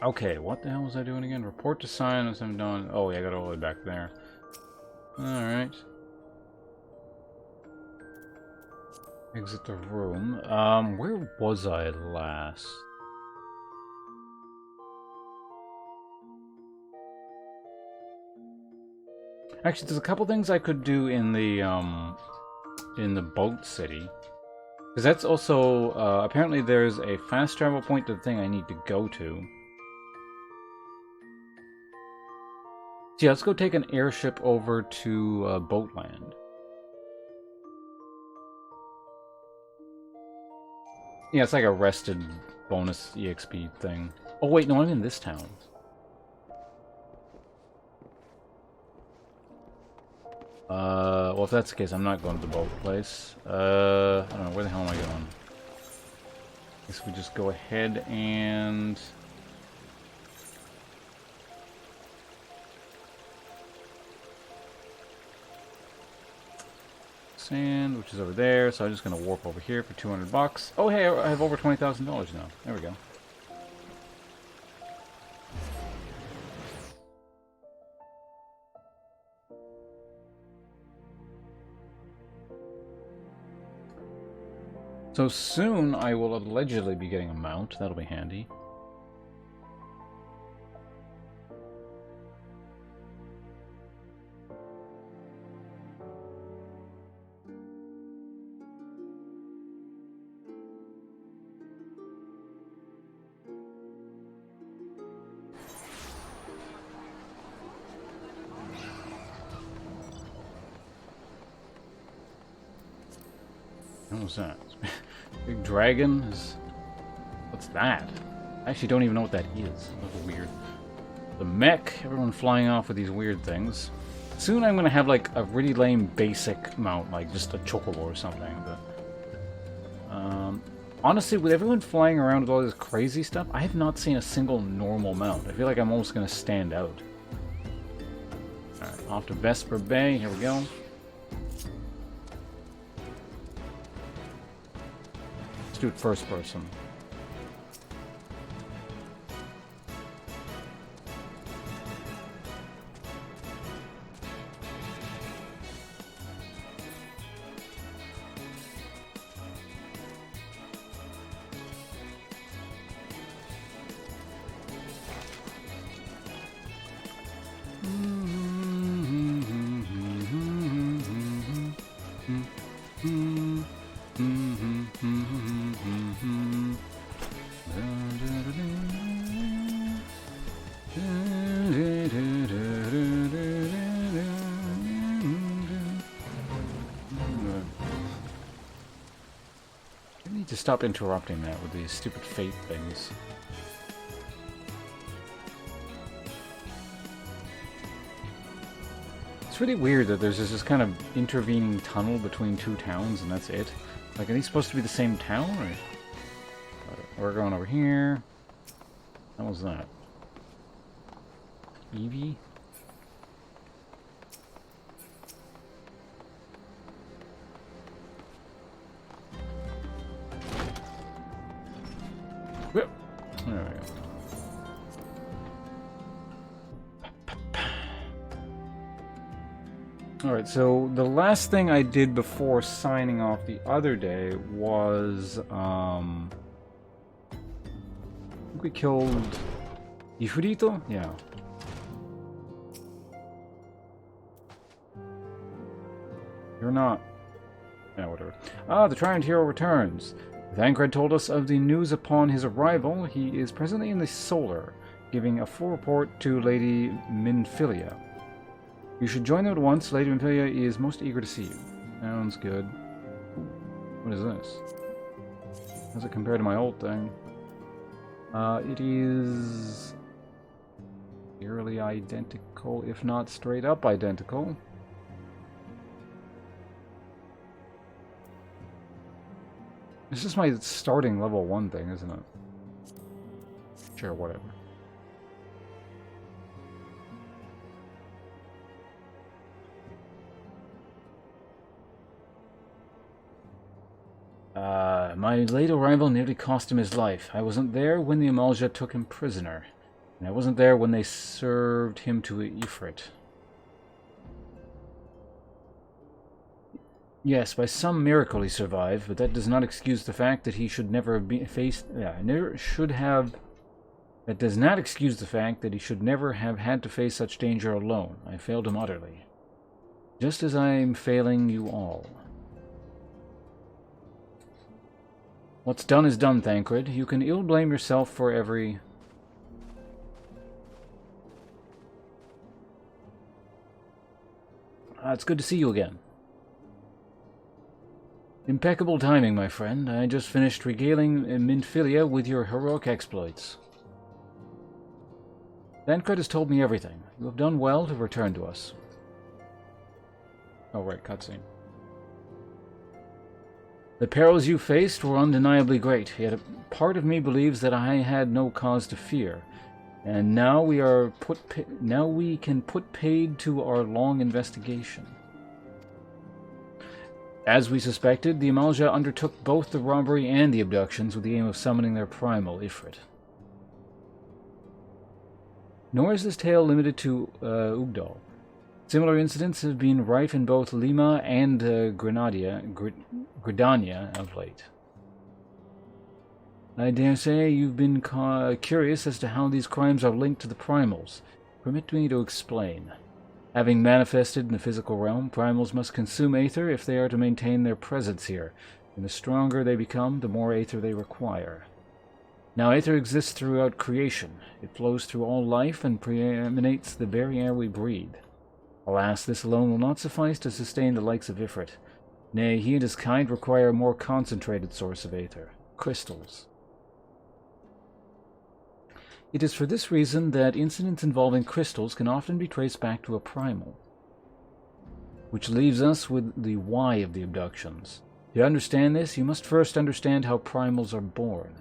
Okay, what the hell was I doing again? Report to sign as I'm done. Oh, yeah, I got all the way back there. Alright. Exit the room. Where was I last? Actually, there's a couple things I could do in the boat city. Because that's also, apparently there's a fast travel point to the thing I need to go to. So yeah, let's go take an airship over to Boatland. Yeah, it's like a rested bonus EXP thing. Oh wait, no, I'm in this town. Well, if that's the case, I'm not going to the boat place. I don't know, where the hell am I going? Guess we just go ahead and... Sand, which is over there, so I'm just going to warp over here for 200 bucks. Oh, hey, I have over $20,000 now. There we go. So soon I will allegedly be getting a mount. That'll be handy. What was that? Big dragon? What's that? I actually don't even know what that is. That was weird. The mech, everyone flying off with these weird things. Soon I'm going to have like a really lame basic mount, like just a chocobo or something. But, honestly, with everyone flying around with all this crazy stuff, I have not seen a single normal mount. I feel like I'm almost going to stand out. Alright, off to Vesper Bay. Here we go. Do it first person. To stop interrupting that with these stupid fate things. It's really weird that there's this kind of intervening tunnel between two towns and that's it. Like, are these supposed to be the same town? Or we're going over here. What was that? Eevee? There we go. Alright, so the last thing I did before signing off the other day was, I think we killed Ifrito? Yeah. You're not... Yeah, whatever. Ah, the Triumph Hero returns. Thancred told us of the news upon his arrival. He is presently in the Solar, giving a full report to Lady Minfilia. You should join them at once. Lady Minfilia is most eager to see you. Sounds good. What is this? How does it compare to my old thing? It is... eerily identical, if not straight up identical. This is my starting level 1 thing, isn't it? Sure, whatever. My late arrival nearly cost him his life. I wasn't there when the Amalja took him prisoner. And I wasn't there when they served him to Ifrit. Yes, by some miracle he survived, but that does not excuse the fact that he should never have been faced. That does not excuse the fact that he should never have had to face such danger alone. I failed him utterly. Just as I am failing you all. What's done is done, Thancred. You can ill blame yourself for every... it's good to see you again. Impeccable timing, my friend. I just finished regaling Minfilia with your heroic exploits. Thancred has told me everything. You have done well to return to us. Oh, right, cutscene. The perils you faced were undeniably great, yet a part of me believes that I had no cause to fear. And now we can put paid to our long investigation. As we suspected, the Amalja undertook both the robbery and the abductions with the aim of summoning their primal Ifrit. Nor is this tale limited to Ugdal. Similar incidents have been rife in both Lima and Gridania of late. I dare say you've been curious as to how these crimes are linked to the primals. Permit me to explain. Having manifested in the physical realm, primals must consume aether if they are to maintain their presence here, and the stronger they become, the more aether they require. Now, aether exists throughout creation. It flows through all life and preemanates the very air we breathe. Alas, this alone will not suffice to sustain the likes of Ifrit. Nay, he and his kind require a more concentrated source of aether, crystals. It is for this reason that incidents involving crystals can often be traced back to a primal. Which leaves us with the why of the abductions. To understand this, you must first understand how primals are born.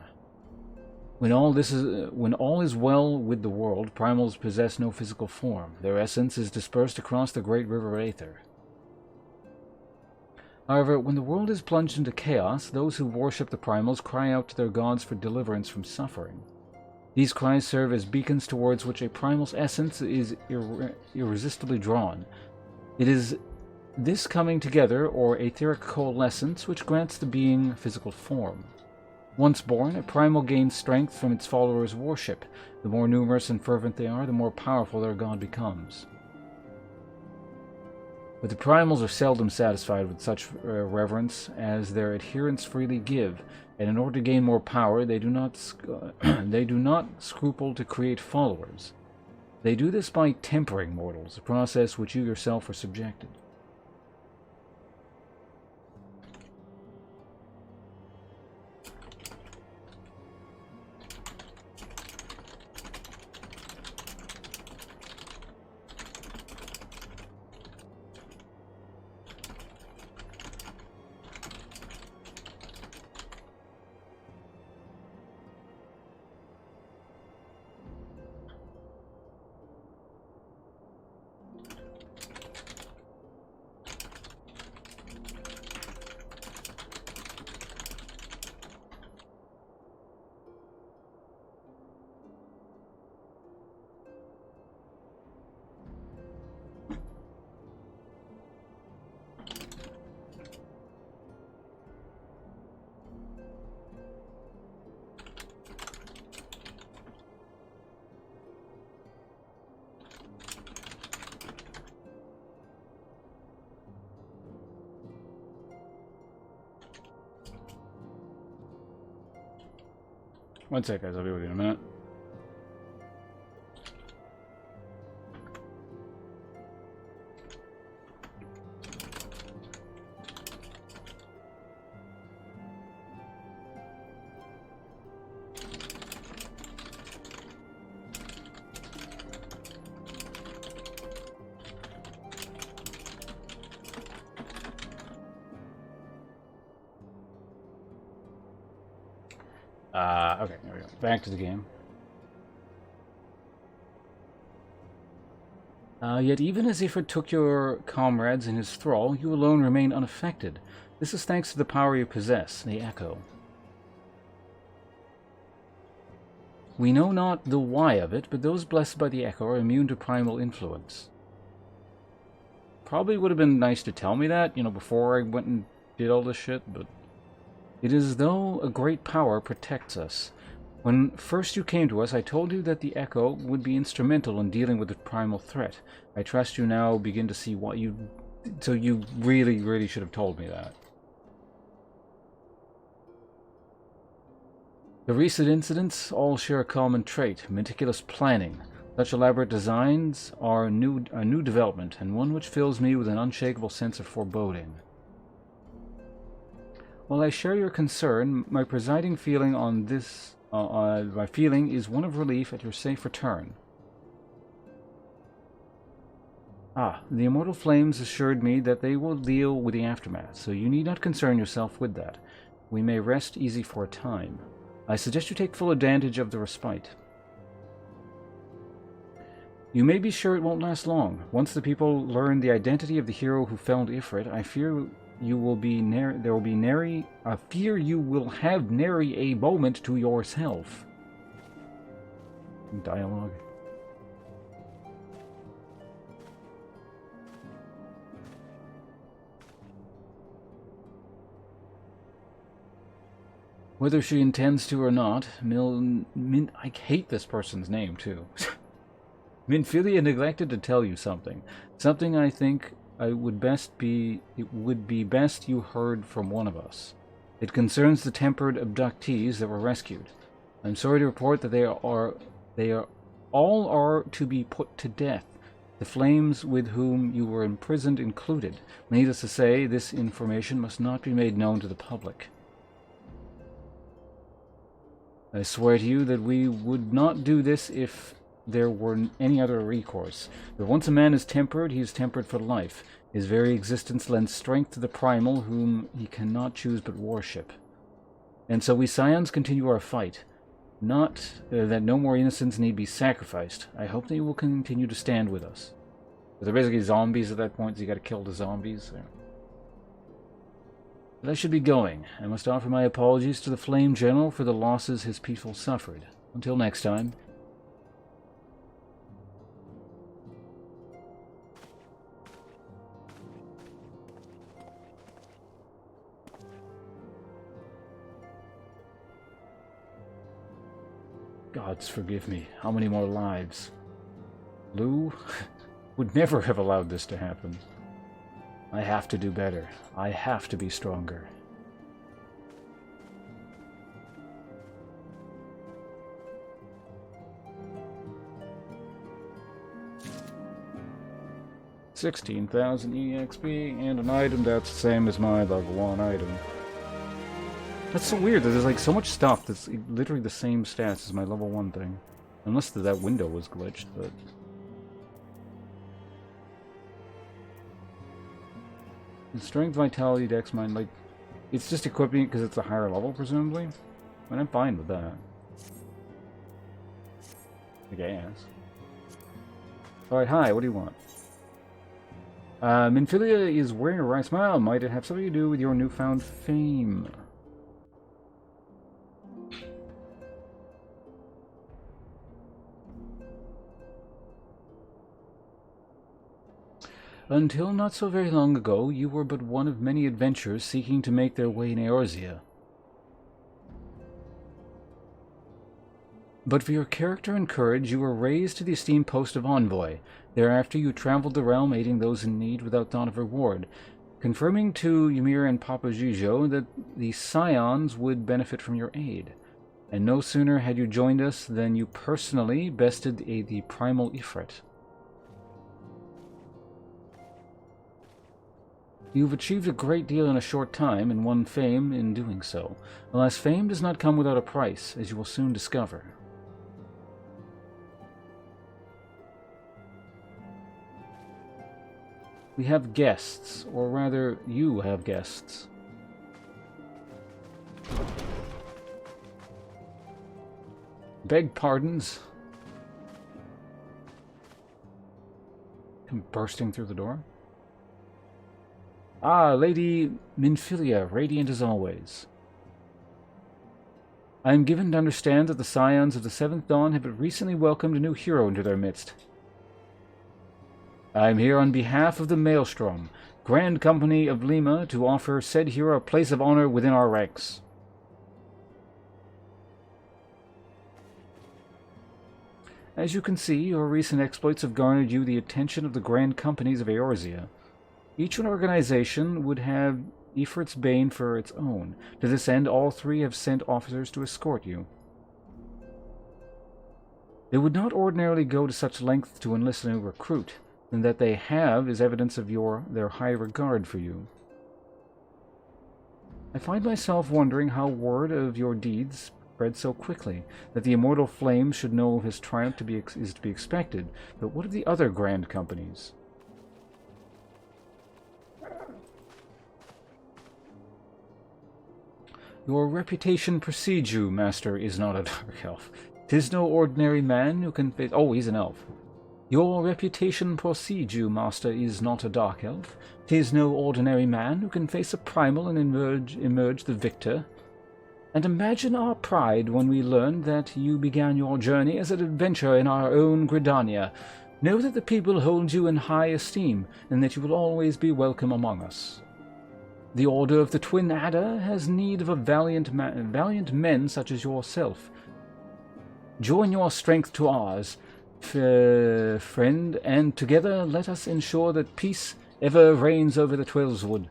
When all is well with the world, primals possess no physical form. Their essence is dispersed across the great river Aether. However, when the world is plunged into chaos, those who worship the primals cry out to their gods for deliverance from suffering. These cries serve as beacons towards which a primal's essence is irresistibly drawn. It is this coming together, or etheric coalescence, which grants the being physical form. Once born, a primal gains strength from its followers' worship. The more numerous and fervent they are, the more powerful their god becomes. But the primals are seldom satisfied with such reverence as their adherents freely give, and in order to gain more power, they do not scruple to create followers. They do this by tempering mortals, a process which you yourself are subjected. One sec, guys. I'll be with you in a minute. Okay, there we go. Back to the game. Yet even as Ifrit took your comrades in his thrall, you alone remain unaffected. This is thanks to the power you possess, the Echo. We know not the why of it, but those blessed by the Echo are immune to primal influence. Probably would have been nice to tell me that, before I went and did all this shit, but it is as though a great power protects us. When first you came to us, I told you that the Echo would be instrumental in dealing with the primal threat. I trust you now begin to see what you... So you really, really should have told me that. The recent incidents all share a common trait, meticulous planning. Such elaborate designs are a new development, and one which fills me with an unshakable sense of foreboding. While I share your concern, my presiding feeling on this... my feeling is one of relief at your safe return. The immortal flames assured me that they will deal with the aftermath, so you need not concern yourself with that. We may rest easy for a time. I suggest you take full advantage of the respite. You may be sure it won't last long. Once the people learn the identity of the hero who felled Ifrit, I fear you will be I fear you will have nary a moment to yourself. Dialogue. Whether she intends to or not, I hate this person's name too. Minfilia neglected to tell you something. Something I think it would be best you heard from one of us. It concerns the tempered abductees that were rescued. I'm sorry to report that they are all to be put to death. The flames with whom you were imprisoned included. Needless to say, this information must not be made known to the public. I swear to you that we would not do this if there were any other recourse. But once a man is tempered, he is tempered for life. His very existence lends strength to the primal whom he cannot choose but worship. And so we Scions continue our fight. Not that no more innocents need be sacrificed. I hope that you will continue to stand with us. But they're basically zombies at that point, so you gotta kill the zombies. But I should be going. I must offer my apologies to the Flame General for the losses his people suffered. Until next time. Gods forgive me. How many more lives? Lou would never have allowed this to happen. I have to do better. I have to be stronger. $16,000 EXP and an item that's the same as my level 1 item. That's so weird that there's like so much stuff that's literally the same stats as my level 1 thing. Unless that window was glitched, but... Strength, Vitality, Dex, Mind, like... It's just equipping it because it's a higher level, presumably? And I'm fine with that. I guess. Alright, hi, what do you want? Minfilia is wearing a wry smile. Might it have something to do with your newfound fame? Until not so very long ago, you were but one of many adventurers seeking to make their way in Eorzea. But for your character and courage, you were raised to the esteemed post of envoy. Thereafter, you traveled the realm, aiding those in need without thought of reward, confirming to Ymir and Papa Gijo that the Scions would benefit from your aid. And no sooner had you joined us than you personally bested the primal Ifrit. You've achieved a great deal in a short time, and won fame in doing so. Alas, fame does not come without a price, as you will soon discover. We have guests, or rather, you have guests. Beg pardons. Come bursting through the door. Ah, Lady Minfilia, radiant as always. I am given to understand that the Scions of the Seventh Dawn have recently welcomed a new hero into their midst. I am here on behalf of the Maelstrom, Grand Company of Lima, to offer said hero a place of honor within our ranks. As you can see, your recent exploits have garnered you the attention of the Grand Companies of Eorzea. Each organization would have Ifrit's Bane for its own. To this end, all three have sent officers to escort you. They would not ordinarily go to such length to enlist a new recruit, and that they have is evidence of their high regard for you. I find myself wondering how word of your deeds spread so quickly, that the immortal Flame should know of his triumph is to be expected, but what of the other Grand Companies? Your reputation precedes you, Master is not a dark elf. 'Tis no ordinary man who can face— oh, he's an elf. Your reputation precedes you, Master is not a dark elf. 'Tis no ordinary man who can face a primal and emerge the victor. And imagine our pride when we learned that you began your journey as an adventurer in our own Gridania. Know that the people hold you in high esteem, and that you will always be welcome among us. The Order of the Twin Adder has need of a valiant men such as yourself. Join your strength to ours, friend, and together let us ensure that peace ever reigns over the Twelveswood.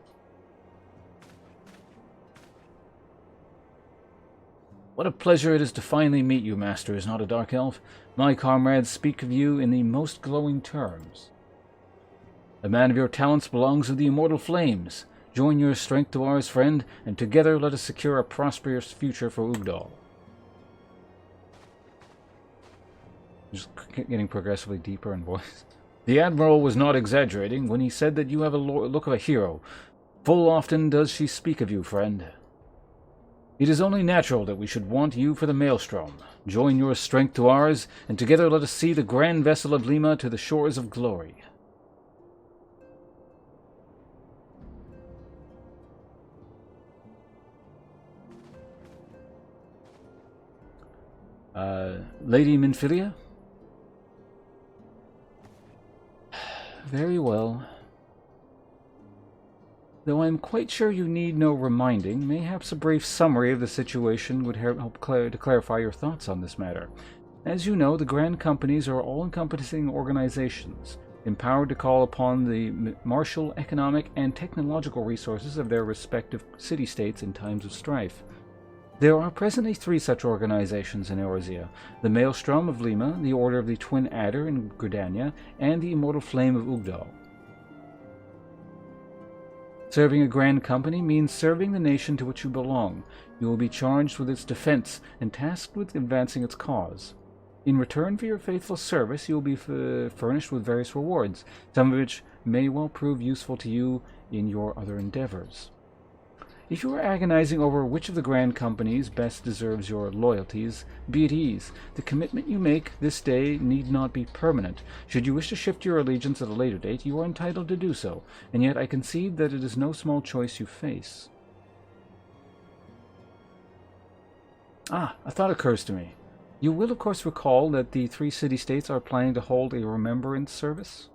What a pleasure it is to finally meet you, Master is not a dark elf. My comrades speak of you in the most glowing terms. A man of your talents belongs with the immortal flames. Join your strength to ours, friend, and together let us secure a prosperous future for Ugdal. Just getting progressively deeper in voice. The Admiral was not exaggerating when he said that you have a look of a hero. Full often does she speak of you, friend. It is only natural that we should want you for the Maelstrom. Join your strength to ours, and together let us see the grand vessel of Lima to the shores of glory. Lady Minfilia? Very well. Though I am quite sure you need no reminding, mayhaps a brief summary of the situation would help to clarify your thoughts on this matter. As you know, the Grand Companies are all-encompassing organizations, empowered to call upon the martial, economic, and technological resources of their respective city-states in times of strife. There are presently 3 such organizations in Eorzea: the Maelstrom of Lima, the Order of the Twin Adder in Gridania, and the Immortal Flame of Ugdal. Serving a Grand Company means serving the nation to which you belong. You will be charged with its defense and tasked with advancing its cause. In return for your faithful service, you will be furnished with various rewards, some of which may well prove useful to you in your other endeavors. If you are agonizing over which of the Grand Companies best deserves your loyalties, be at ease. The commitment you make this day need not be permanent. Should you wish to shift your allegiance at a later date, you are entitled to do so, and yet I concede that it is no small choice you face. A thought occurs to me. You will of course recall that the 3 city-states are planning to hold a remembrance service?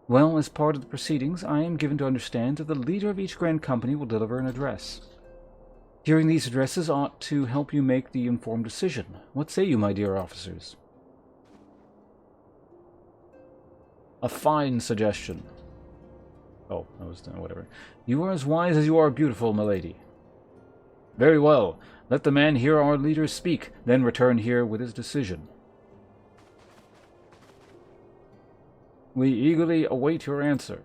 Well, as part of the proceedings, I am given to understand that the leader of each Grand Company will deliver an address. Hearing these addresses ought to help you make the informed decision. What say you, my dear officers? A fine suggestion. Oh, that was whatever. You are as wise as you are beautiful, milady. Very well. Let the man hear our leader speak, then return here with his decision. We eagerly await your answer.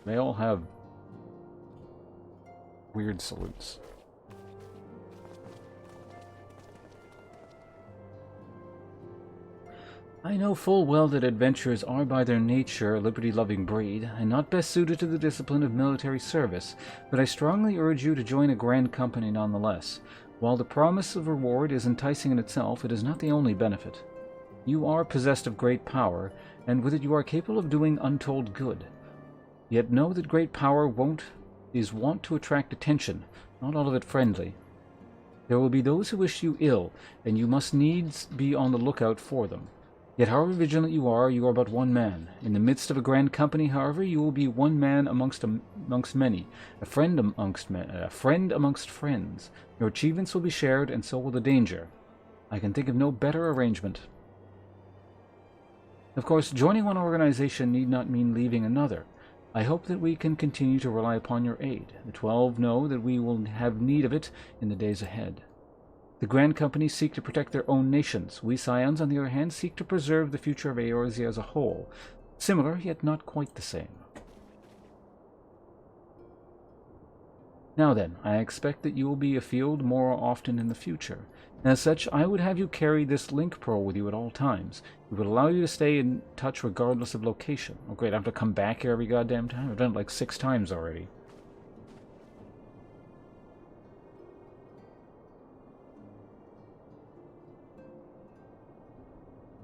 They all have weird salutes. I know full well that adventurers are by their nature a liberty-loving breed, and not best suited to the discipline of military service, but I strongly urge you to join a Grand Company nonetheless. While the promise of reward is enticing in itself, it is not the only benefit. You are possessed of great power, and with it you are capable of doing untold good. Yet know that great power is wont to attract attention, not all of it friendly. There will be those who wish you ill, and you must needs be on the lookout for them. Yet however vigilant you are but one man. In the midst of a grand company, however, you will be one man amongst many, a friend amongst friends. Your achievements will be shared, and so will the danger. I can think of no better arrangement. Of course, joining one organization need not mean leaving another. I hope that we can continue to rely upon your aid. The 12 know that we will have need of it in the days ahead. The Grand Companies seek to protect their own nations. We Scions, on the other hand, seek to preserve the future of Eorzea as a whole. Similar, yet not quite the same. Now then, I expect that you will be afield more often in the future. As such, I would have you carry this link pearl with you at all times. It would allow you to stay in touch regardless of location. Oh great, I have to come back here every goddamn time? I've done it like 6 times already.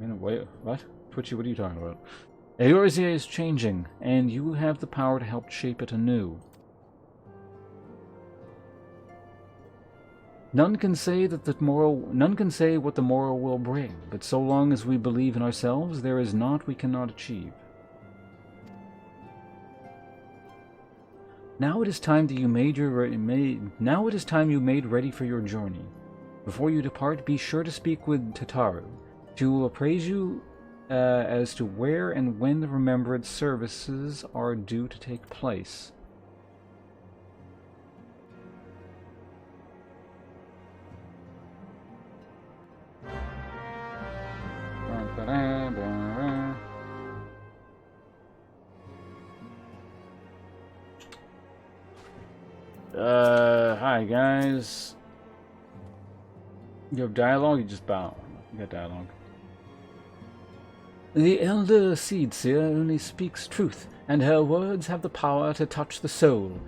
Wait, what? Twitchy, what are you talking about? Eorzea is changing, and you have the power to help shape it anew. None can say what the morrow will bring, but so long as we believe in ourselves, there is naught we cannot achieve. Now it is time that you made ready for your journey. Before you depart, be sure to speak with Tataru. She will appraise you as to where and when the remembrance services are due to take place. Hi guys. You have dialogue? You just bow. You got dialogue. The elder Seedseer only speaks truth, and her words have the power to touch the soul.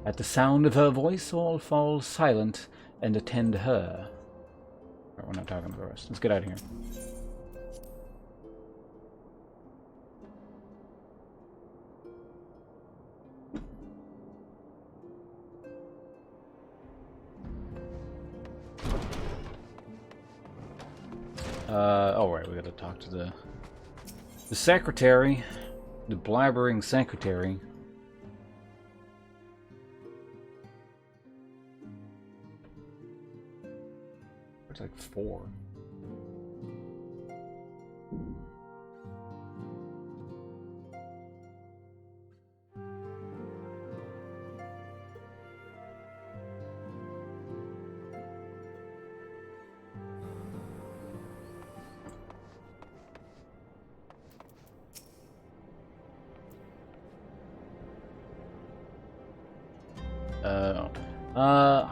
At the sound of her voice, all fall silent and attend her. Alright, we're not talking to the rest. Let's get out of here. Oh right, we gotta talk to the secretary, the blabbering secretary. It's like 4.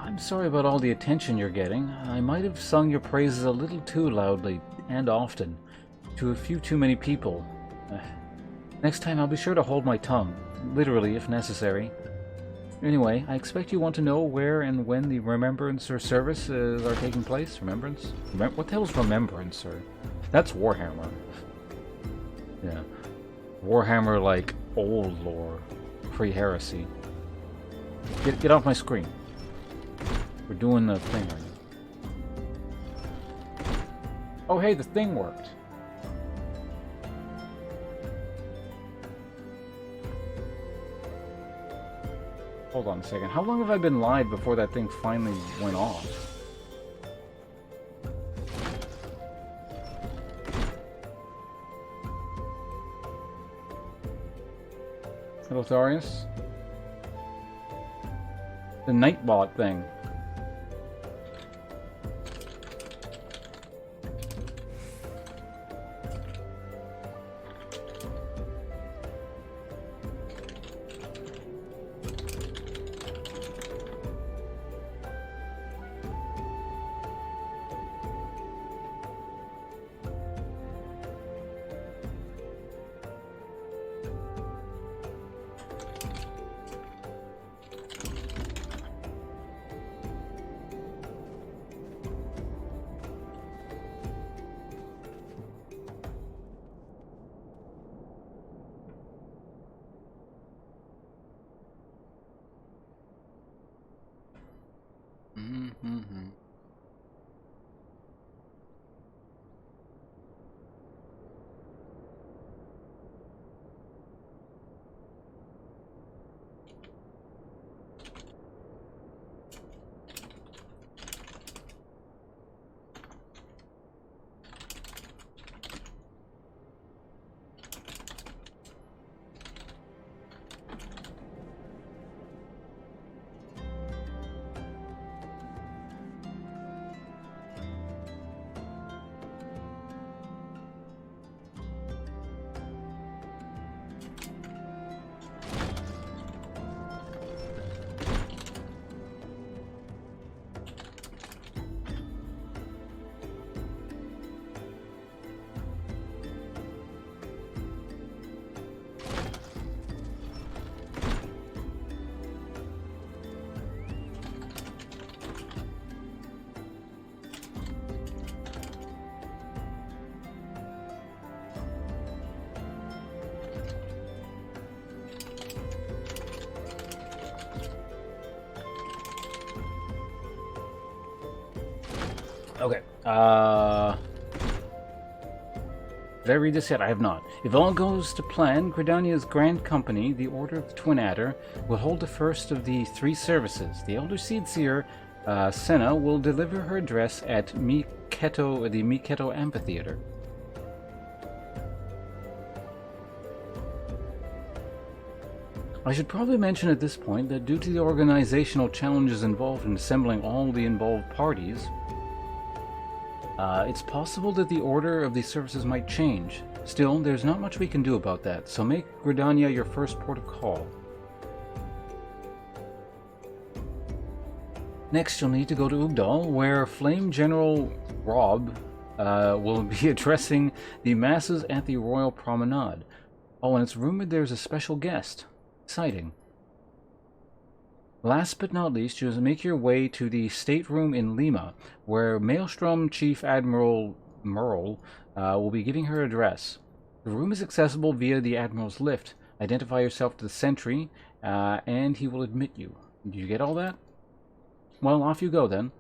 I'm sorry about all the attention you're getting. I might have sung your praises a little too loudly and often to a few too many people. Next time I'll be sure to hold my tongue, literally if necessary. Anyway, I expect you want to know where and when the Remembrancer services are taking place. Remembrance? What the hell's Remembrancer? That's Warhammer. Yeah. Warhammer like old lore. Pre-heresy. Get off my screen. We're doing the thing right now. Oh hey, the thing worked. Hold on a second. How long have I been live before that thing finally went off? Hello, Tharius. The Nightbot thing. Okay. Did I read this yet? I have not. If all goes to plan, Gridania's Grand Company, the Order of the Twin Adder, will hold the first of the 3 services. The Elder Seed Seer, Senna, will deliver her address at the Miketo Amphitheater. I should probably mention at this point that due to the organizational challenges involved in assembling all the involved parties, it's possible that the order of these services might change. Still, there's not much we can do about that, so make Gridania your first port of call. Next, you'll need to go to Ugdal, where Flame General Rob will be addressing the masses at the Royal Promenade. Oh, and it's rumored there's a special guest. Exciting. Last but not least, you'll make your way to the stateroom in Lima, where Maelstrom Chief Admiral Merle will be giving her address. The room is accessible via the Admiral's lift. Identify yourself to the sentry, and he will admit you. Did you get all that? Well, off you go then.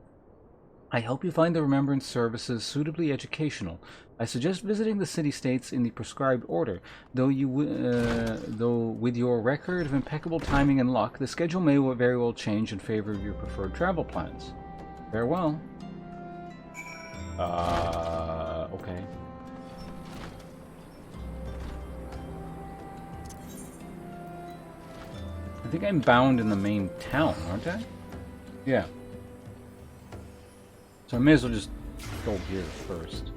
I hope you find the Remembrance services suitably educational. I suggest visiting the city-states in the prescribed order, though with your record of impeccable timing and luck, the schedule may very well change in favor of your preferred travel plans. Farewell. Okay. I think I'm bound in the main town, aren't I? Yeah. So I may as well just go here first.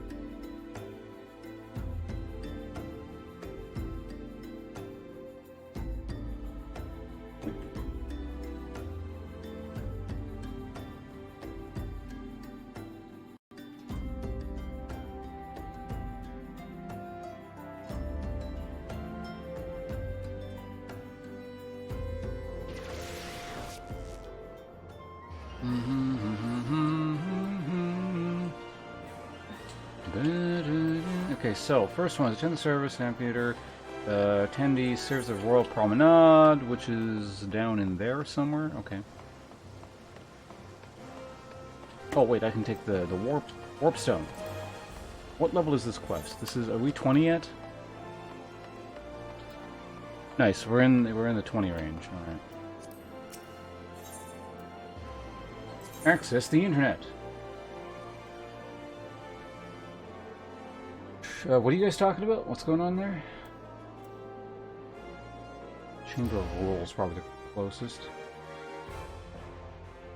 Okay, so first one is attend the service, amphitheater. Attendee serves the Royal Promenade, which is down in there somewhere. Okay. Oh wait, I can take the warp stone. What level is this quest? Are we 20 yet? Nice, we're in the 20 range. All right. Access the internet. What are you guys talking about? What's going on there? Chamber of Rules, probably the closest.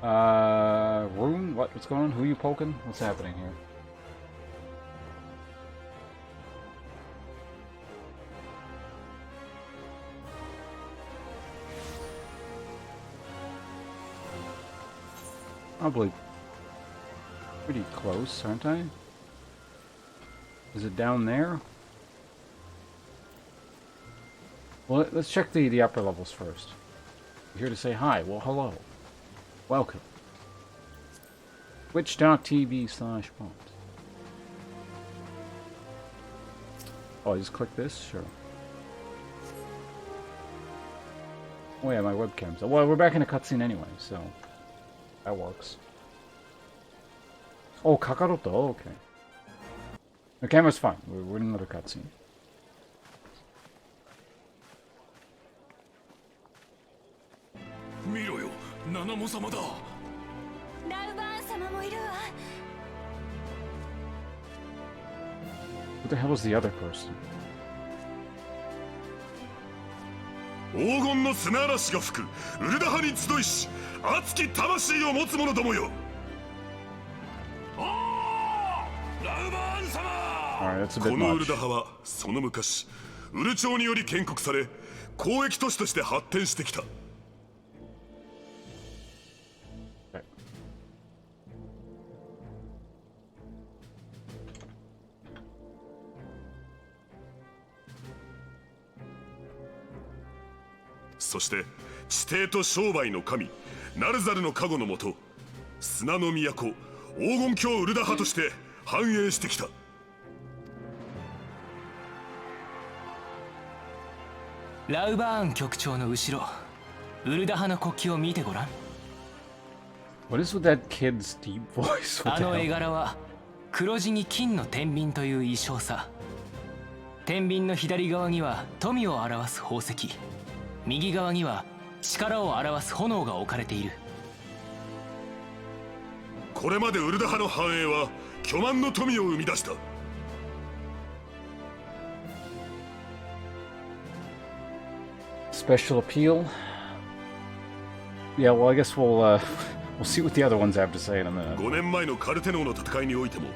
Room? What's going on? Who are you poking? What's happening here? Probably pretty close, aren't I? Is it down there? Well, let's check the upper levels first. You're here to say hi. Well, hello. Welcome. Twitch.tv/bot. Oh, I just click this? Sure. Oh yeah, my webcam's... Well, we're back in a cutscene anyway, so... that works. Oh, Kakaroto. Okay. The camera's fine. We're in another cutscene. 見ろよ、ナナモ様だ。ラウバーン様もいるわ。Who the hell is the other person? 黄金の砂嵐が吹くウルダハに集いし、熱き魂を持つ者どもよ。おー、ラウバーン様。Alright, that's a bit このウル much. ダハはその昔ウル朝により建国され、交易都市として発展してきた。そして地底と商売の神ナルザルの加護のもと、砂の都黄金郷ウルダハとして繁栄してきた。ラウバーン局長の後ろ、ウルダハの国旗を見てごらん。 What is with that kid's deep voice? What あ the の絵 hell? 柄は黒地に金の天秤という意匠さ。天秤の左側には富を表す宝石、右側には力を表す炎が置かれている。これまでウルダハの繁栄は巨万の富を生み出した。Special appeal? Yeah, well, I guess we'll see what the other ones have to say in a minute. 5年前のカルテノーの戦いにおいても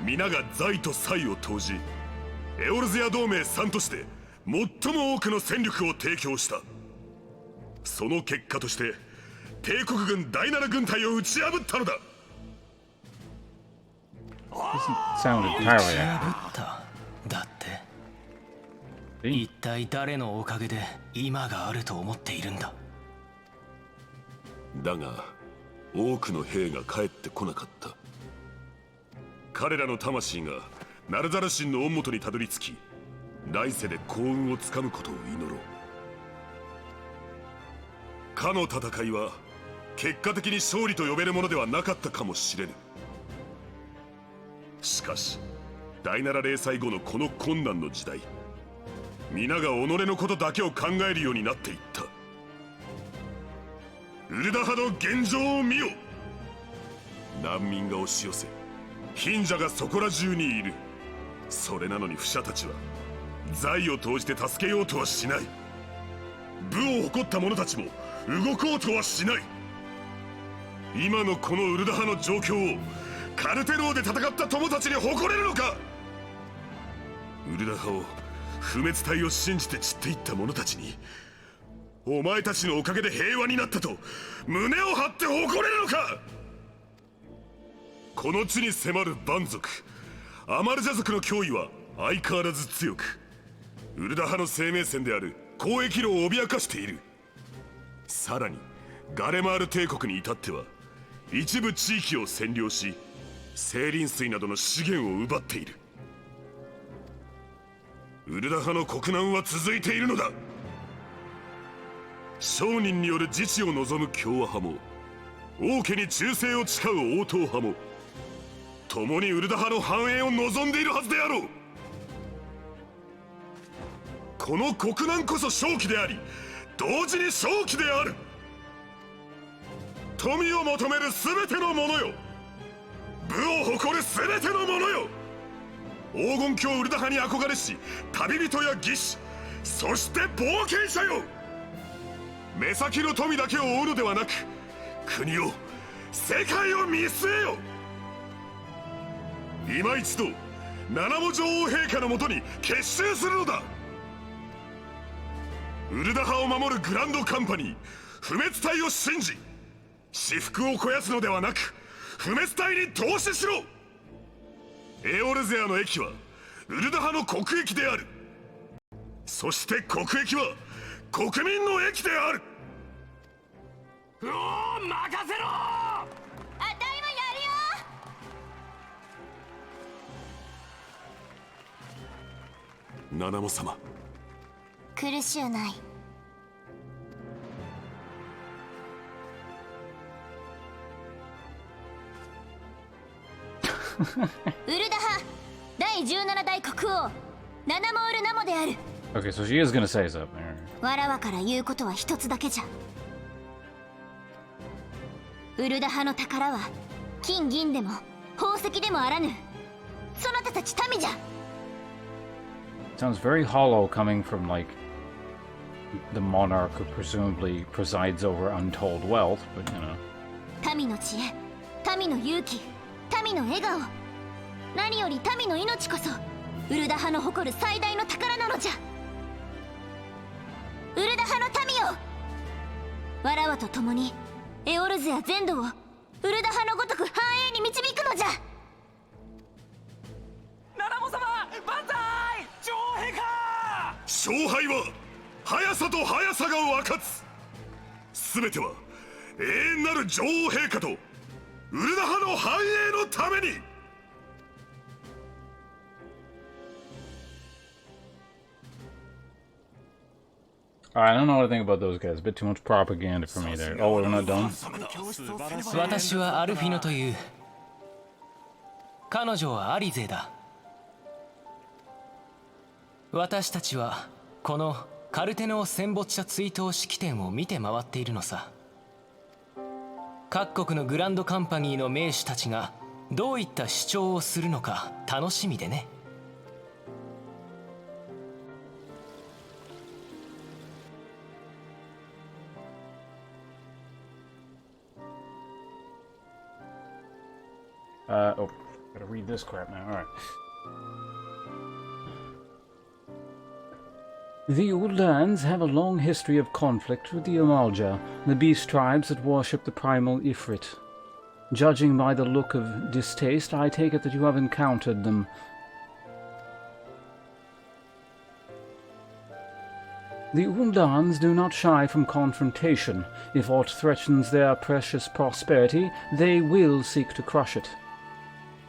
皆が財と財を投じ、エオルゼア同盟3都市で最も多くの戦力を提供した。その結果として帝国軍第7軍隊を打ち破ったのだ。 Doesn't sound entirely 破っただって。 accurate. 一体誰のおかげで今があると思っているんだ。だが多くの兵が帰ってこなかった。彼らの魂がナルザル神の恩元にたどり着き、来世で幸運をつかむことを祈ろう。かの戦いは結果的に勝利と呼べるものではなかったかもしれぬ。しかし第7零祭後のこの困難の時代、皆が己のことだけを考えるようになっていった。ウルダハの現状を見よ。難民が押し寄せ、貧者がそこら中にいる。それなのにフシャたちは財を投じて助けようとはしない。武を誇った者たちも動こうとはしない。今のこのウルダハの状況をカルテローで戦った友たちに誇れるのか。ウルダハを不滅体を信じて散っていった者たちに、お前たちのおかげで平和になったと胸を張って誇れるのか。この地に迫る蛮族アマルジャ族の脅威は相変わらず強く、ウルダハの生命線である交易路を脅かしている。さらにガレマール帝国に至っては一部地域を占領し、精輪水などの資源を奪っている。ウルダハの国難は続いているのだ。商人による自治を望む共和派も、王家に忠誠を誓う王党派も、共にウルダハの繁栄を望んでいるはずであろう。この国難こそ正気であり、同時に正気である。富を求める全ての者よ、武を誇る全ての者よ、黄金郷ウルダハに憧れし旅人や義士、そして冒険者よ。目先の富だけを追うのではなく、国を世界を見据えよ。今一度七母女王陛下のもとに結集するのだ。ウルダハを守るグランドカンパニー不滅隊を信じ、私腹を肥やすのではなく不滅隊に投資しろ。エオルゼアの駅はウルダハの国益である。そして国益は国民の駅である。おお、任せろ。あたいもやるよ。ナナモ様、苦しゅうない。ウルダ派第17代国王ナナモールナモである。 Okay, so she is gonna say something. わらわから言うことは一つだけじゃ。ウルダ派の宝は金銀でも宝石でもあらぬ、そなたたち民じゃ。 Sounds very hollow coming from, like, the monarch who presumably presides over untold wealth, but, you know. 民の知恵、民の勇気、民の笑顔、何より民の命こそウルダ派の誇る最大の宝なのじゃ。ウルダ派の民よ、わらわと共にエオルズや全土をウルダ派のごとく繁栄に導くのじゃ。ナナモ様、万歳！女王陛下！勝敗は速さと速さが分かつ。全ては永遠なる女王陛下とウルダ派の繁栄のために。I don't know what to think about those guys. A bit too much propaganda for me there. Oh, we're not done? 私はアルフィノという。彼女はアリゼだ。私たちはこのカルテノー戦没者追悼式典を見て回っているのさ。各国のグランドカンパニーの名手たちがどういった主張をするのか楽しみでね。Oh, gotta read this crap now. Alright. The Uldans have a long history of conflict with the Amalja, the beast tribes that worship the primal Ifrit. Judging by the look of distaste, I take it that you have encountered them. The Uldans do not shy from confrontation. If aught threatens their precious prosperity, they will seek to crush it.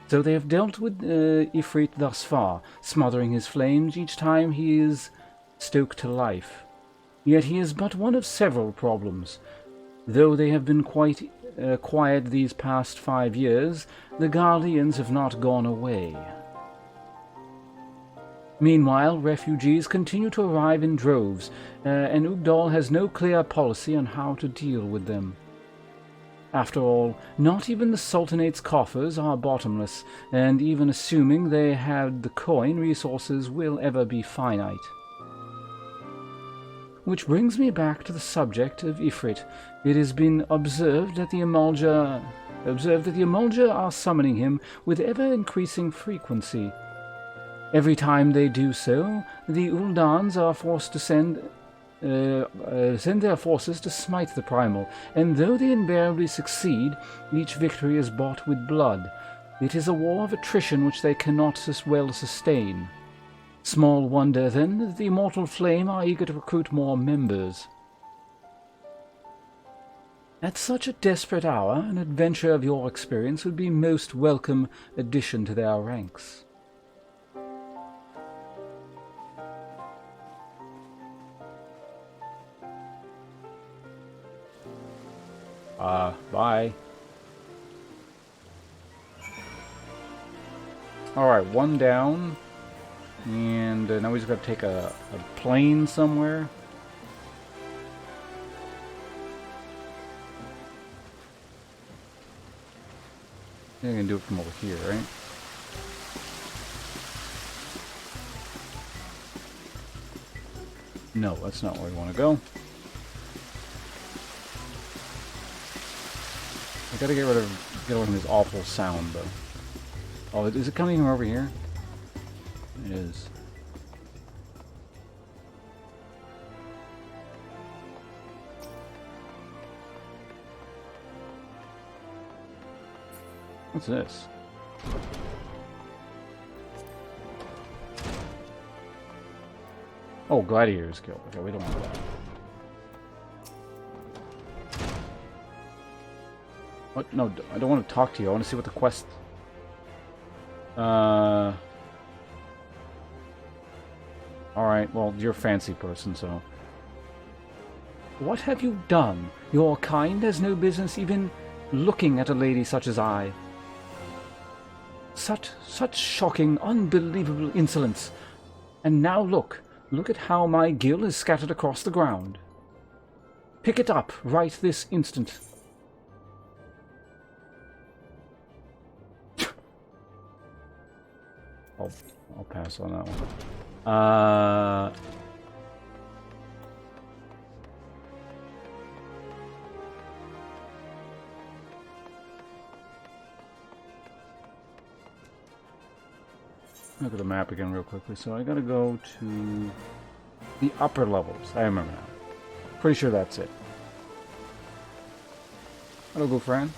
So they have dealt with Ifrit thus far, smothering his flames each time he is stoked to life. Yet he is but one of several problems. Though they have been quite quiet these past 5 years, the Guardians have not gone away. Meanwhile, refugees continue to arrive in droves, and Ugdal has no clear policy on how to deal with them. After all, not even the Sultanate's coffers are bottomless, and even assuming they had the coin, resources will ever be finite. Which brings me back to the subject of Ifrit. It has been observed that the Amalja are summoning him with ever-increasing frequency. Every time they do so, the Uldans are forced to send their forces to smite the primal, and though they invariably succeed, each victory is bought with blood. It is a war of attrition which they cannot as well sustain. Small wonder, then, that the Immortal Flame are eager to recruit more members. At such a desperate hour, an adventure of your experience would be a most welcome addition to their ranks. Bye. Alright, one down. And now we just gotta take a plane somewhere. I think I can do it from over here, right? No, that's not where we want to go. I gotta get away from this awful sound, though. Oh, is it coming from over here? It is. What's this? Oh, gladiators killed. Okay, we don't want that. What? No, I don't want to talk to you. I want to see what the quest... Alright, well, you're a fancy person, so... What have you done? Your kind has no business even looking at a lady such as I. Such shocking, unbelievable insolence. And now look at how my gill is scattered across the ground. Pick it up right this instant. I'll pass on that one. Look at the map again real quickly. So I gotta go to the upper levels. I remember now. Pretty sure that's it. Hello, good friend.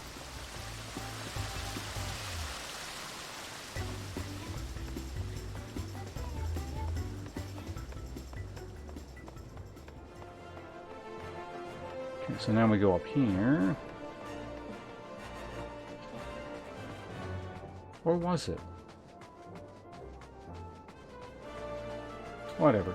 Okay, so now we go up here. Or was it? Whatever.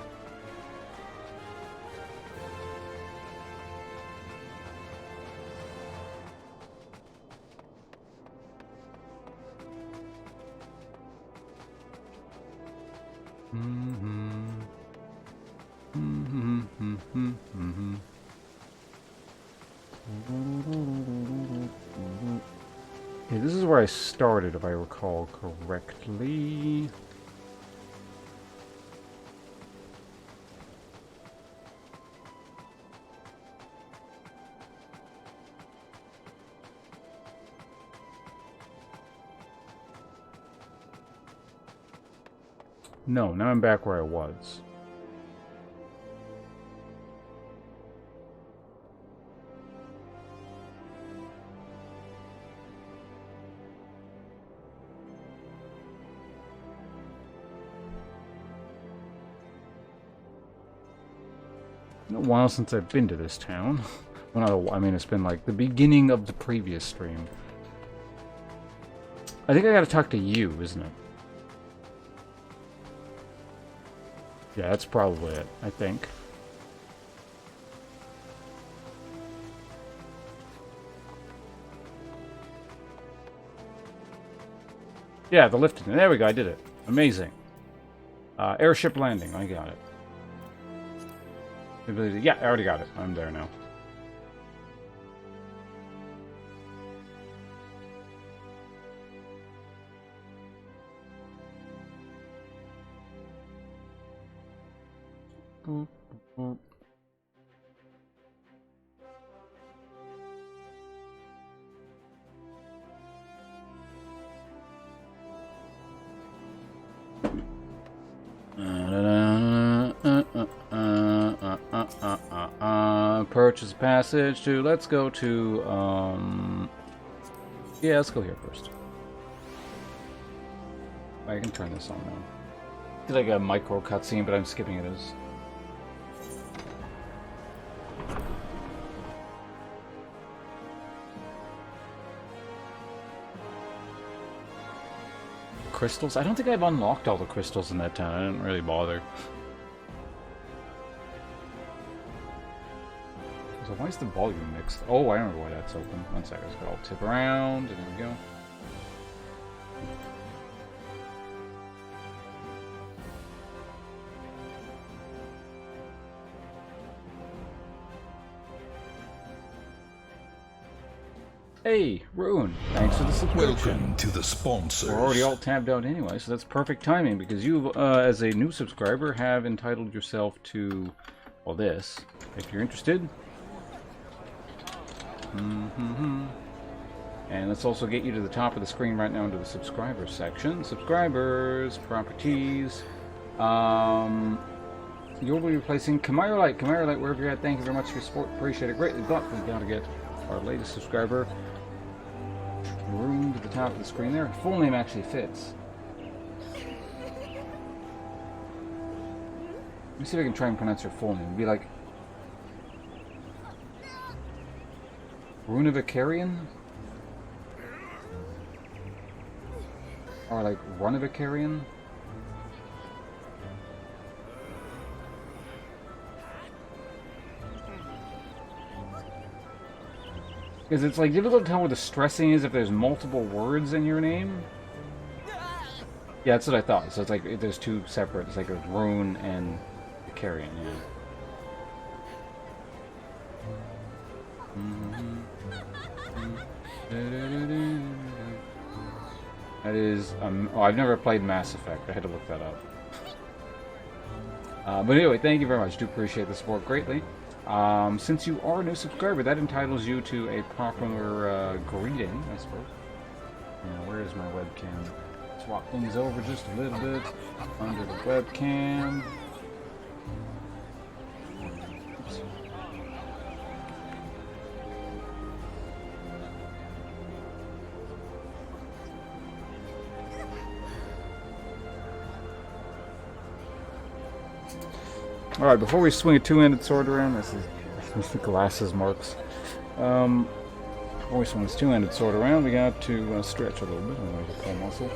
Okay, this is where I started, if I recall correctly. No, now I'm back where I was. It's been a while since I've been to this town. Well, I mean, it's been like the beginning of the previous stream. I think I gotta talk to you, isn't it? Yeah, that's probably it, I think. Yeah, the lifting. There we go, I did it. Amazing. Airship landing, I got it. Yeah, I already got it. I'm there now. Purchase passage to, let's go to, yeah, let's go here first. I can turn this on now. It's like a micro cutscene, but I'm skipping it as. Crystals? I don't think I've unlocked all the crystals in that town. I didn't really bother. So why is the volume mixed? Oh, I remember why that's open. One second, I'll tip around, and there we go. Hey, Ruin, thanks for the subscription. Welcome to the sponsors. We're already all tabbed out anyway, so that's perfect timing, because you, as a new subscriber, have entitled yourself to, well, this, if you're interested. And let's also get you to the top of the screen right now into the subscribers section. Subscribers, properties. You'll be replacing Kamira Light. Kamira Light, wherever you're at, thank you very much for your support. Appreciate it greatly. But we gotta get our latest subscriber room to the top of the screen there. Full name actually fits. Let me see if I can try and pronounce your full name. It'd be like Runivicarian? Or like Runivicarian? Because it's like difficult to tell where the stressing is if there's multiple words in your name. Yeah, that's what I thought. So it's like there's two separate. It's like a rune and the carrion. Yeah. That is. Oh, I've never played Mass Effect. I had to look that up. But anyway, thank you very much. Do appreciate the support greatly. Since you are a new subscriber, that entitles you to a popular greeting, I suppose. Where is my webcam? Swap things over just a little bit. Under the webcam. Oops. Alright, before we swing a two-handed sword around, this is the glasses marks. Before we swing this two-handed sword around, we got to stretch a little bit on the pull muscle.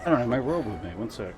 I don't have my robe with me. One sec.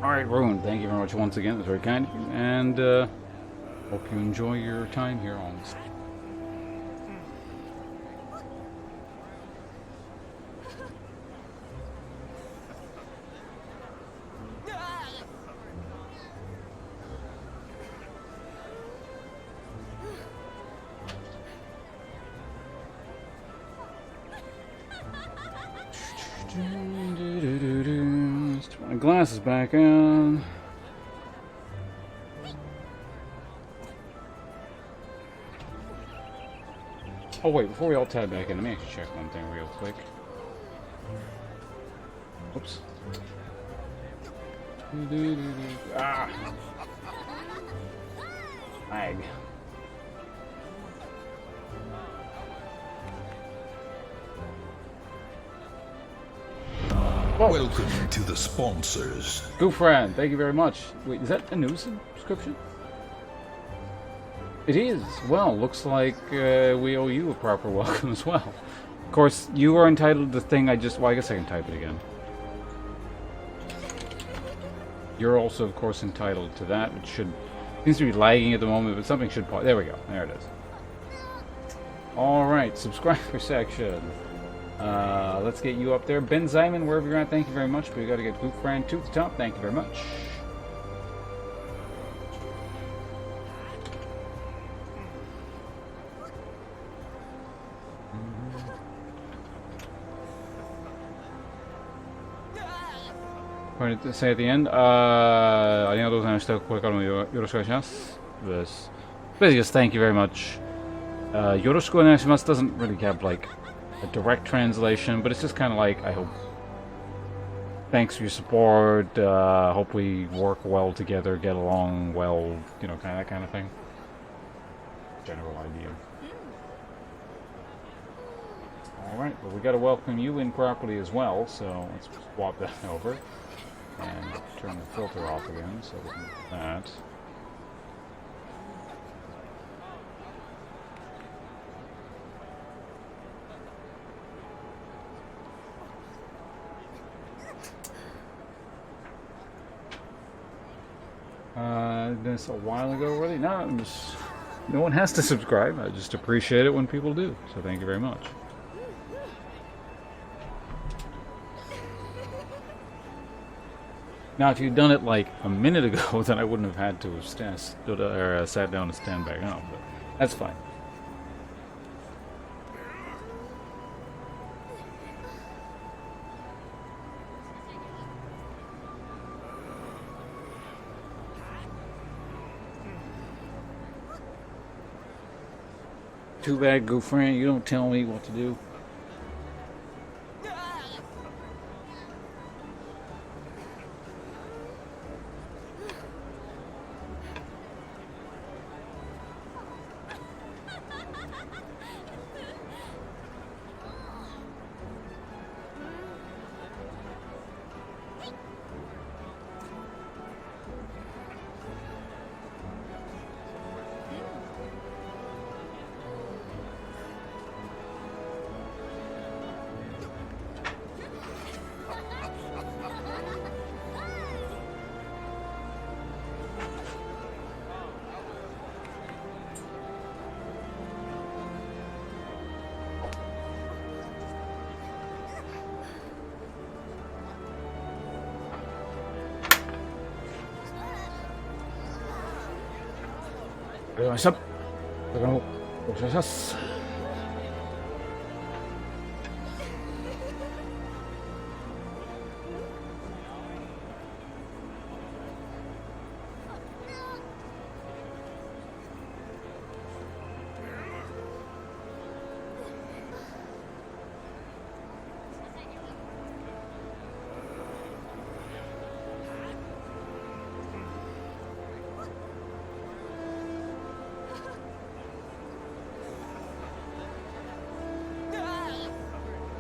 Alright, Rowan, thank you very much once again. That's very kind of you. And hope you enjoy your time here on this. Let's put my glasses back on. Oh wait, before we all tab back in, let me actually check one thing real quick. Oops. Ah! Oh! Welcome to the sponsors. Goofran, thank you very much. Wait, is that a new subscription? It is. Well, looks like we owe you a proper welcome as well. Of course, you are entitled to the thing I just... Well, I guess I can type it again. You're also, of course, entitled to that, which should... Seems to be lagging at the moment, but something should pop. There we go. There it is. Alright, subscriber section. Let's get you up there. Ben Zyman, wherever you're at, thank you very much. But we got to get Goofran to the top. Thank you very much. To say at the end, ありがとうございました。これからもよろしくお願いします。Basically, just thank you very much. よろしくお願いします doesn't really have like a direct translation, but it's just kind of like, I hope. Thanks for your support. Hope we work well together, get along well, you know, that kind of thing. General idea. Alright, well, we got to welcome you in properly as well, so let's swap that over. And turn the filter off again, so we can do that. This a while ago, really? No, no one has to subscribe. I just appreciate it when people do, so thank you very much. Now, if you'd done it like a minute ago, then I wouldn't have had to have sat down and stand back up, but that's fine. Too bad, Goofran, you don't tell me what to do.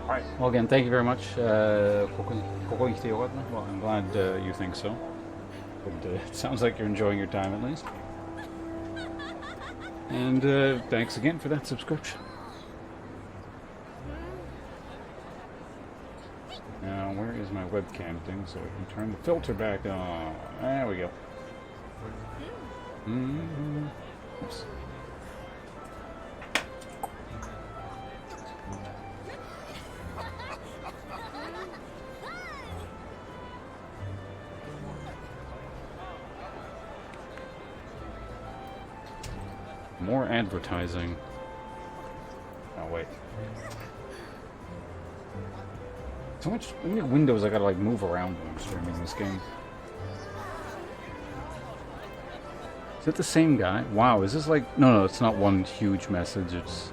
Alright, well again, thank you very much. Well, I'm glad you think so. But, it sounds like you're enjoying your time at least. And thanks again for that subscription. Now, where is my webcam thing so I can turn the filter back on? There we go. Oops. More advertising. Oh wait. So much. How many windows I gotta like move around when I'm streaming this game? Is it the same guy? Wow, is this like... No, it's not one huge message, it's...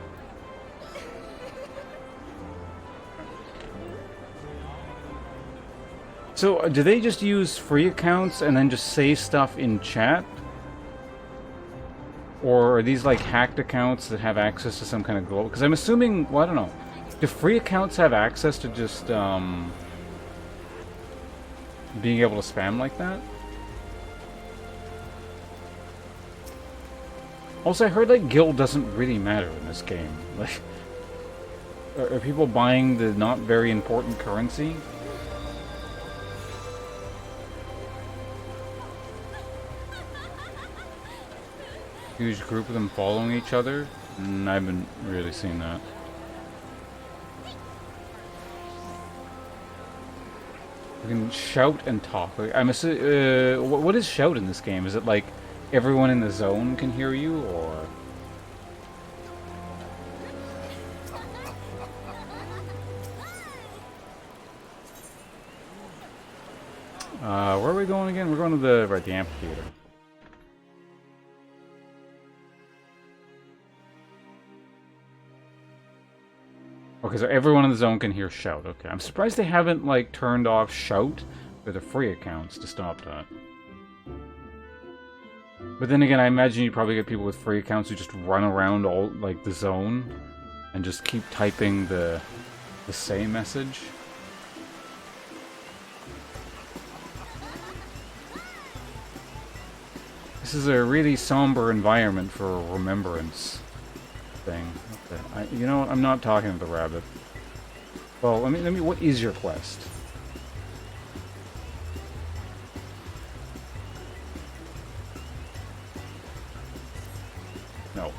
So, do they just use free accounts and then just say stuff in chat? Or are these like hacked accounts that have access to some kind of global... Because I'm assuming... Well, I don't know. Do free accounts have access to just, being able to spam like that. Also, I heard that guild doesn't really matter in this game. Like, are people buying the not very important currency? Huge group of them following each other? I haven't really seen that. You can shout and talk. I'm assuming, what is shout in this game? Is it like everyone in the zone can hear you, or? Where are we going again? We're going to the amphitheater. Okay, so everyone in the zone can hear shout. Okay, I'm surprised they haven't, like, turned off shout for the free accounts to stop that. But then again, I imagine you probably get people with free accounts who just run around all, like, the zone and just keep typing the same message. This is a really somber environment for a remembrance thing. Okay. You know what? I'm not talking to the rabbit. Well, let me. What is your quest? No.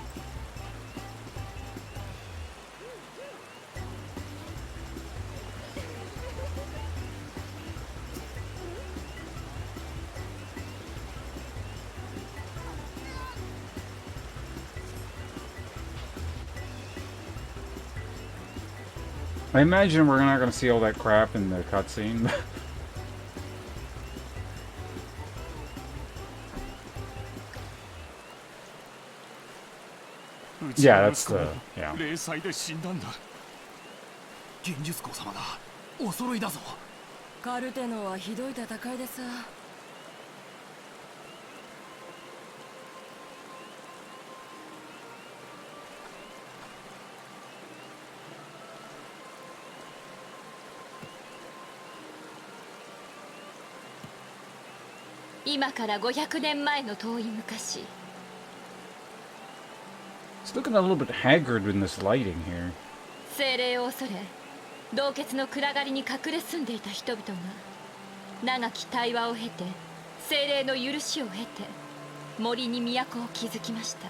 I imagine we're not going to see all that crap in the cutscene. Yeah, that's the... yeah. 現実校様だ。お揃いだぞ。カルテノはひどい戦いでさ。今から500年前の遠い昔。 It's looking a little bit haggard in this lighting here. 精霊を恐れ洞穴の暗がりに隠れ住んでいた人々が長き対話を経て精霊の許しを経て森に都を築きました。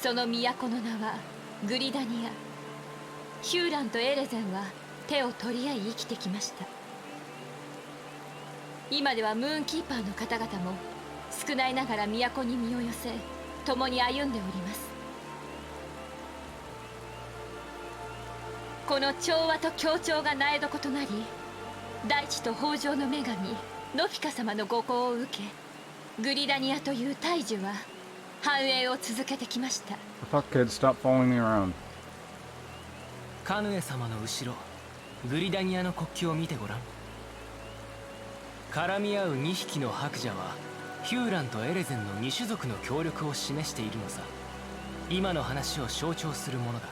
その都の名はグリダニア。ヒューランとエレゼンは手を取り合い生きてきました。今ではムーンキーパーの方々も少ないながら都に身を寄せ共に歩んでおります。この調和と協調が苗床となり、大地と豊穣の女神ノフィカ様のご厚を受け、グリダニアという大樹は繁栄を続けてきました。 Fuck kid, stop following me around. カヌエ様の後ろ、グリダニアの国旗を見てごらん。絡み合う2匹の白蛇はヒューランとエレゼンの2種族の協力を示しているのさ。今の話を象徴するものだ。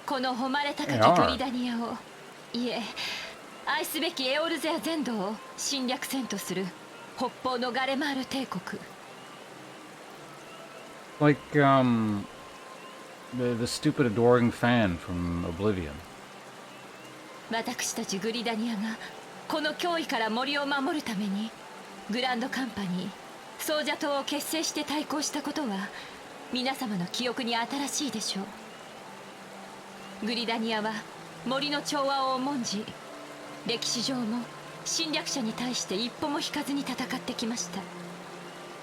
この誉れ高きグリダニアを、いえ、愛すべきエオルゼア全土を侵略せんとする北方のガレマール帝国。Like, the stupid adoring fan from Oblivion. 私たちグリダニアがこの脅威から森を守るためにグランドカンパニーソージャ島を結成して対抗したことは皆様の記憶に新しいでしょう。グリダニアは森の調和を重んじ、歴史上も侵略者に対して一歩も引かずに戦ってきました。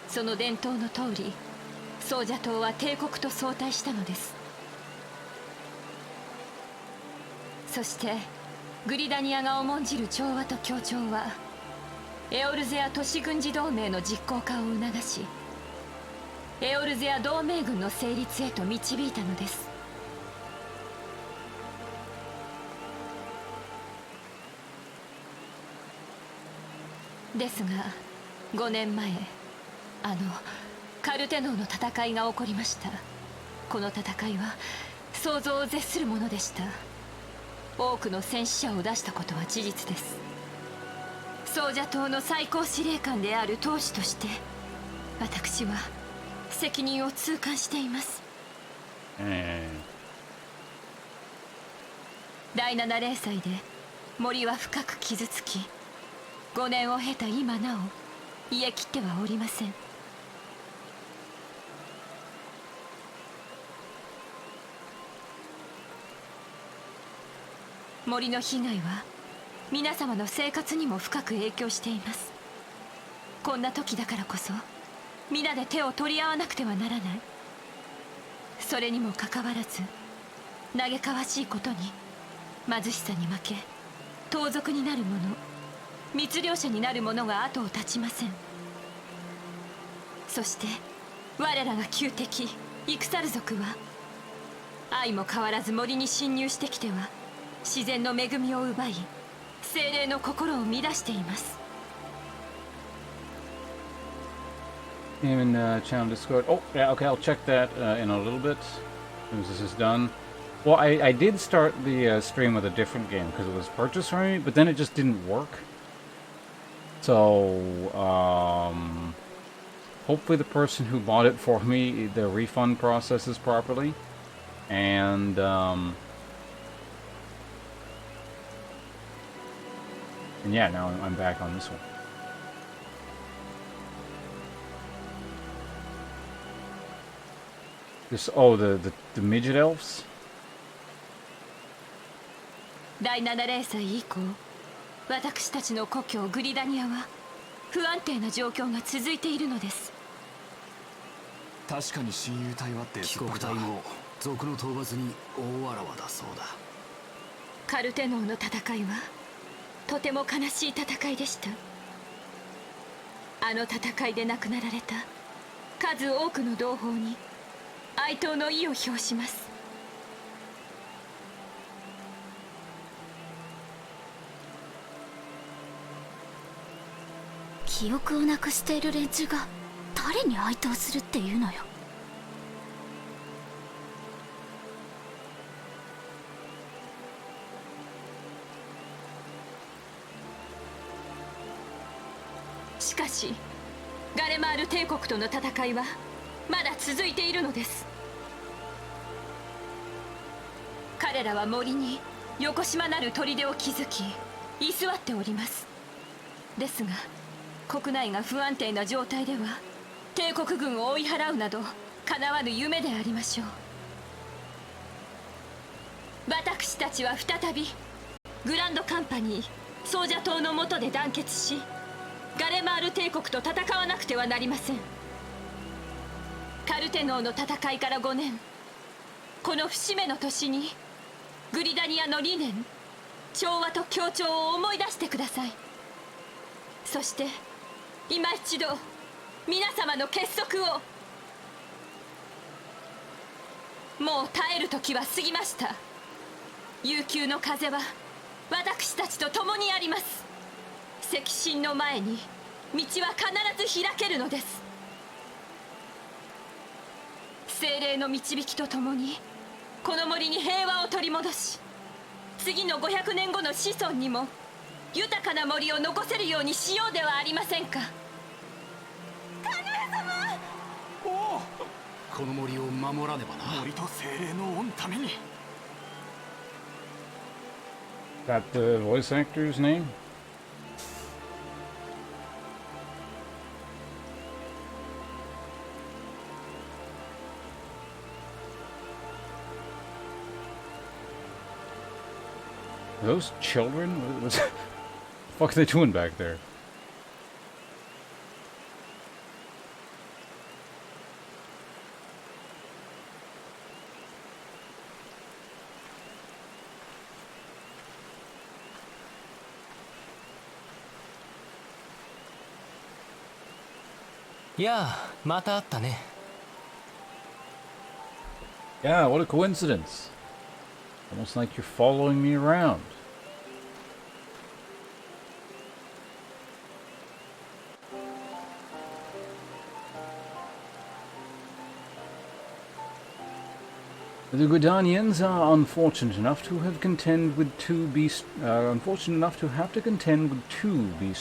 その伝統の通りソージャ島は帝国と相対したのです。そしてグリダニアが重んじる調和と協調はエオルゼア都市軍事同盟の実行化を促し、エオルゼア同盟軍の成立へと導いたのです。ですが5年前カルテノーの戦いが起こりました。この戦いは想像を絶するものでした。多くの戦死者を出したことは事実です。総者党の最高司令官である当主として私は責任を痛感しています。第7零祭で森は深く傷つき、5年を経た今なお癒え切ってはおりません。森の被害は皆様の生活にも深く影響しています。こんな時だからこそ皆で手を取り合わなくてはならない。それにもかかわらず嘆かわしいことに貧しさに負け盗賊になる者、密猟者になる者が後を絶ちません。そして我らが旧敵イクサル族は相も変わらず森に侵入してきては自然の恵みを奪い精霊の心を乱しています。 In channel Discord. Oh, yeah, okay, I'll check that in a little bit as soon as this is done. Well, I did start the stream with a different game because it was purchased for me, but then it just didn't work. So, hopefully the person who bought it for me, the refund processes properly. And, yeah, now I'm back on this one. This, oh, the midget elves? 第7零祭以降、私たちの故郷グリダニアは不安定な状況が続いているのです。確かに親友隊は帰国隊も賊の討伐に大わらわだそうだ。カルテノーの戦いはとても悲しい戦いでした。あの戦いで亡くなられた数多くの同胞に哀悼の意を表します。記憶をなくしている連中が誰に哀悼するっていうのよ。しかしガレマール帝国との戦いはまだ続いているのです。彼らは森に横島なる砦を築き居座っております。ですが国内が不安定な状態では帝国軍を追い払うなど叶わぬ夢でありましょう。私たちは再びグランドカンパニー総者党の下で団結しガレマール帝国と戦わなくてはなりません。カルテノーの戦いから5年、この節目の年にグリダニアの理念、調和と協調を思い出してください。そして今一度皆様の結束を。もう耐える時は過ぎました。悠久の風は私たちと共にあります。赤心の前に道は必ず開けるのです。精霊の導きとともにこの森に平和を取り戻し、次の500年後の子孫にも豊かな森を残せるようにしようではありませんか。カヌエ様、おお、この森を守らねばな。森と精霊の御ために。 That the voice actor's name? Are those children? What the fuck are they doing back there? Yeah, また会ったね。 Yeah, what a coincidence. Almost like you're following me around. The Gridanians are unfortunate enough to have contend with two beast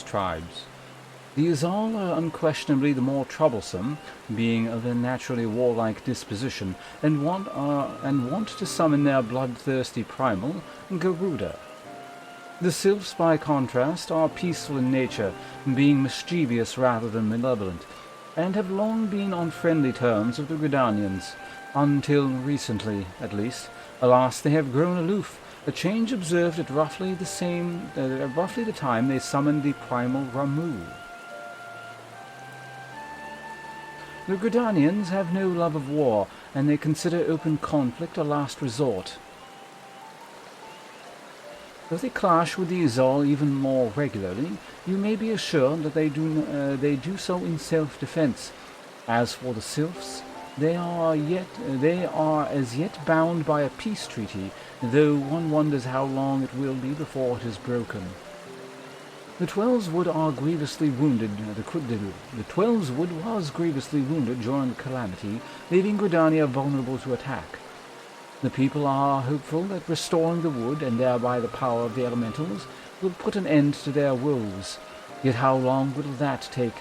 tribes. The Azal are unquestionably the more troublesome, being of a naturally warlike disposition, and want to summon their bloodthirsty primal, Garuda. The Sylphs, by contrast, are peaceful in nature, being mischievous rather than malevolent, and have long been on friendly terms with the Gridanians, until recently, at least. Alas, they have grown aloof, a change observed at roughly the time they summoned the primal Ramu. The Gridanians have no love of war, and they consider open conflict a last resort. Though they clash with the Azal even more regularly, you may be assured that they do so in self-defense. As for the Sylphs, they are as yet bound by a peace treaty, though one wonders how long it will be before it is broken. The Twelveswood are grievously wounded. The Twelveswood was grievously wounded during the calamity, leaving Gridania vulnerable to attack. The people are hopeful that restoring the wood, and thereby the power of the elementals, will put an end to their woes. Yet how long will that take?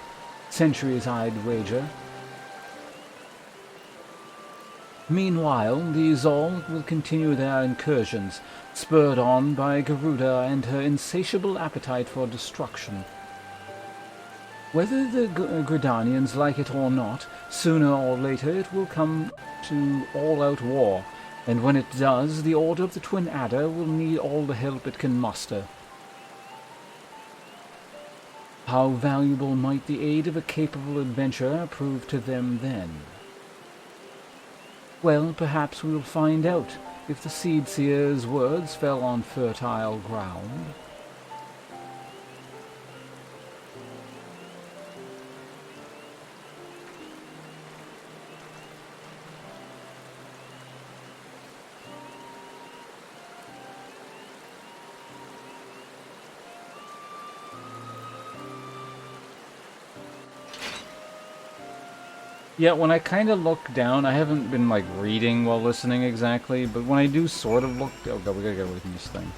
Centuries, I'd wager. Meanwhile, the Azal will continue their incursions, spurred on by Garuda and her insatiable appetite for destruction. Whether the Gridanians like it or not, sooner or later it will come to all-out war, and when it does, the Order of the Twin Adder will need all the help it can muster. How valuable might the aid of a capable adventurer prove to them then? Well, perhaps we will find out if the Seedseer's words fell on fertile ground. Yeah, when I kind of look down, I haven't been, like, reading while listening exactly, but when I do sort of look... Oh god, we gotta get away from this thing.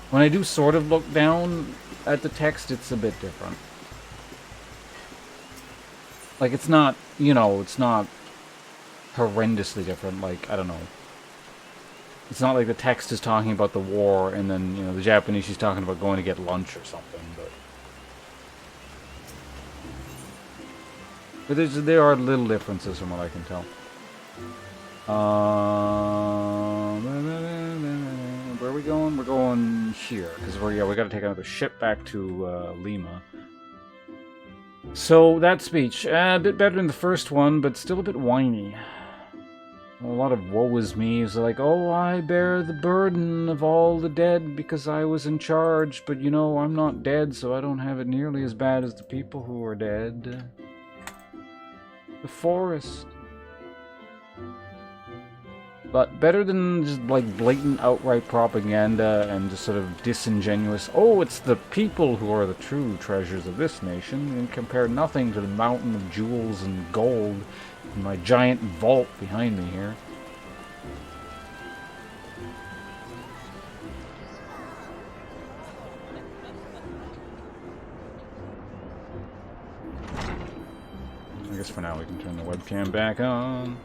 When I do sort of look down at the text, it's a bit different. Like, it's not, you know, it's not horrendously different, like, I don't know. It's not like the text is talking about the war, and then, you know, the Japanese is talking about going to get lunch or something, but... But there are little differences from what I can tell. Where are we going? We're going here, because we got to take another ship back to Lima. So that speech, a bit better than the first one, but still a bit whiny. A lot of woe is me. It's like, oh, I bear the burden of all the dead because I was in charge, but you know, I'm not dead, so I don't have it nearly as bad as the people who are dead. The forest. But better than just like blatant outright propaganda and just sort of disingenuous, oh, it's the people who are the true treasures of this nation, and compare nothing to the mountain of jewels and gold in my giant vault behind me here. I guess for now we can turn the webcam back on.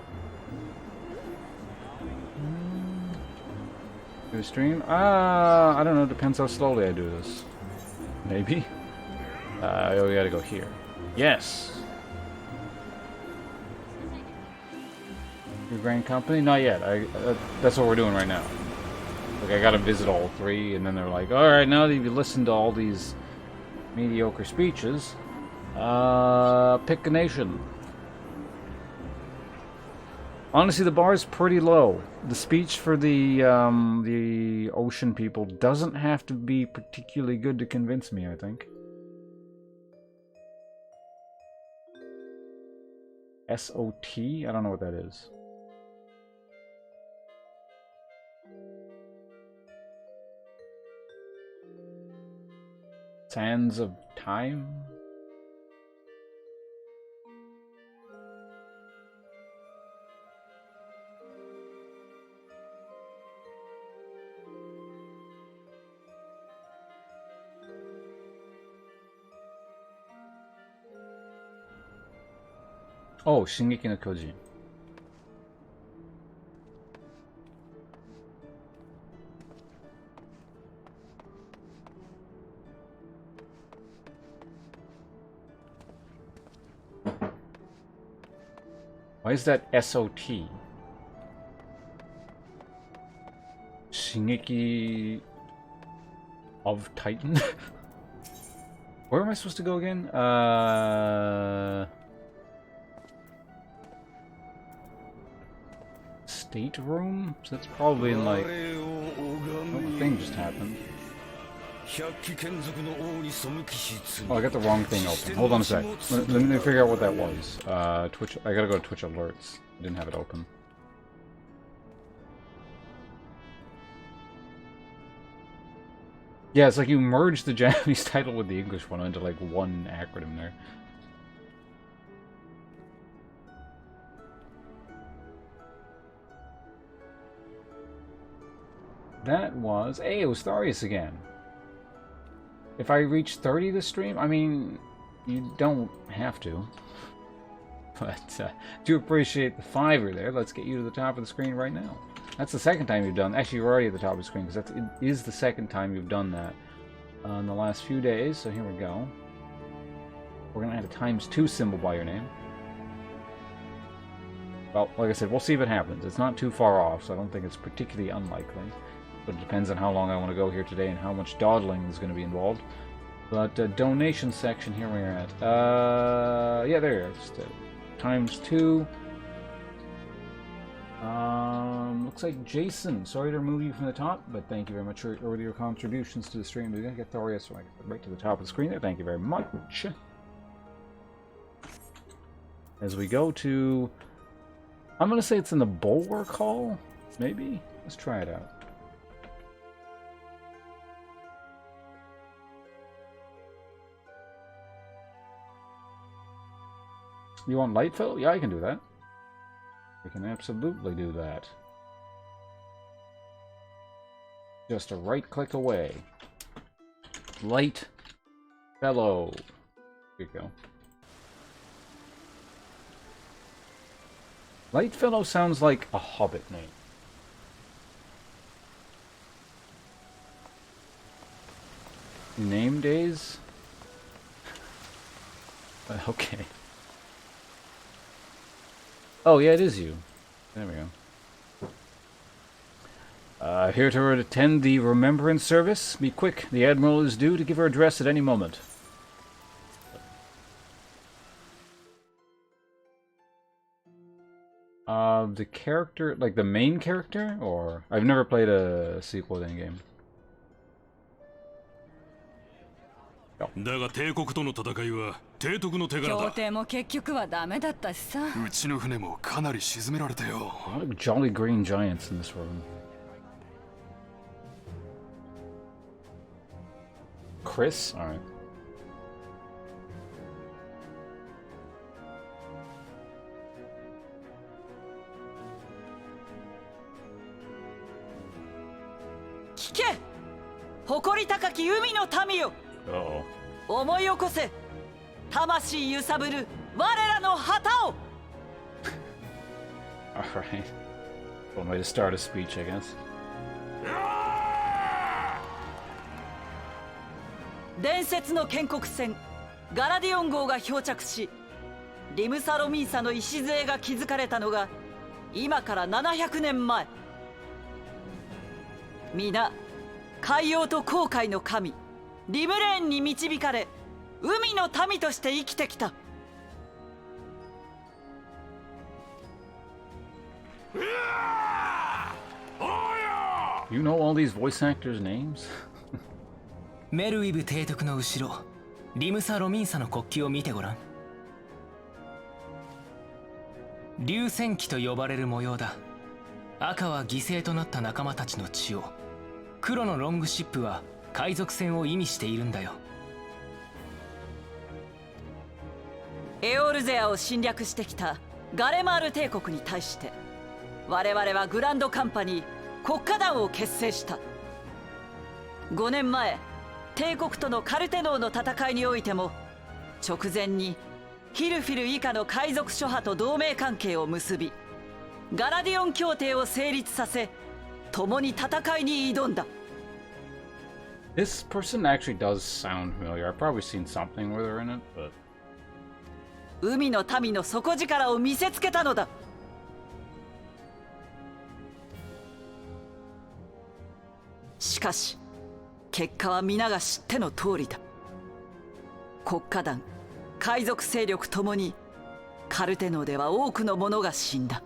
Do the stream? I don't know. Depends how slowly I do this. Maybe. Oh, we gotta go here. Yes. Your grand company? Not yet. That's what we're doing right now. Like, I gotta visit all three, and then they're like, all right, now that you've listened to all these mediocre speeches, pick a nation. Honestly, the bar is pretty low. The speech for the ocean people doesn't have to be particularly good to convince me, I think. S-O-T? I don't know what that is. Sands of Time? Oh, Shingeki no Kyojin. Why is that SOT? Shingeki of Titan? Where am I supposed to go again? Stateroom? So that's probably in like... Oh, the thing just happened. Oh, I got the wrong thing open. Hold on a sec. Let me figure out what that was. Twitch. I gotta go to Twitch alerts. I didn't have it open. Yeah, it's like you merged the Japanese title with the English one into like one acronym there. That was... Hey, it was Tharius again. If I reach 30 this stream, I mean, you don't have to. But do appreciate the $5 there. Let's get you to the top of the screen right now. That's the second time you've done... Actually, you're already at the top of the screen, because it is the second time you've done that in the last few days. So here we go. We're going to add a ×2 symbol by your name. Well, like I said, we'll see if it happens. It's not too far off, so I don't think it's particularly unlikely. But it depends on how long I want to go here today and how much dawdling is going to be involved. But donation section, here we're at. Yeah, there you are. Just ×2. Looks like Jason. Sorry to remove you from the top, but thank you very much for your contributions to the stream. We're going to get Thorius right to the top of the screen there. Thank you very much. As we go to... I'm going to say it's in the Bulwark Hall, maybe? Let's try it out. You want light fill? Yeah, I can do that. We can absolutely do that. Just a right click away. Light fellow. Here you go. Light fellow sounds like a hobbit name. Name days? Okay. Oh, yeah, it is you. There we go. Here to attend the remembrance service. Be quick. The Admiral is due to give her address at any moment. The character, like the main character? Or... I've never played a sequel to any game. だが帝国との戦いは提督の手柄だ。協定も結局はダメだったしさ。うちの船もかなり沈められたよ。A lot of jolly green giants in this room. Chris? Alright. Kike! 誇り高き海の民よ。 Uh-oh. 思い起こせ。魂揺さぶる我らの旗を。Alright. One way to start a speech, I guess. 伝説の建国船ガラディオン号が漂着し、リムサロミンサの礎が築かれたのが今から700年前。皆海洋と航海の神リムレーンに導かれ、海の民として生きてきた。You know all these voice actors' names? メルウィブ提督の後ろ、リムサ・ロミンサの国旗を見てごらん。流線旗と呼ばれる模様だ。赤は犠牲となった仲間たちの血を、黒のロングシップは海賊船を意味しているんだよ。エオルゼアを侵略してきたガレマール帝国に対して、我々はグランドカンパニー国家団を結成した。5年前帝国とのカルテノーの戦いにおいても直前にヒルフィル以下の海賊諸派と同盟関係を結び、ガラディオン協定を成立させ、共に戦いに挑んだ。This person actually does sound familiar. I've probably seen something where they're in it, but... 海の民の底力を見せつけたのだ。しかし結果は皆が知っての通りだ。国家団、海賊勢力ともにカルテノでは多くの者が死んだ。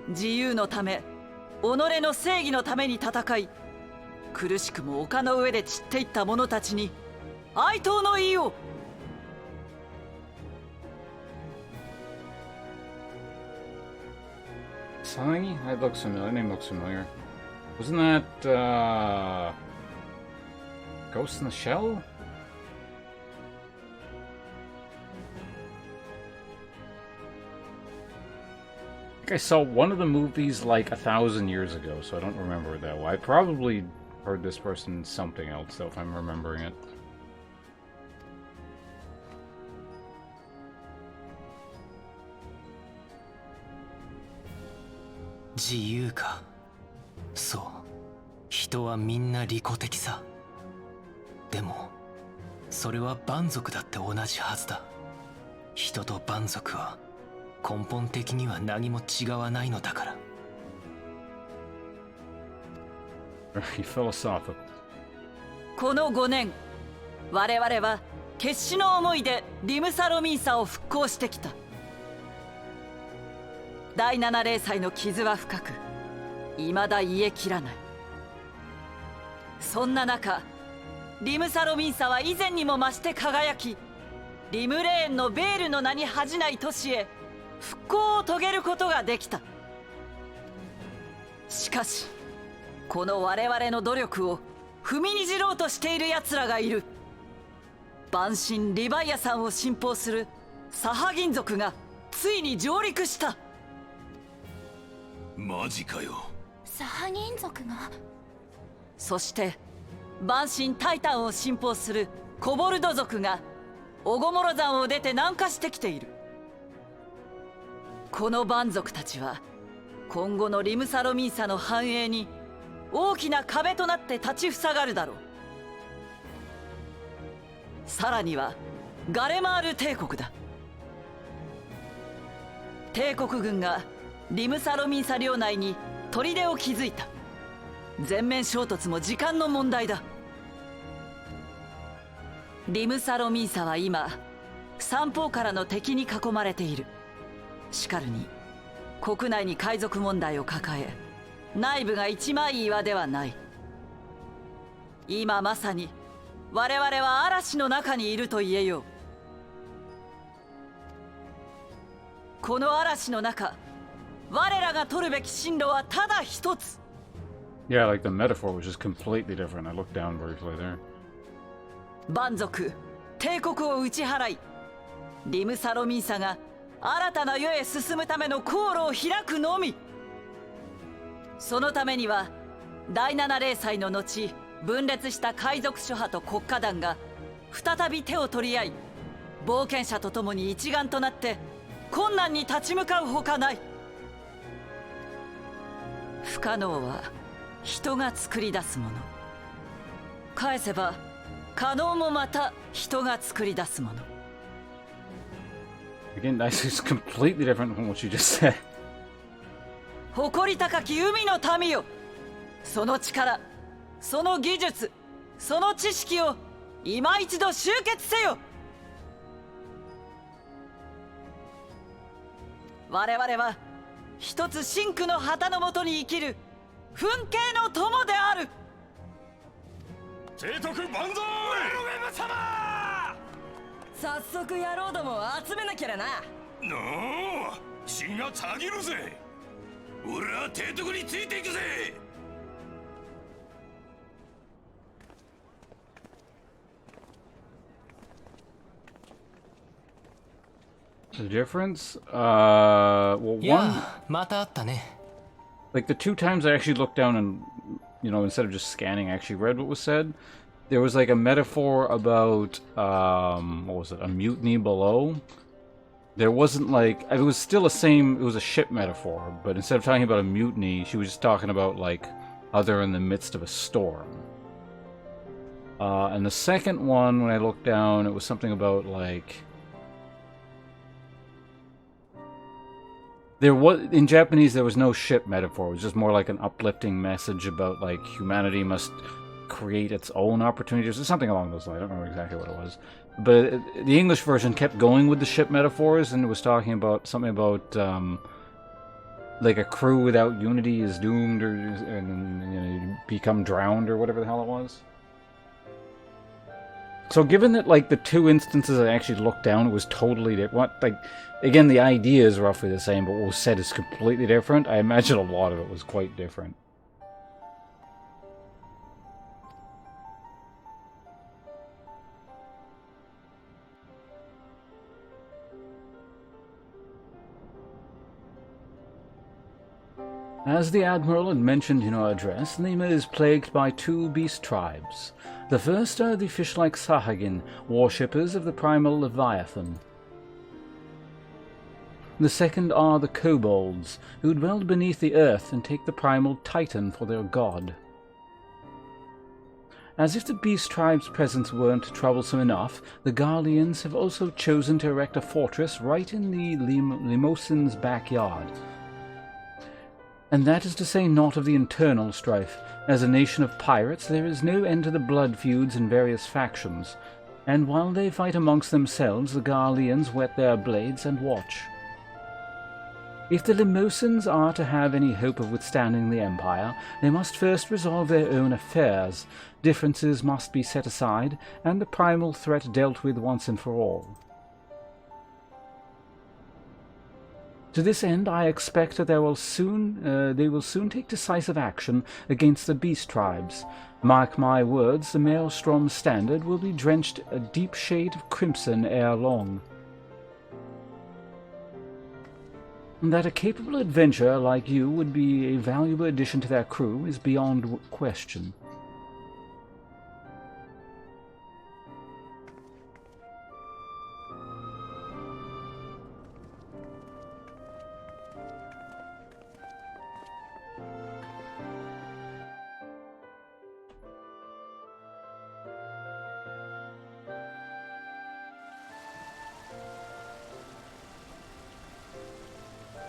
自由のため、己の正義のために戦い、苦しくも丘の上で散っていった者たちに哀悼の意を。Sangi? That looks familiar. That name looks familiar. Wasn't that, Ghost in the Shell? I think I saw one of the movies like 1,000 years ago, so I don't remember it that well. I probably heard this person something else, though, if I'm remembering it. 自由か。そう、人はみんな利己的さ。でもそれは蛮族だって同じはずだ。人と蛮族は根本的には何も違わないのだから。Very philosophical. この5年、我々は決死の思いでリムサロミンサを復興してきた。第7零祭の傷は深く、未だ癒えきらない。そんな中、リムサロミンサは以前にも増して輝き、リムレーンのベールの名に恥じない都市へ復興を遂げることができた。しかしこの我々の努力を踏みにじろうとしている奴らがいる。蛮神リヴァイアさんを信奉するサハ銀族がついに上陸した。マジかよ。サハ銀族が。そして蛮神タイタンを信奉するコボルド族がオゴモロ山を出て南下してきている。この蛮族たちは今後のリムサロミンサの繁栄に大きな壁となって立ちふさがるだろう。さらにはガレマール帝国だ。帝国軍がリムサロミンサ領内に砦を築いた。全面衝突も時間の問題だ。リムサロミンサは今三方からの敵に囲まれている。しかるに国内に海賊問題を抱え、内部が一枚岩ではない。今まさに我々は嵐の中にいると言えよう。この嵐の中、我らが取るべき進路はただ一つ。Yeah, like the metaphor was just completely different. I looked down briefly there. 蛮族、帝国を打ち払い、リムサロミンサが新たな世へ進むための航路を開くのみ。そのためには第7零祭の後、分裂した海賊諸派と国家団が再び手を取り合い、冒険者と共に一丸となって困難に立ち向かうほかない。不可能は人が作り出すもの。返せば可能もまた人が作り出すもの。Again, that's just completely different from what you just said. 誇り高き海の民よ、その力、その技術、その知識を今一度集結せよ。我々は一つ真紅の旗のもとに生きる噴景の友である。提督万歳。エロメム様。早速野郎どもを集めなきゃな。なあ、血がたぎるぜ。俺は提督についていくぜ。The difference? Well, いや one, またあったね。 like the two times I actually looked down and, you know, instead of just scanning, I actually read what was said. there was like a metaphor about, what was it, a mutiny below. There wasn't like, it was still the same, it was a ship metaphor, but instead of talking about a mutiny, she was just talking about like how they're in the midst of a storm. And the second one, when I looked down, it was something about like, there was, in Japanese, there was no ship metaphor. It was just more like an uplifting message about like humanity must create its own opportunities or something along those lines. I don't remember exactly what it was. But the English version kept going with the ship metaphors, and it was talking about something about like a crew without unity is doomed, or and you know, you become drowned, or whatever the hell it was. So given that like the two instances I actually looked down, it was totally different. What, like, again, the idea is roughly the same, but what was said is completely different. I imagine a lot of it was quite different. As the Admiral had mentioned in our address, Lima is plagued by two beast tribes. The first are the fish-like Sahagin, worshippers of the primal Leviathan. The second are the kobolds, who dwell beneath the earth and take the primal Titan for their god. As if the beast tribe's presence weren't troublesome enough, the Garleans have also chosen to erect a fortress right in the Limosins' backyard. And that is to say naught of the internal strife. As a nation of pirates, there is no end to the blood feuds in various factions, and while they fight amongst themselves, the Garleans whet their blades and watch. If the Limosins are to have any hope of withstanding the Empire, they must first resolve their own affairs. Differences must be set aside, and the primal threat dealt with once and for all. To this end, I expect that they will soon take decisive action against the beast tribes. Mark my words, the Maelstrom Standard will be drenched a deep shade of crimson ere long. That a capable adventurer like you would be a valuable addition to their crew is beyond question.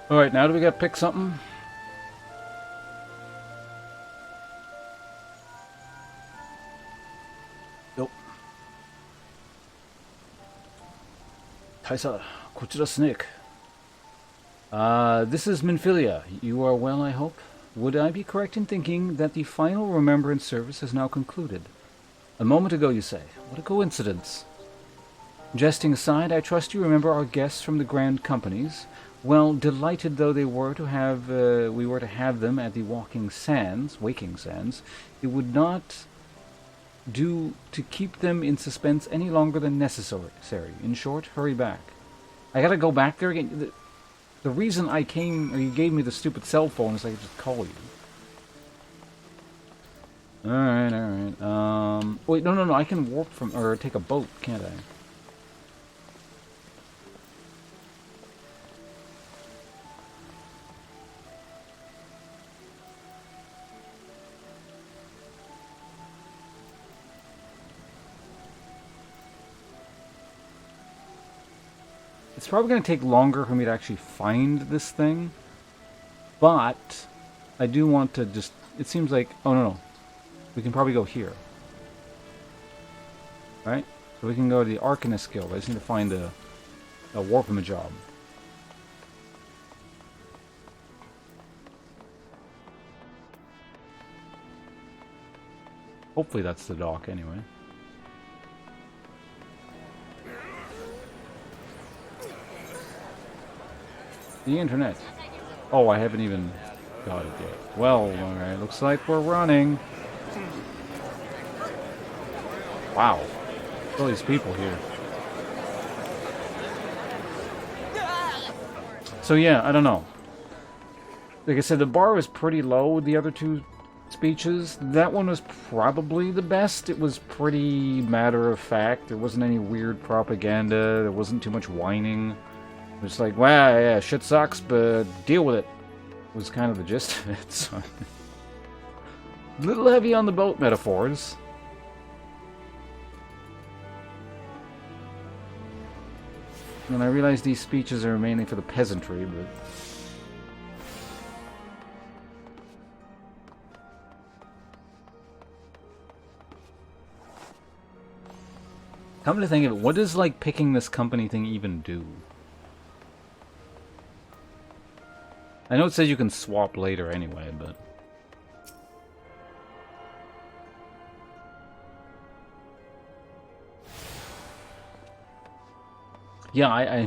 Alright, now do we gotta pick something? Nope. Kaisa, kochira snake. This is Minfilia. You are well, I hope? Would I be correct in thinking that the final remembrance service has now concluded? A moment ago, you say. What a coincidence. Jesting aside, I trust you remember our guests from the Grand Companies. Well, delighted though we were to have them at the Waking Sands, it would not do to keep them in suspense any longer than necessary. In short, hurry back. I gotta go back there again. The reason I came, or you gave me the stupid cell phone, is I could just call you. Alright. Wait, no, I can warp from, or take a boat, can't I? It's probably going to take longer for me to actually find this thing, but I do want to just, it seems like, oh no, we can probably go here. Right? So we can go to the Arcanist Guild. I just need to find a Warpamajob. Hopefully that's the dock anyway. The internet. Oh, I haven't even got it yet. Well, alright, looks like we're running. Wow. Look at all these people here. So yeah, I don't know. Like I said, the bar was pretty low with the other two speeches. That one was probably the best. It was pretty matter of fact. There wasn't any weird propaganda. There wasn't too much whining. It was like, wow, yeah, shit sucks, but deal with it. Was kind of the gist of it. So. A little heavy on the boat metaphors. And I realize these speeches are mainly for the peasantry, but... Come to think of it, what does, like, picking this company thing even do? I know it says you can swap later anyway, but... Yeah, I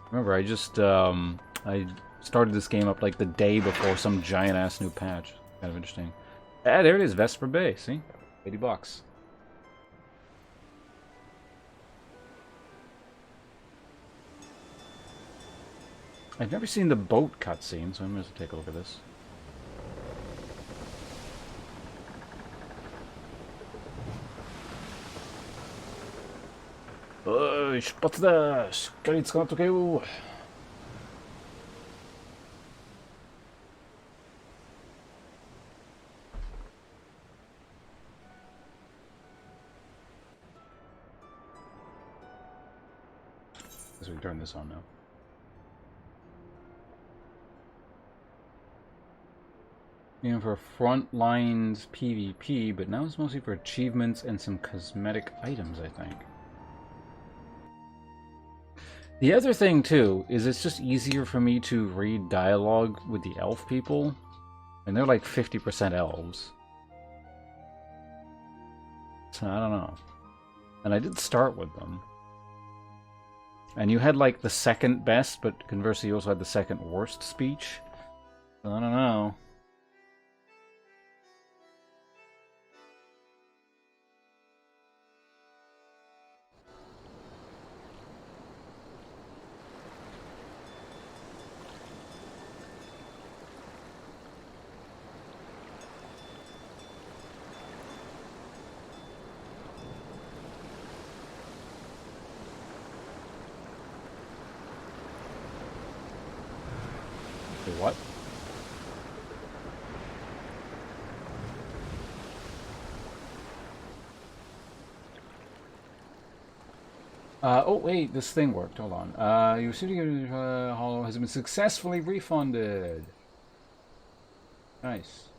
remember, I just, I started this game up, like, the day before some giant-ass new patch. Kind of interesting. Ah, there it is, Vesper Bay, see? $80. I've never seen the boat cutscene, so I'm going to take a look at this. Oh, spotだ! しっかり捕まっとけよ! So we turn this on now. You know, for front lines PvP, but now it's mostly for achievements and some cosmetic items, I think. The other thing, too, is it's just easier for me to read dialogue with the elf people. And they're like 50% elves. So, I don't know. And I did start with them. And you had like the second best, but conversely you also had the second worst speech. So, I don't know. What? Oh wait, this thing worked. Hold on. Your city hollow has been successfully refunded. Nice.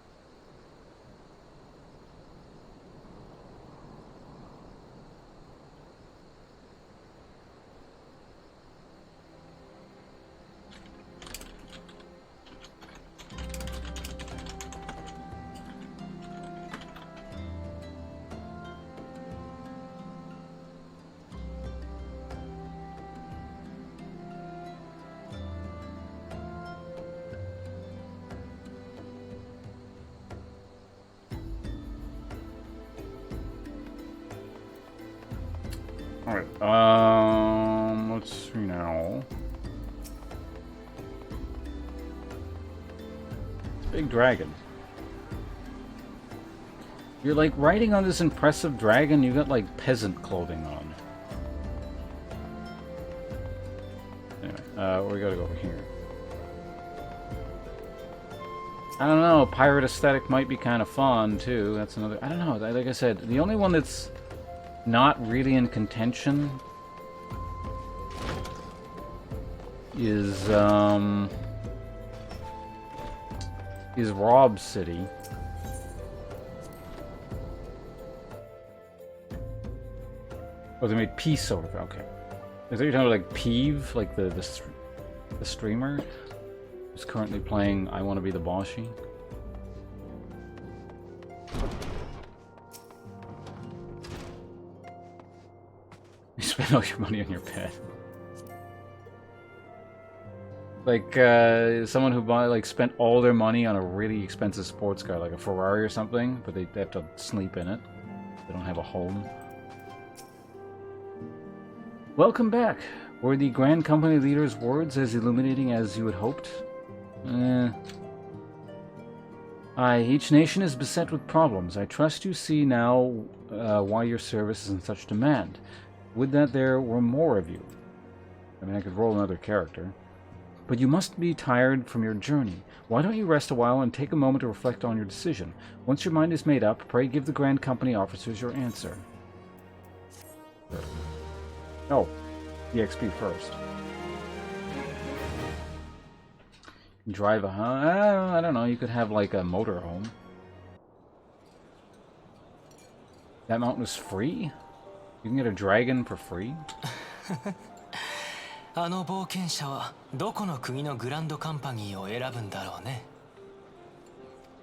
Alright, let's see now. Big dragon. You're like riding on this impressive dragon, you got like peasant clothing on. Anyway, we gotta go over here. I don't know, pirate aesthetic might be kind of fun too. That's another, I don't know, like I said, the only one that's not really in contention is Rob's City. Oh, they made peace over there. Okay. I thought you were talking about like Peeve, like the streamer who's currently playing I Want to Be the Boshi. You spend all your money on your pet. Like, someone who spent all their money on a really expensive sports car, like a Ferrari or something, but they have to sleep in it. They don't have a home. Welcome back. Were the Grand Company leader's words as illuminating as you had hoped? Each nation is beset with problems. I trust you see now why your service is in such demand. Would that there were more of you. I mean, I could roll another character. But you must be tired from your journey. Why don't you rest a while and take a moment to reflect on your decision? Once your mind is made up, pray give the Grand Company officers your answer. Oh, EXP first. Drive a I don't know, you could have like a motorhome. That mountain is free? You can get a dragon for free? あの冒険者はどこの国のグランドカンパニーを選ぶんだろうね。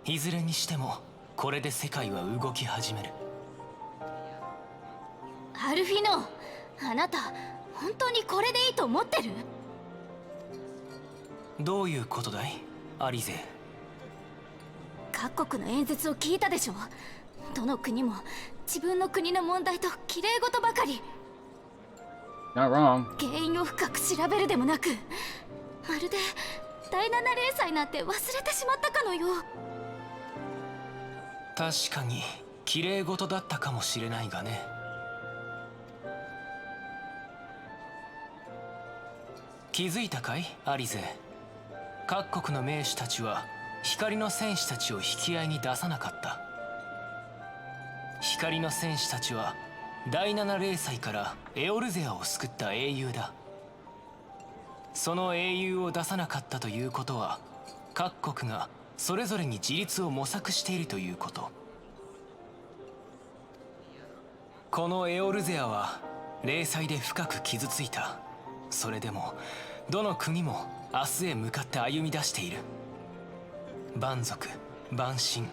いずれにしてもこれで世界は動き始める。アルフィノ、あなた本当にこれでいいと思ってる？どういうことだい、アリゼ？各国の演説を聞いたでしょ。どの国も自分の国の問題と綺麗事ばかり。Not wrong. 原因を深く調べるでもなく、まるで第7零祭なんて忘れてしまったかのよう。確かに綺麗事だったかもしれないがね。気づいたかい、アリゼ？各国の名手たちは光の戦士たちを引き合いに出さなかった。光の戦士たちは第7零祭からエオルゼアを救った英雄だ。その英雄を出さなかったということは、各国がそれぞれに自立を模索しているということ。このエオルゼアは零祭で深く傷ついた。それでもどの国も明日へ向かって歩み出している。蛮族、蛮神、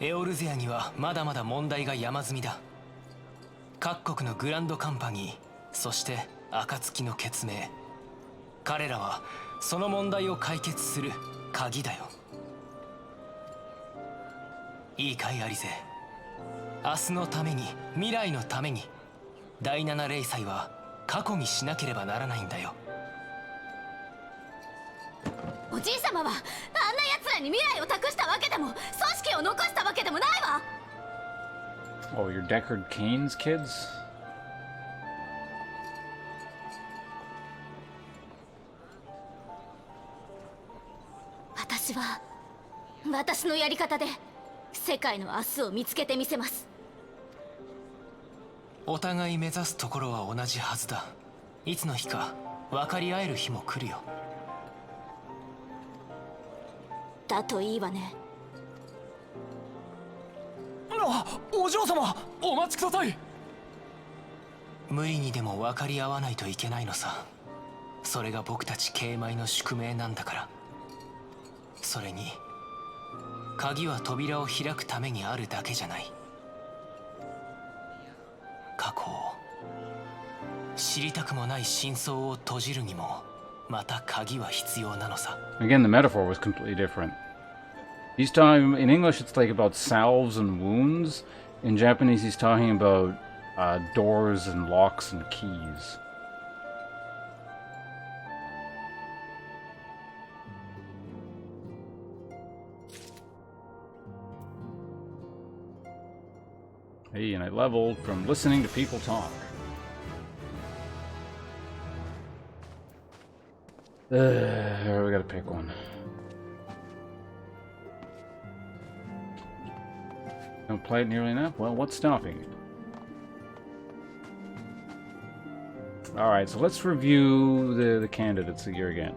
エオルゼアにはまだまだ問題が山積みだ。各国のグランドカンパニー、そして暁の決命、彼らはその問題を解決する鍵だよ。いいかい、アリゼ？明日のために、未来のために、第7零祭は過去にしなければならないんだよ。おじい様はあんな奴らに未来を託したわけでも、組織を残したわけでもないわ。Oh, you're Deckard Cain's kids? 私は私のやり方で世界の明日を見つけてみせます。お互い目指すところは同じはずだ。いつの日か分かり合える日も来るよ。だといいわね。お嬢様、お待ちください。無理にでも分かり合わないといけないのさ。それが僕たち慶米の宿命なんだから。それに鍵は扉を開くためにあるだけじゃない。過去を、知りたくもない真相を閉じるにもまた鍵は必要なのさ。 Again, the metaphor was completely different. He's talking, in English it's like about salves and wounds. In Japanese he's talking about doors and locks and keys. Hey, and I leveled from listening to people talk. We gotta pick one. Don't play it nearly enough? Well, what's stopping you? Alright, so let's review the candidates here again.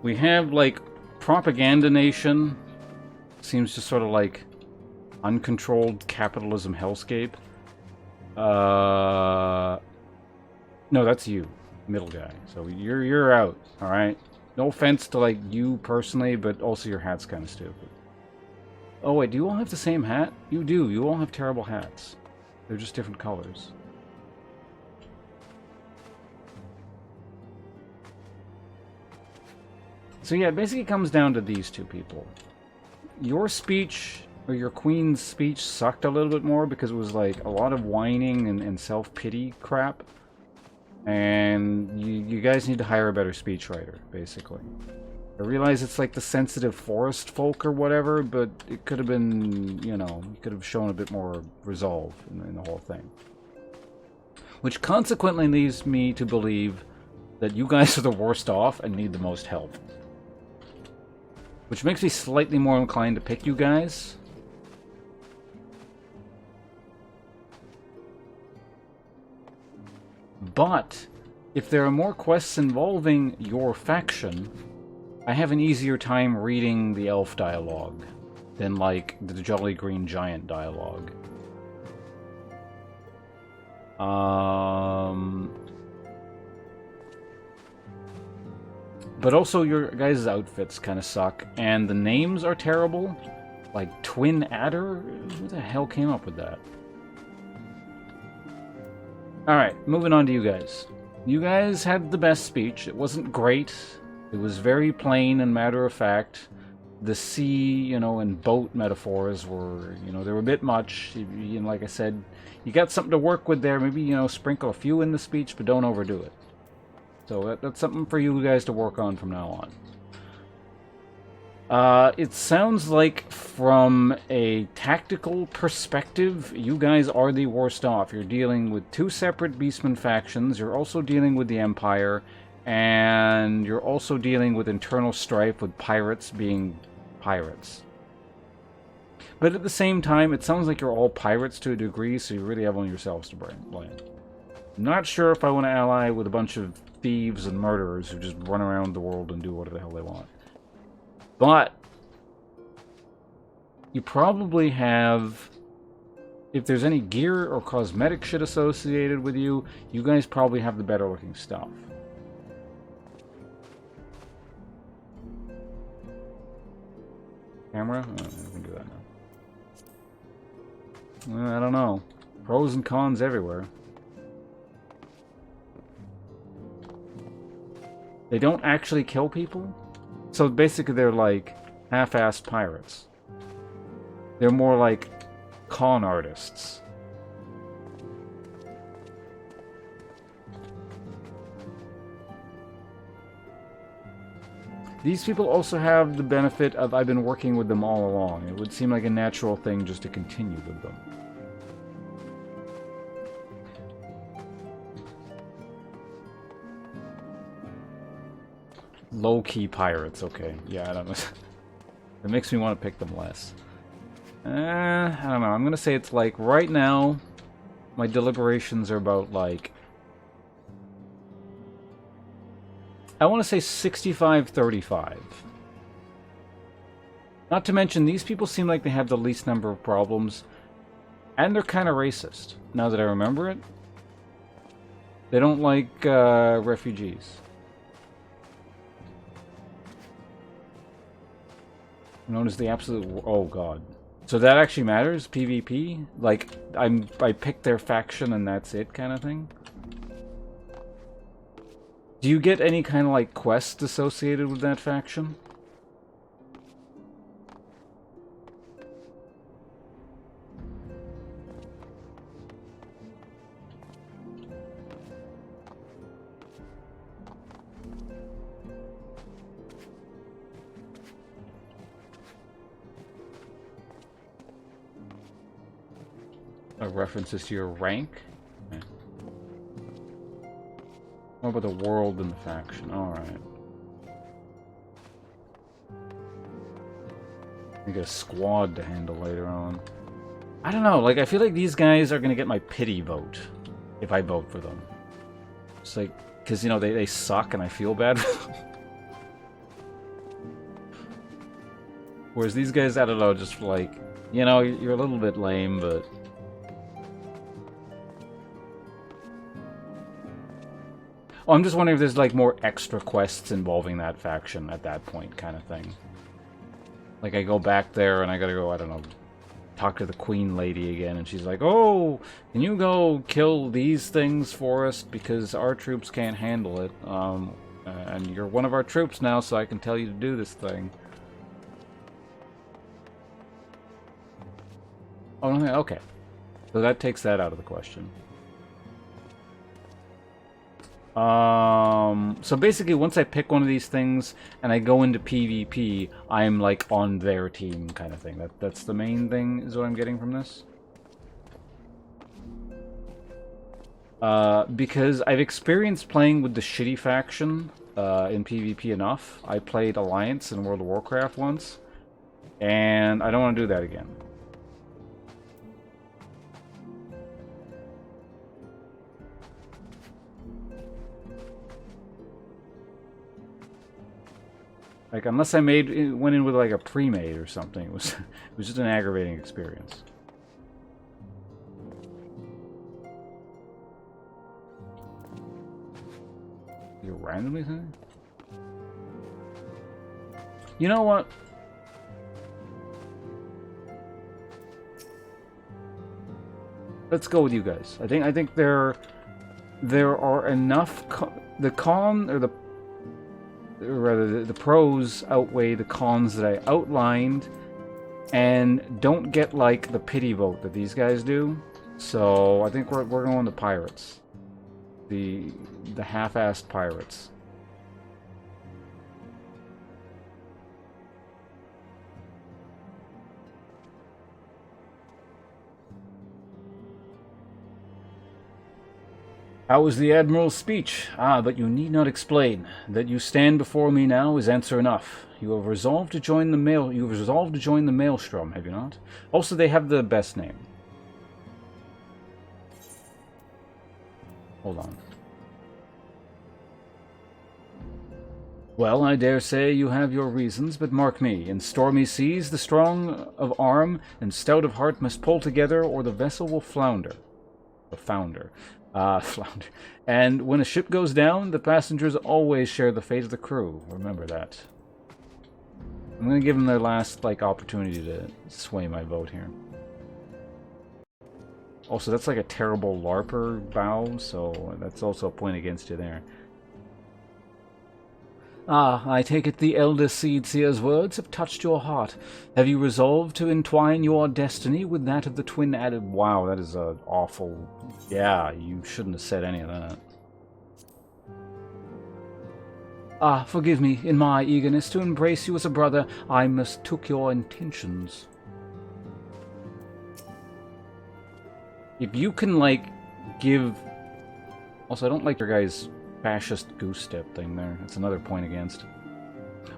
We have, like, Propaganda Nation. Seems just sort of like uncontrolled capitalism hellscape. No, that's you, middle guy. So you're out, alright? No offense to, like, you personally, but also your hat's kind of stupid. Oh wait, do you all have the same hat? You do, you all have terrible hats. They're just different colors. So yeah, it basically comes down to these two people. Your speech, or your queen's speech, sucked a little bit more because it was like a lot of whining and self-pity crap. And you guys need to hire a better speechwriter, basically. I realize it's like the sensitive forest folk or whatever, but it could have been, you know, you could have shown a bit more resolve in the whole thing. Which consequently leads me to believe that you guys are the worst off and need the most help. Which makes me slightly more inclined to pick you guys. But if there are more quests involving your faction, I have an easier time reading the elf dialogue than, like, the Jolly Green Giant dialogue. But also your guys' outfits kind of suck, and the names are terrible. Like Twin Adder? Who the hell came up with that? Alright, moving on to you guys. You guys had the best speech. It wasn't great. It was very plain and matter-of-fact. The sea, you know, and boat metaphors were, you know, they were a bit much. And like I said, you got something to work with there. Maybe, you know, sprinkle a few in the speech, but don't overdo it. So that's something for you guys to work on from now on. It sounds like from a tactical perspective, you guys are the worst off. You're dealing with two separate Beastman factions. You're also dealing with the Empire. And you're also dealing with internal strife with pirates being pirates. But at the same time, it sounds like you're all pirates to a degree, so you really have only yourselves to blame. Not sure if I want to ally with a bunch of thieves and murderers who just run around the world and do whatever the hell they want. But you probably have, if there's any gear or cosmetic shit associated with you, you guys probably have the better looking stuff. Camera? Oh, I can do that now. I don't know. Pros and cons everywhere. They don't actually kill people? So basically they're like half-assed pirates. They're more like con artists. These people also have the benefit of I've been working with them all along. It would seem like a natural thing just to continue with them. Low-key pirates, okay. Yeah, I don't know. It makes me want to pick them less. I don't know. I'm going to say it's like, right now, my deliberations are about, like, I want to say 65-35. Not to mention, these people seem like they have the least number of problems. And they're kind of racist, now that I remember it. They don't like refugees. Known as the absolute... Oh, God. So that actually matters? PvP? Like, I pick their faction and that's it kind of thing? Do you get any kind of, like, quests associated with that faction? References to your rank? Okay. What about the world and the faction? Alright. You get a squad to handle later on. I don't know, like, I feel like these guys are gonna get my pity vote if I vote for them. It's like, because, you know, they suck and I feel bad for them. Whereas these guys, I don't know, just like, you know, you're a little bit lame, but... Oh, I'm just wondering if there's, like, more extra quests involving that faction at that point, kind of thing. Like, I go back there and I gotta go, I don't know, talk to the Queen Lady again, and she's like, oh, can you go kill these things for us, because our troops can't handle it, and you're one of our troops now, so I can tell you to do this thing. Oh, no, okay. So that takes that out of the question. So basically, once I pick one of these things and I go into PvP, I'm like on their team kind of thing. That's the main thing, is what I'm getting from this. Because I've experienced playing with the shitty faction in PvP enough. I played Alliance in World of Warcraft once, and I don't want to do that again. Like, unless I went in with like a pre-made or something, it was just an aggravating experience. You randomly thing? You know what? Let's go with you guys. I think there are enough the pros outweigh the cons that I outlined, and don't get like the pity vote that these guys do. So I think we're going the pirates, the half-assed pirates. How was the Admiral's speech? Ah, but you need not explain. That you stand before me now is answer enough. You have resolved to join the Maelstrom, have you not? Also, they have the best name. Hold on. Well, I dare say you have your reasons, but mark me, in stormy seas the strong of arm and stout of heart must pull together, or the vessel will flounder. Or founder. Flounder. And when a ship goes down, the passengers always share the fate of the crew. Remember that. I'm gonna give them their last, like, opportunity to sway my vote here. Also, that's like a terrible LARPer bow, so that's also a point against you there. Ah, I take it the elder Seedseer's words have touched your heart. Have you resolved to entwine your destiny with that of the twin added? Wow, that is a awful... Yeah, you shouldn't have said any of that. Ah, forgive me. In my eagerness to embrace you as a brother, I mistook your intentions. If you can, like, give... Also, I don't like your guys' fascist goose step thing there. That's another point against.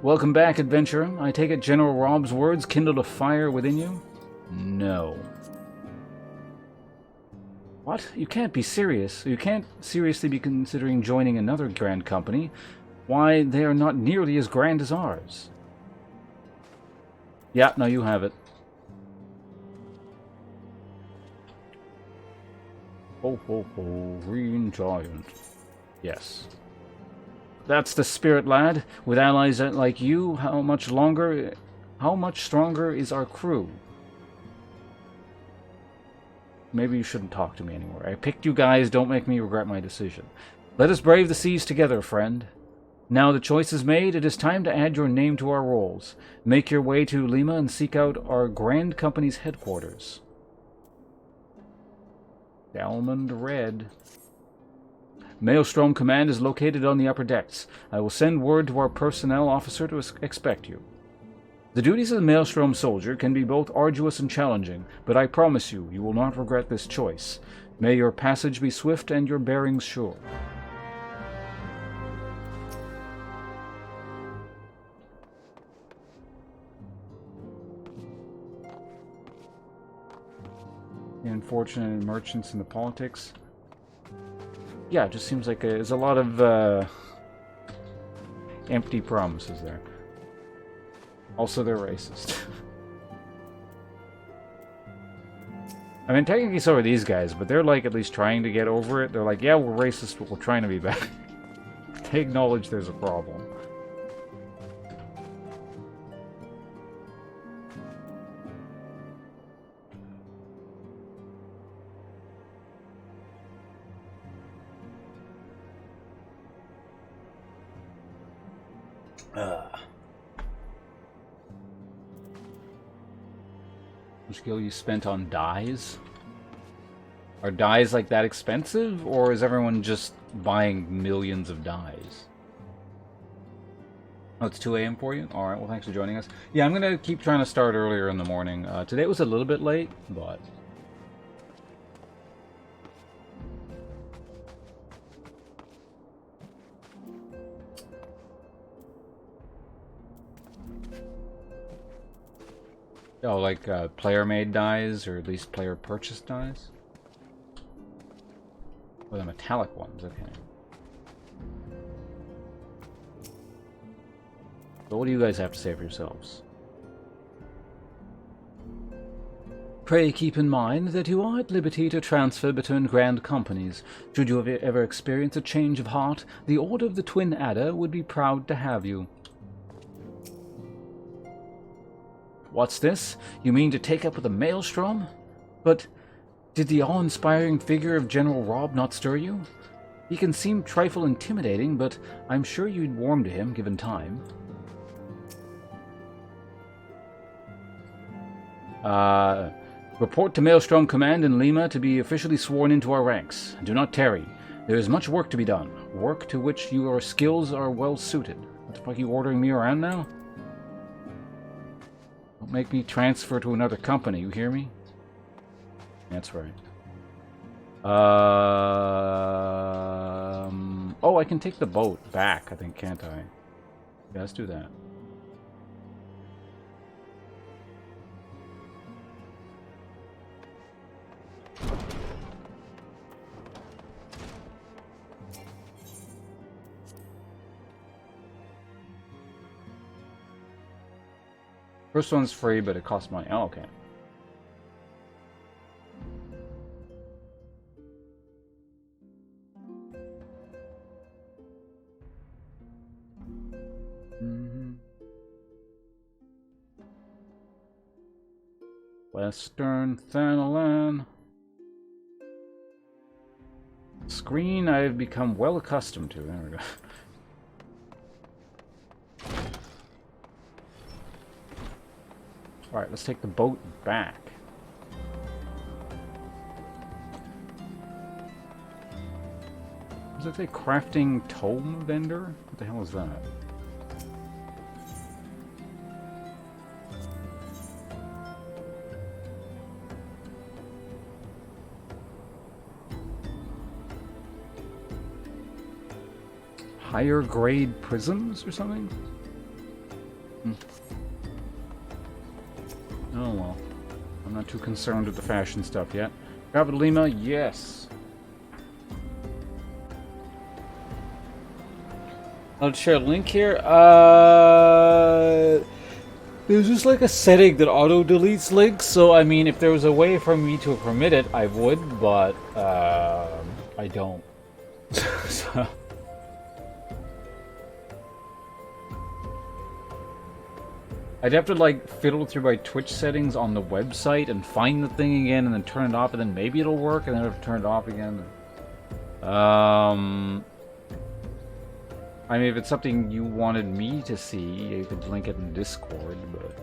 Welcome back, adventurer. I take it General Rob's words kindled a fire within you? No. What? You can't be serious. You can't seriously be considering joining another grand company. Why, they are not nearly as grand as ours. Yeah, no, you have it. Ho ho ho, green giant. Yes. That's the spirit, lad. With allies like you, how much stronger is our crew? Maybe you shouldn't talk to me anymore. I picked you guys, don't make me regret my decision. Let us brave the seas together, friend. Now the choice is made, it is time to add your name to our rolls. Make your way to Lima and seek out our Grand Company's headquarters. Almond Red. Maelstrom Command is located on the upper decks. I will send word to our personnel officer to expect you. The duties of the Maelstrom soldier can be both arduous and challenging, but I promise you, you will not regret this choice. May your passage be swift and your bearings sure. The unfortunate merchants in the politics. Yeah, it just seems like there's a lot of empty promises there. Also, they're racist. I mean, technically so are these guys, but they're like at least trying to get over it. They're like, yeah, we're racist, but we're trying to be better. They acknowledge there's a problem. Which skill you spent on dyes? Are dyes like that expensive, or is everyone just buying millions of dyes? Oh, it's 2 a.m. for you? Alright, well thanks for joining us. Yeah, I'm gonna keep trying to start earlier in the morning. Today was a little bit late, but... Oh, like player-made dyes, or at least player-purchased dyes? Oh, the metallic ones, okay. But what do you guys have to say for yourselves? Pray keep in mind that you are at liberty to transfer between grand companies. Should you ever experience a change of heart, the Order of the Twin Adder would be proud to have you. What's this? You mean to take up with a maelstrom? But did the awe-inspiring figure of General Robb not stir you? He can seem trifle intimidating, but I'm sure you'd warm to him given time. Report to Maelstrom Command in Lima to be officially sworn into our ranks. Do not tarry. There is much work to be done. Work to which your skills are well suited. What the fuck are you ordering me around now? Don't make me transfer to another company, you hear me? That's right. Oh, I can take the boat back, I think, can't I? Yeah, let's do that. First one's free, but it costs money. Oh, okay. Western Thanalan. Screen I've become well accustomed to. There we go. Alright, let's take the boat back. Does it say crafting tome vendor? What the hell is that? Higher grade prisms or something? Oh well. I'm not too concerned with the fashion stuff yet. Travel to Lima? Yes. I'll share a link here. There's just like a setting that auto deletes links, so I mean if there was a way for me to permit it, I would, but I don't. So I'd have to like fiddle through my Twitch settings on the website and find the thing again and then turn it off and then maybe it'll work and then I'll have to turn it off again. I mean, if it's something you wanted me to see, you could link it in Discord, but...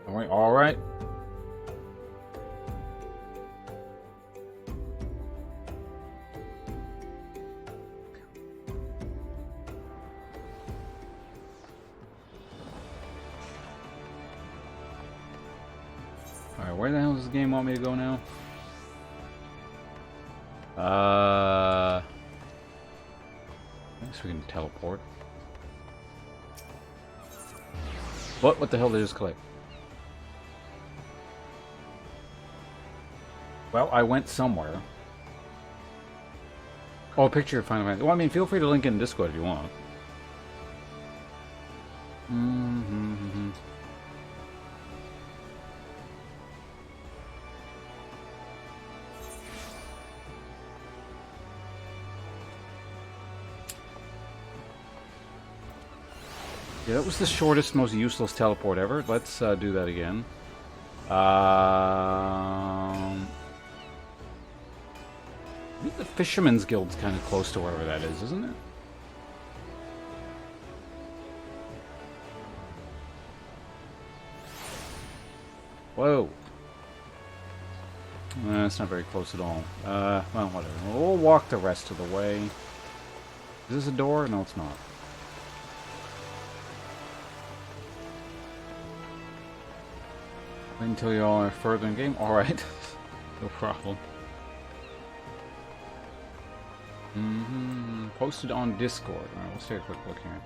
Alright. Alright, where the hell does this game want me to go now? I guess we can teleport. What the hell did I just click? Well, I went somewhere. Oh, a picture of Final Fantasy. Well, I mean, feel free to link it in Discord if you want. Yeah, that was the shortest, most useless teleport ever. Let's do that again. The Fisherman's Guild's kind of close to wherever that is, isn't it? Whoa. That's not very close at all. Well, whatever. We'll walk the rest of the way. Is this a door? No, it's not. Wait until you all are further in game? Alright. No problem. Posted on Discord. Alright, let's take a quick look here.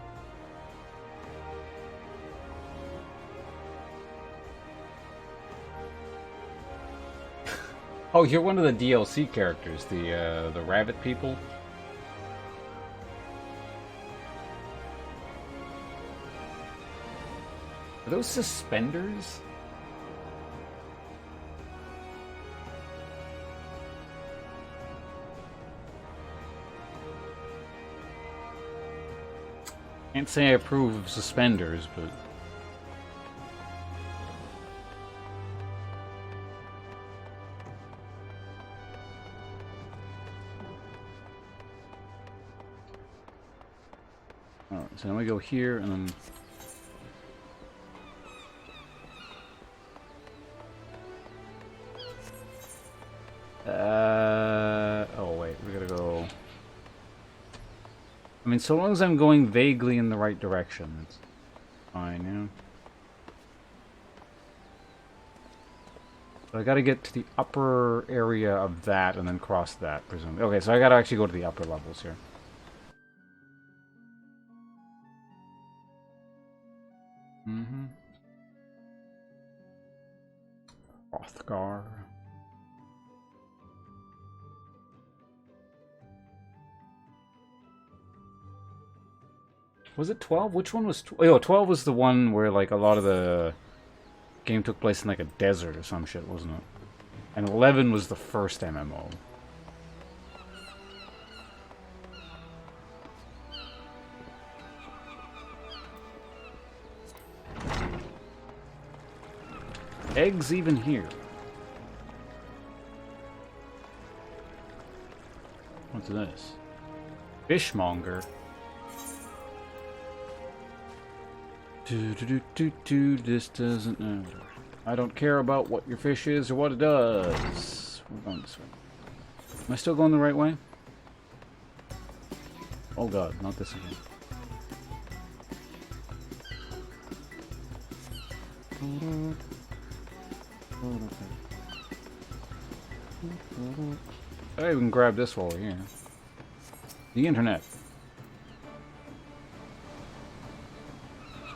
Oh, you're one of the DLC characters, the rabbit people. Are those suspenders? Can't say I approve of suspenders, but... Alright, so then we go here, and then... Oh wait, we gotta go... I mean, so long as I'm going vaguely in the right direction, it's fine, yeah. So I gotta get to the upper area of that and then cross that, presumably. Okay, so I gotta actually go to the upper levels here. Hrothgar. Was it 12? Which one was... Oh, 12 was the one where, like, a lot of the game took place in, like, a desert or some shit, wasn't it? And 11 was the first MMO. Eggs even here. What's this? Fishmonger. This doesn't matter. I don't care about what your fish is or what it does. We're going this way. Am I still going the right way? Oh god, not this again. Hey, we can grab this while we're here. The internet.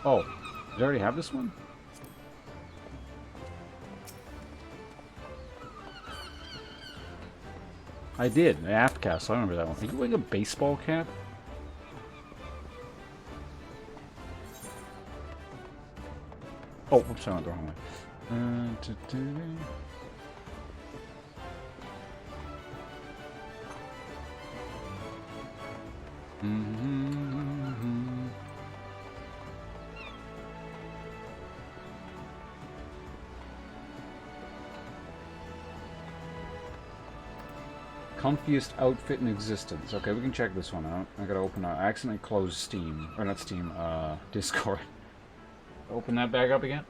Oh, did I already have this one? I did, the app cast, I remember that one. Are you wearing a baseball cap? Oh, oops, I went the wrong way. Comfiest outfit in existence. Okay, we can check this one out. I gotta open up. I accidentally closed Steam. Or not Steam, Discord. Open that back up again.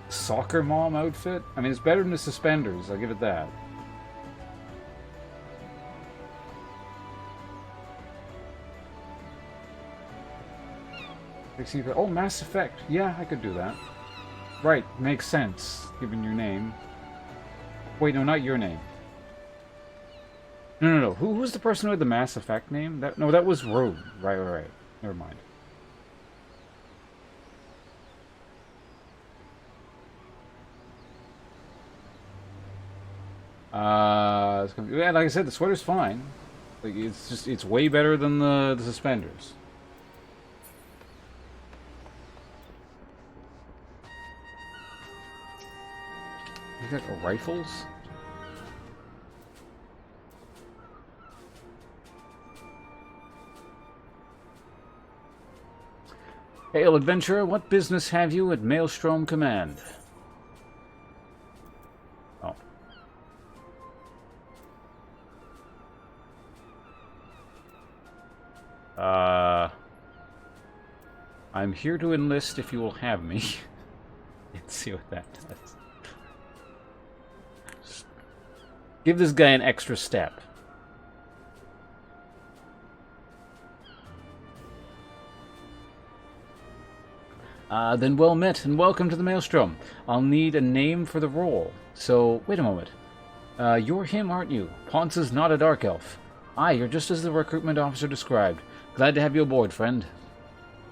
Soccer mom outfit? I mean, it's better than the suspenders, I'll give it that. Oh, Mass Effect. Yeah, I could do that. Right, makes sense, given your name. Wait, no, not your name. No. Who's the person who had the Mass Effect name? No, that was Rogue. Right. Never mind. Yeah, like I said, the sweater's fine. Like, it's way better than the suspenders. These are rifles? Hail, adventurer, what business have you at Maelstrom Command? Oh. I'm here to enlist if you will have me. Let's see what that does. Just give this guy an extra step. Then well met, and welcome to the Maelstrom. I'll need a name for the role. So, wait a moment. You're him, aren't you? Ponce is not a Dark Elf. Aye, you're just as the recruitment officer described. Glad to have you aboard, friend.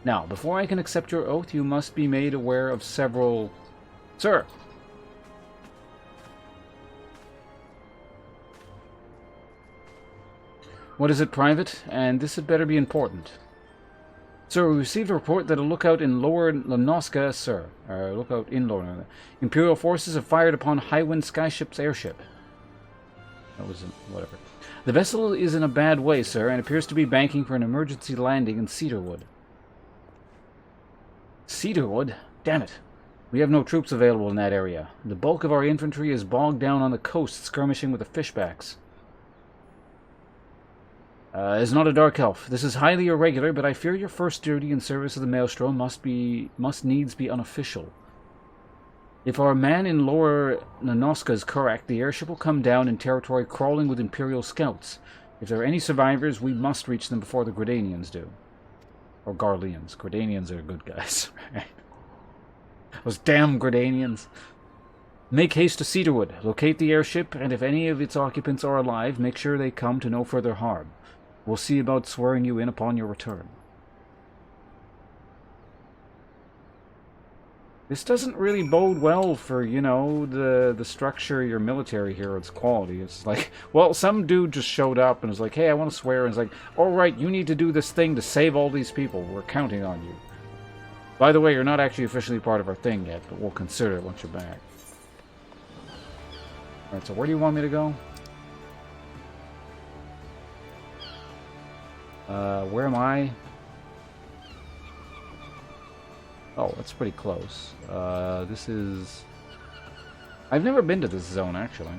Now, before I can accept your oath, you must be made aware of several... Sir! What is it, Private? And this had better be important. Sir, we received a report that a lookout in Lower Lanoska, sir. Lookout in Lower... Imperial forces have fired upon Highwind Skyship's airship. That was... whatever. The vessel is in a bad way, sir, and appears to be banking for an emergency landing in Cedarwood. Cedarwood? Damn it. We have no troops available in that area. The bulk of our infantry is bogged down on the coast, skirmishing with the fishbacks. Is not a Dark Elf. This is highly irregular, but I fear your first duty in service of the Maelstrom must needs be unofficial. If our man in Lower Nanoska is correct, the airship will come down in territory crawling with Imperial scouts. If there are any survivors, we must reach them before the Gridanians do. Or Garleans. Gridanians are good guys, right? Those damn Gridanians. Make haste to Cedarwood. Locate the airship, and if any of its occupants are alive, make sure they come to no further harm. We'll see about swearing you in upon your return. This doesn't really bode well for, you know, the structure of your military here, its quality. It's like, well, some dude just showed up and was like, hey, I want to swear. And it's like, all right, you need to do this thing to save all these people. We're counting on you. By the way, you're not actually officially part of our thing yet, but we'll consider it once you're back. Alright, so where do you want me to go? Where am I? Oh, that's pretty close. This is... I've never been to this zone, actually.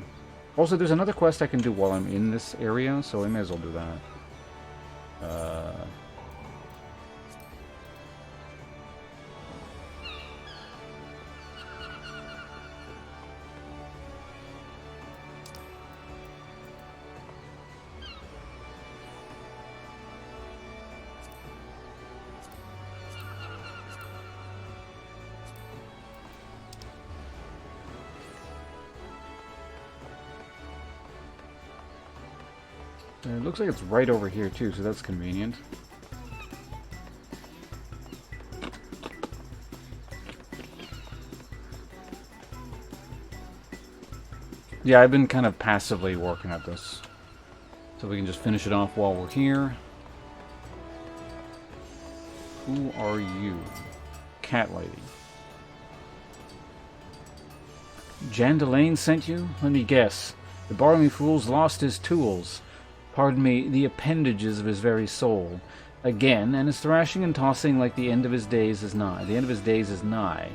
Also, there's another quest I can do while I'm in this area, so I may as well do that. It looks like it's right over here too, so that's convenient. Yeah, I've been kind of passively working at this. So we can just finish it off while we're here. Who are you? Cat lady. Jan Delane sent you? Let me guess. The barmy fool's lost his tools. Pardon me, the appendages of his very soul. Again, and is thrashing and tossing like the end of his days is nigh. The end of his days is nigh.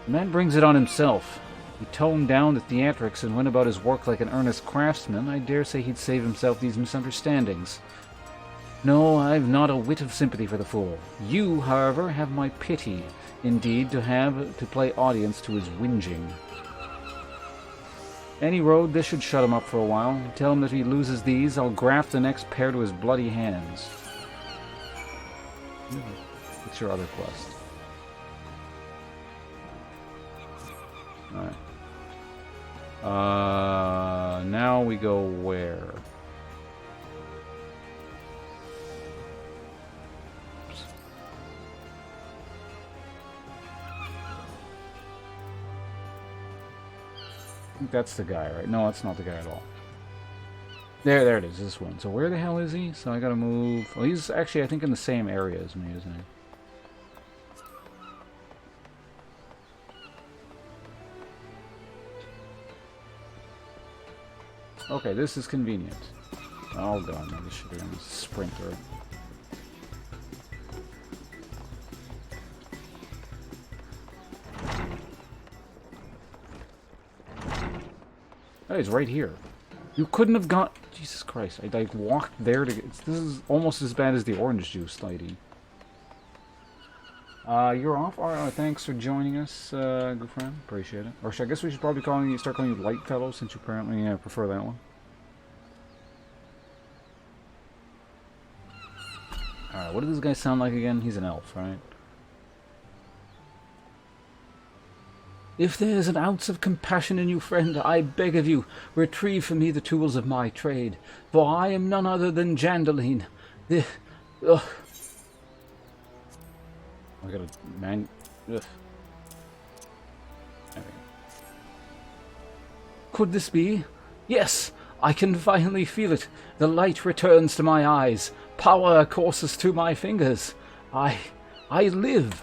The man brings it on himself. He toned down the theatrics and went about his work like an earnest craftsman. I dare say he'd save himself these misunderstandings. No, I've not a whit of sympathy for the fool. You, however, have my pity, indeed, to play audience to his whinging. Any road, this should shut him up for a while. Tell him that if he loses these, I'll graft the next pair to his bloody hands. What's your other quest? Alright. Now we go where? I think that's the guy, right? No, that's not the guy at all. There it is, this one. So where the hell is he? So I gotta move... Well, he's actually, I think, in the same area as me, isn't he? Okay, this is convenient. Oh god, no, this should be on the sprinter. Oh, he's right here. You couldn't have got... Jesus Christ, I like walked there to get... This is almost as bad as the orange juice lady. You're off? Alright, thanks for joining us, good friend. Appreciate it. Or I guess we should probably start calling you Light Fellow, since you apparently prefer that one. Alright, what does this guy sound like again? He's an elf, right? If there's an ounce of compassion in you, friend, I beg of you, retrieve for me the tools of my trade, for I am none other than Jandaline. Ugh. I gotta ugh. Okay. Could this be? Yes, I can finally feel it. The light returns to my eyes. Power courses through my fingers. I live.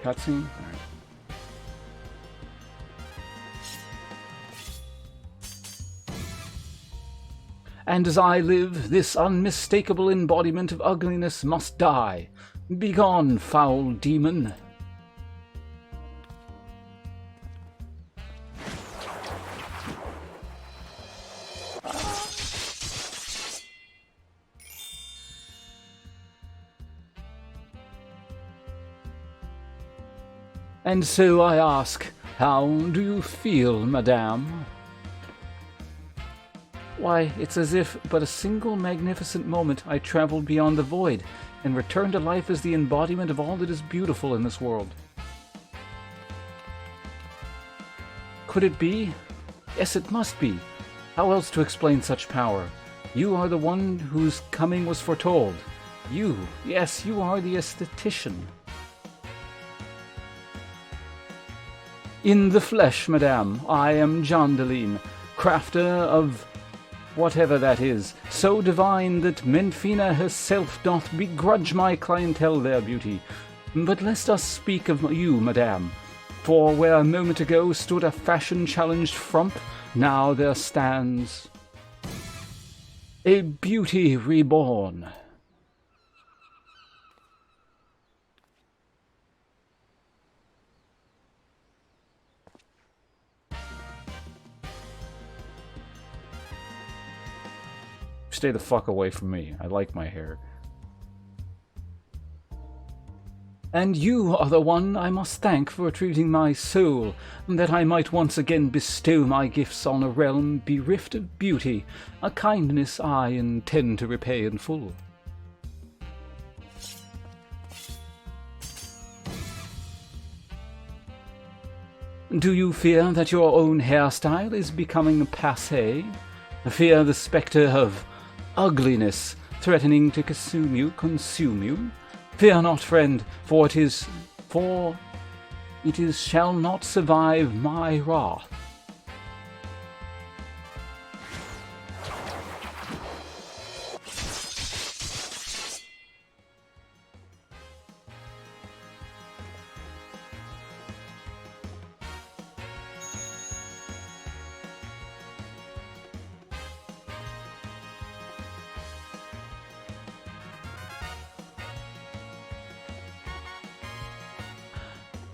Cutscene? Alright. And as I live, this unmistakable embodiment of ugliness must die. Begone, foul demon. And so I ask, how do you feel, madame? Why, it's as if but a single magnificent moment I traveled beyond the void, and returned to life as the embodiment of all that is beautiful in this world. Could it be? Yes, it must be. How else to explain such power? You are the one whose coming was foretold. You, yes, you are the aesthetician. In the flesh, madame, I am Jandaline, crafter of whatever that is, so divine that Menfina herself doth begrudge my clientele their beauty. But let us speak of you, madame, for where a moment ago stood a fashion-challenged frump, now there stands a beauty reborn. Stay the fuck away from me. I like my hair. And you are the one I must thank for retrieving my soul, that I might once again bestow my gifts on a realm bereft of beauty, a kindness I intend to repay in full. Do you fear that your own hairstyle is becoming passé? Fear the spectre of ugliness threatening to consume you? Fear not, friend, for it shall not survive my wrath.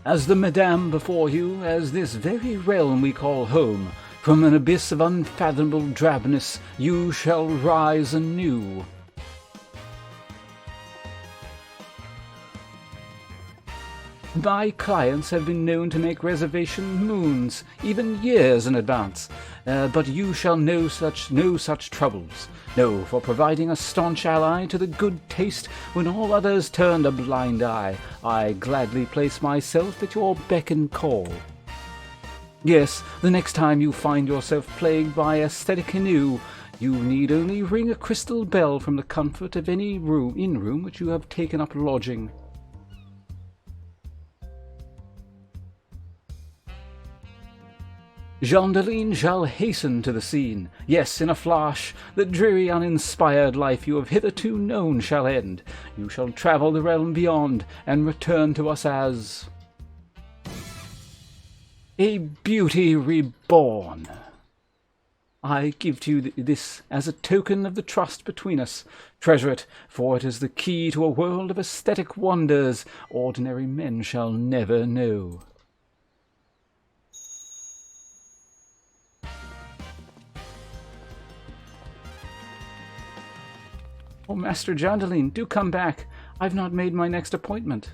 As the madame before you, as this very realm we call home, from an abyss of unfathomable drabness you shall rise anew. My clients have been known to make reservation moons, even years in advance, but you shall know such troubles. No, for providing a staunch ally to the good taste when all others turned a blind eye, I gladly place myself at your beck and call. Yes, the next time you find yourself plagued by aesthetic ennui, you need only ring a crystal bell from the comfort of any inn-room which you have taken up lodging. Jandaline shall hasten to the scene. Yes, in a flash, the dreary uninspired life you have hitherto known shall end. You shall travel the realm beyond, and return to us as A beauty reborn. I give to you this as a token of the trust between us. Treasure it, for it is the key to a world of aesthetic wonders ordinary men shall never know. Oh, Master Jandaline, do come back. I've not made my next appointment.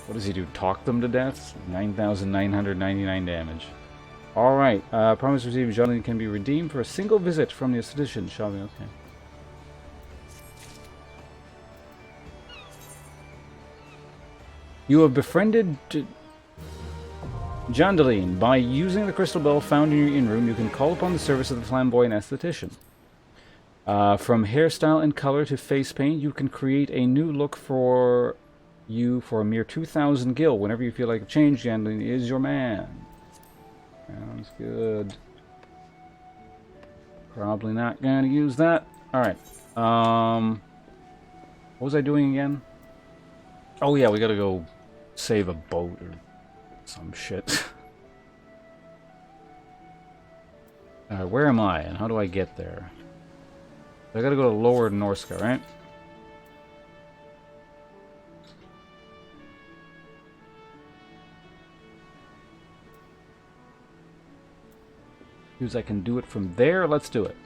What does he do? Talk them to death? 9,999 damage. Alright, promise received Jandaline can be redeemed for a single visit from the esthetician. Shall we? Okay. You have befriended Jandaline. By using the crystal bell found in your in-room, you can call upon the service of the flamboyant esthetician. From hairstyle and color to face paint, you can create a new look for you for a mere 2,000 gil. Whenever you feel like a change, Jandaline is your man. Sounds good. Probably not going to use that. Alright. What was I doing again? Oh yeah, we gotta go save a boat or some shit. Alright, where am I and how do I get there? I gotta go to Lower Norska, right? Because I can do it from there, let's do it.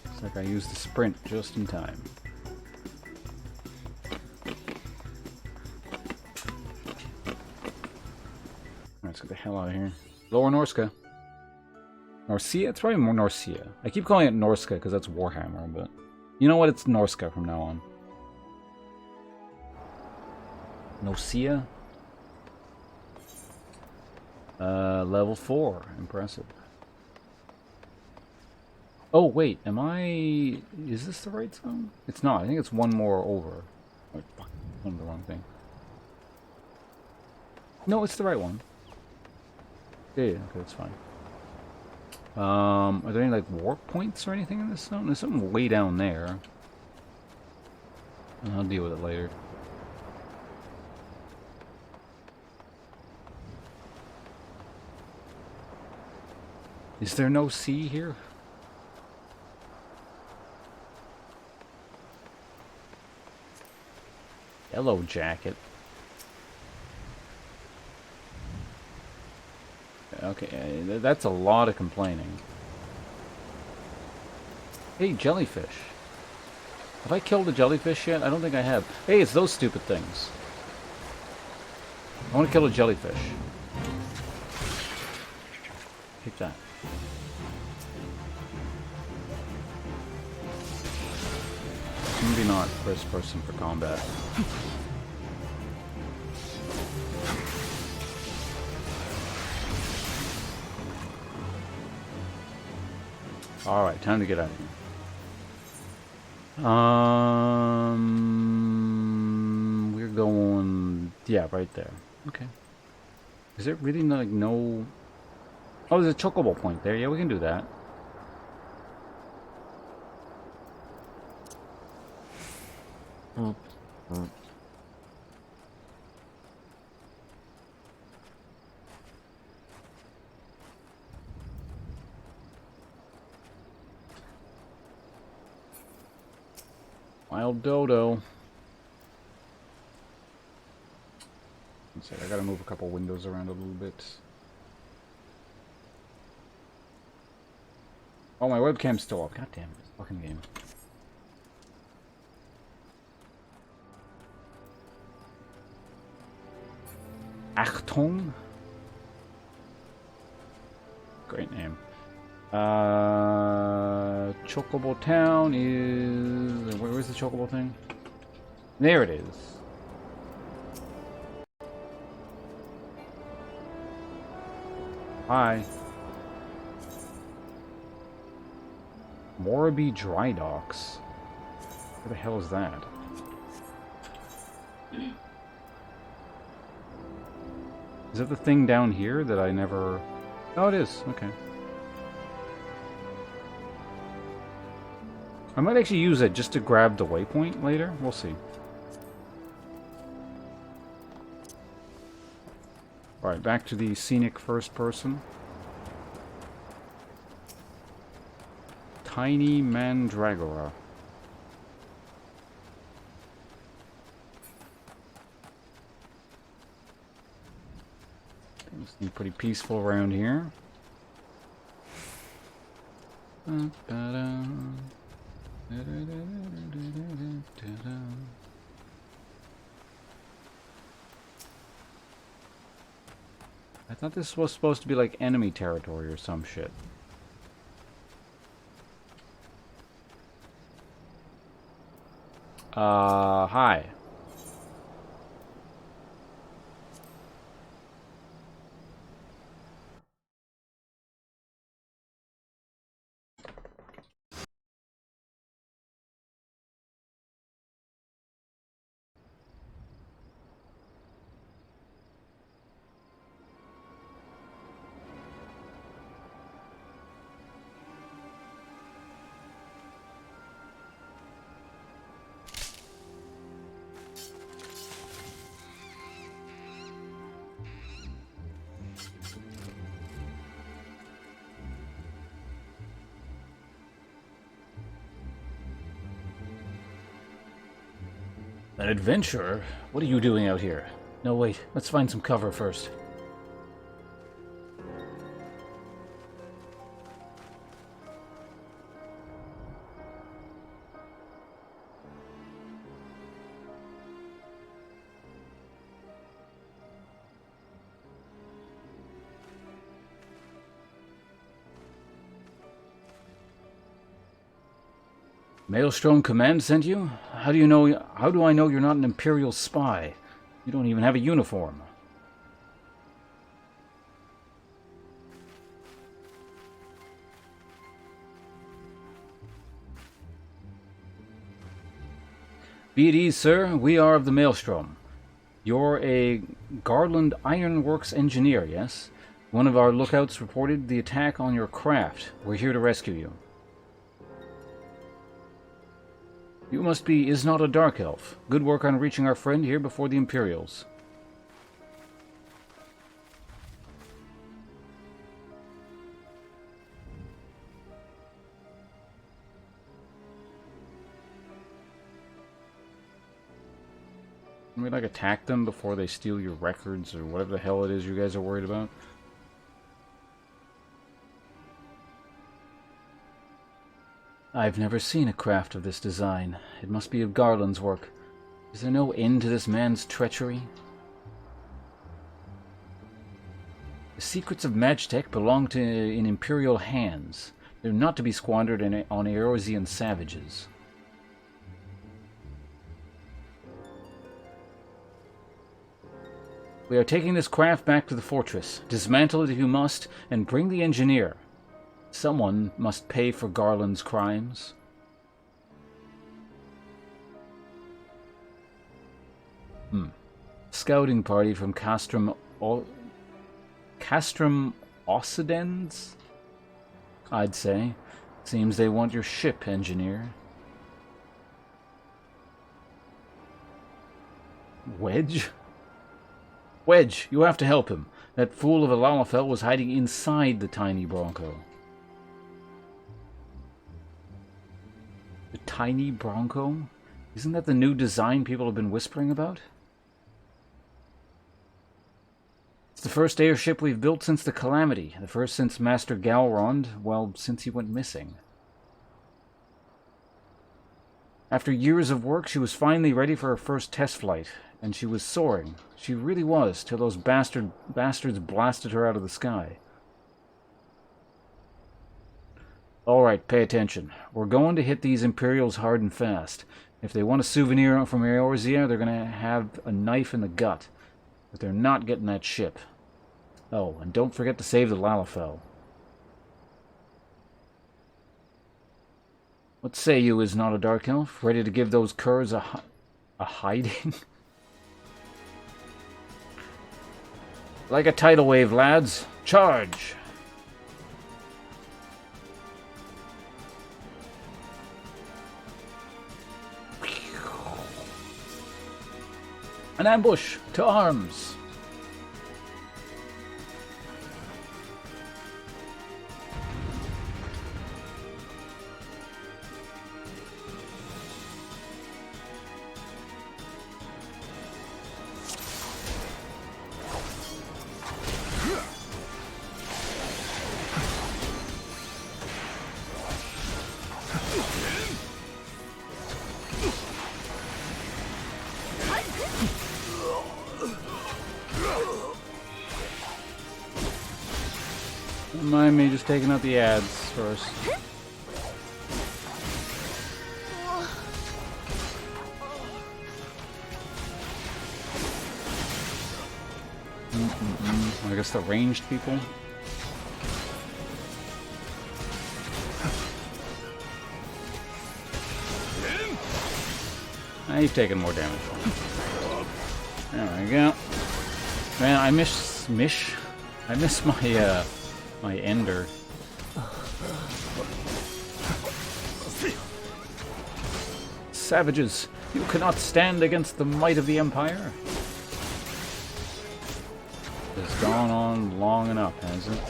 Looks like I used the sprint just in time. Let's get the hell out of here. Lower Norska. Norcia? It's probably more Norcia. I keep calling it Norska because that's Warhammer, but you know what? It's Norska from now on. Norcia? Level 4. Impressive. Oh, wait. Am I... Is this the right zone? It's not. I think it's one more over. Oh, fuck. I'm the wrong thing. No, it's the right one. Yeah, okay, that's fine. Are there any, like, warp points or anything in this zone? There's something way down there. I'll deal with it later. Is there no sea here? Yellow jacket. Okay, that's a lot of complaining. Hey, jellyfish. Have I killed a jellyfish yet? I don't think I have. Hey, it's those stupid things. I want to kill a jellyfish. Take that. Maybe not first person for combat. Alright, time to get out of here. We're going... Yeah, right there. Okay. Is there really like no... Oh, there's a chocobo point there. Yeah, we can do that. Wild dodo. One sec, I gotta move a couple windows around a little bit. Oh, my webcam's still off. God damn it, this fucking game. Achtung? Great name. Chocobo Town is... Where's the Chocobo thing? There it is. Hi. Moraby Dry Docks. Where the hell is that? Is it the thing down here that I never... Oh, it is. Okay. I might actually use it just to grab the waypoint later. We'll see. Alright, back to the scenic first person. Tiny Mandragora. Seems pretty peaceful around here. I thought this was supposed to be like enemy territory or some shit. Hi. An adventurer? What are you doing out here? No, wait. Let's find some cover first. Maelstrom Command sent you? How do I know you're not an Imperial spy? You don't even have a uniform. Be at ease, sir. We are of the Maelstrom. You're a Garland Ironworks engineer, yes? One of our lookouts reported the attack on your craft. We're here to rescue you. You must be Is not a Dark Elf. Good work on reaching our friend here before the Imperials. Can we, like, attack them before they steal your records or whatever the hell it is you guys are worried about? I've never seen a craft of this design. It must be of Garland's work. Is there no end to this man's treachery? The secrets of Magtech belong in Imperial hands. They're not to be squandered on Eorzean savages. We are taking this craft back to the fortress. Dismantle it if you must, and bring the engineer. Someone must pay for Garland's crimes. Scouting party from Castrum Occidens? I'd say. Seems they want your ship, engineer. Wedge? Wedge, you have to help him. That fool of a Lalafell was hiding inside the tiny Bronco. The tiny Bronco? Isn't that the new design people have been whispering about? It's the first airship we've built since the Calamity. The first since Master Galrond, well, since he went missing. After years of work, she was finally ready for her first test flight, and she was soaring. She really was, till those bastards blasted her out of the sky. Alright, pay attention. We're going to hit these Imperials hard and fast. If they want a souvenir from Eorzea, they're going to have a knife in the gut. But they're not getting that ship. Oh, and don't forget to save the Lalafell. What say you is not a dark elf? Ready to give those curs a hiding? Like a tidal wave, lads. Charge! An ambush! To arms! Don't mind me just taking out the ads first. I guess the ranged people. You've taken more damage. There we go. Man, I miss my my ender. Savages, you cannot stand against the might of the Empire. It's gone on long enough, hasn't it?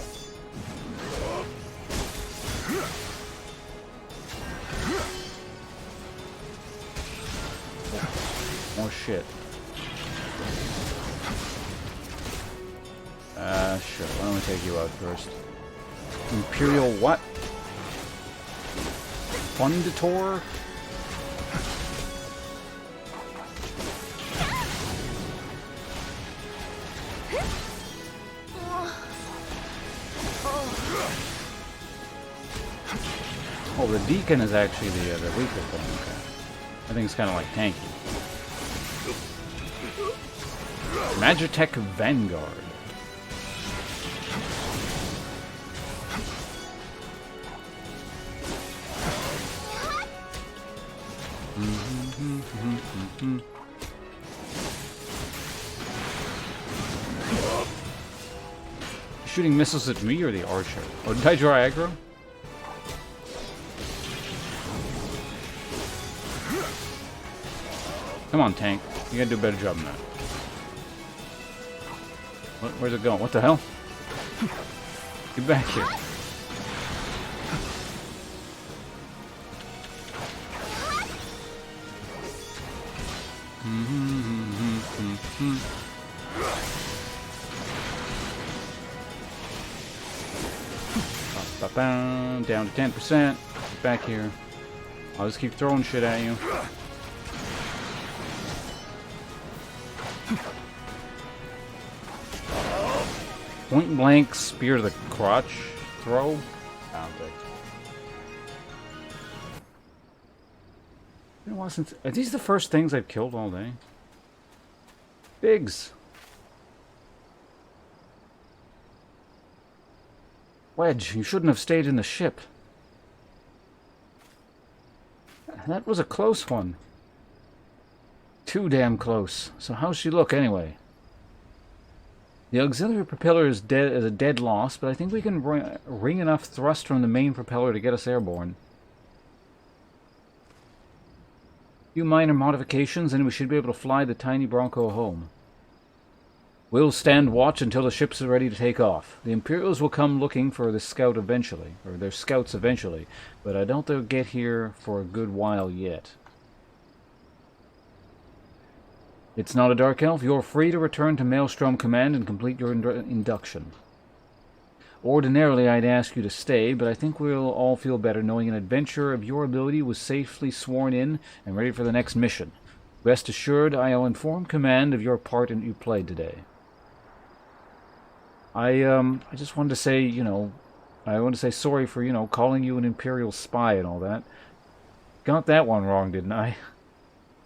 More shit. Sure. Why don't we take you out first? Imperial what? Funditor? Oh, the Deacon is actually the weaker thing. Okay. I think it's kind of like tanky. Magitech Vanguard. Shooting missiles at me or the archer? Or did I draw aggro? Come on, tank. You gotta do a better job than that. Where's it going? What the hell? Get back here. Down to 10%. Get back here. I'll just keep throwing shit at you. Point blank spear to the crotch throw? I don't think. Been a while since. Are these the first things I've killed all day? Biggs. Wedge, you shouldn't have stayed in the ship. That was a close one. Too damn close. So how's she look anyway? The auxiliary propeller is a dead loss, but I think we can wring enough thrust from the main propeller to get us airborne. A few minor modifications and we should be able to fly the tiny Bronco home. We'll stand watch until the ships are ready to take off. The Imperials will come looking for the scout eventually, or their scouts eventually, but I doubt they'll get here for a good while yet. It's not a Dark Elf. You're free to return to Maelstrom Command and complete your induction. Ordinarily, I'd ask you to stay, but I think we'll all feel better knowing an adventurer of your ability was safely sworn in and ready for the next mission. Rest assured, I'll inform Command of your part in you played today. I just wanted to say, I want to say sorry for, calling you an Imperial spy and all that. Got that one wrong, didn't I?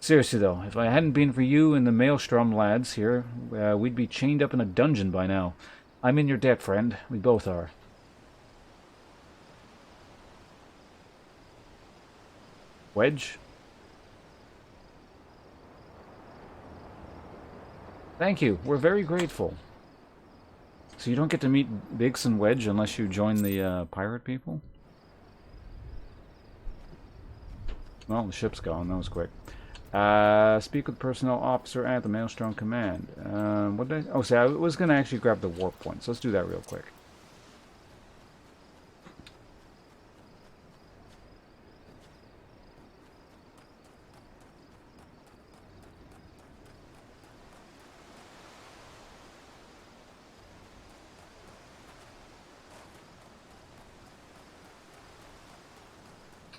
Seriously, though, if I hadn't been for you and the Maelstrom lads here, we'd be chained up in a dungeon by now. I'm in your debt, friend. We both are. Wedge. Thank you. We're very grateful. So you don't get to meet Biggs and Wedge unless you join the pirate people? Well, the ship's gone. That was quick. Speak with personnel officer at the Maelstrom Command. What did I... Oh, see, I was going to actually grab the warp points. Let's do that real quick.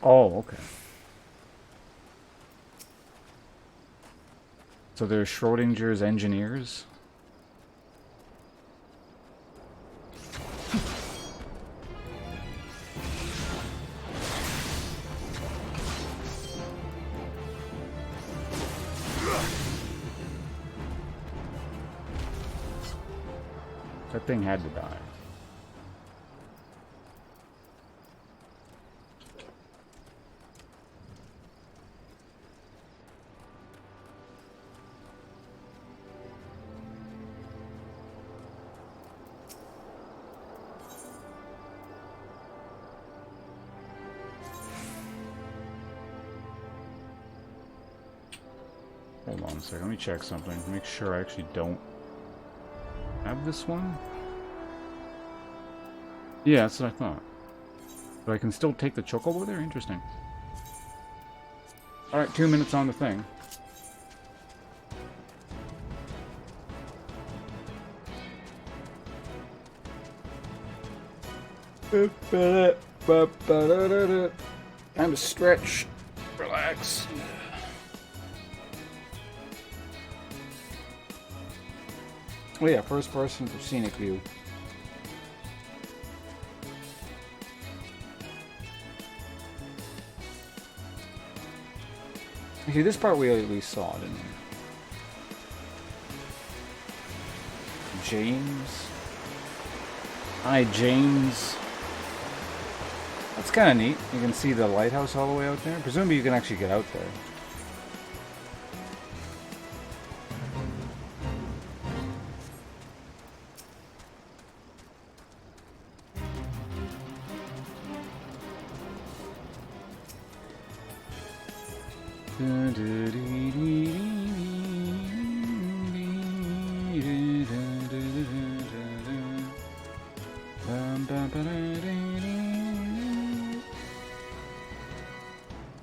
Oh, okay. So they're Schrodinger's engineers? That thing had to die. Hold on a second, let me check something. Make sure I actually don't have this one. Yeah, that's what I thought. But I can still take the chocobo there? Interesting. Alright, 2 minutes on the thing. Time to stretch. Relax. Oh yeah, first person for scenic view. Okay, this part we at least saw, didn't we? James. Hi, James. That's kind of neat. You can see the lighthouse all the way out there. Presumably you can actually get out there.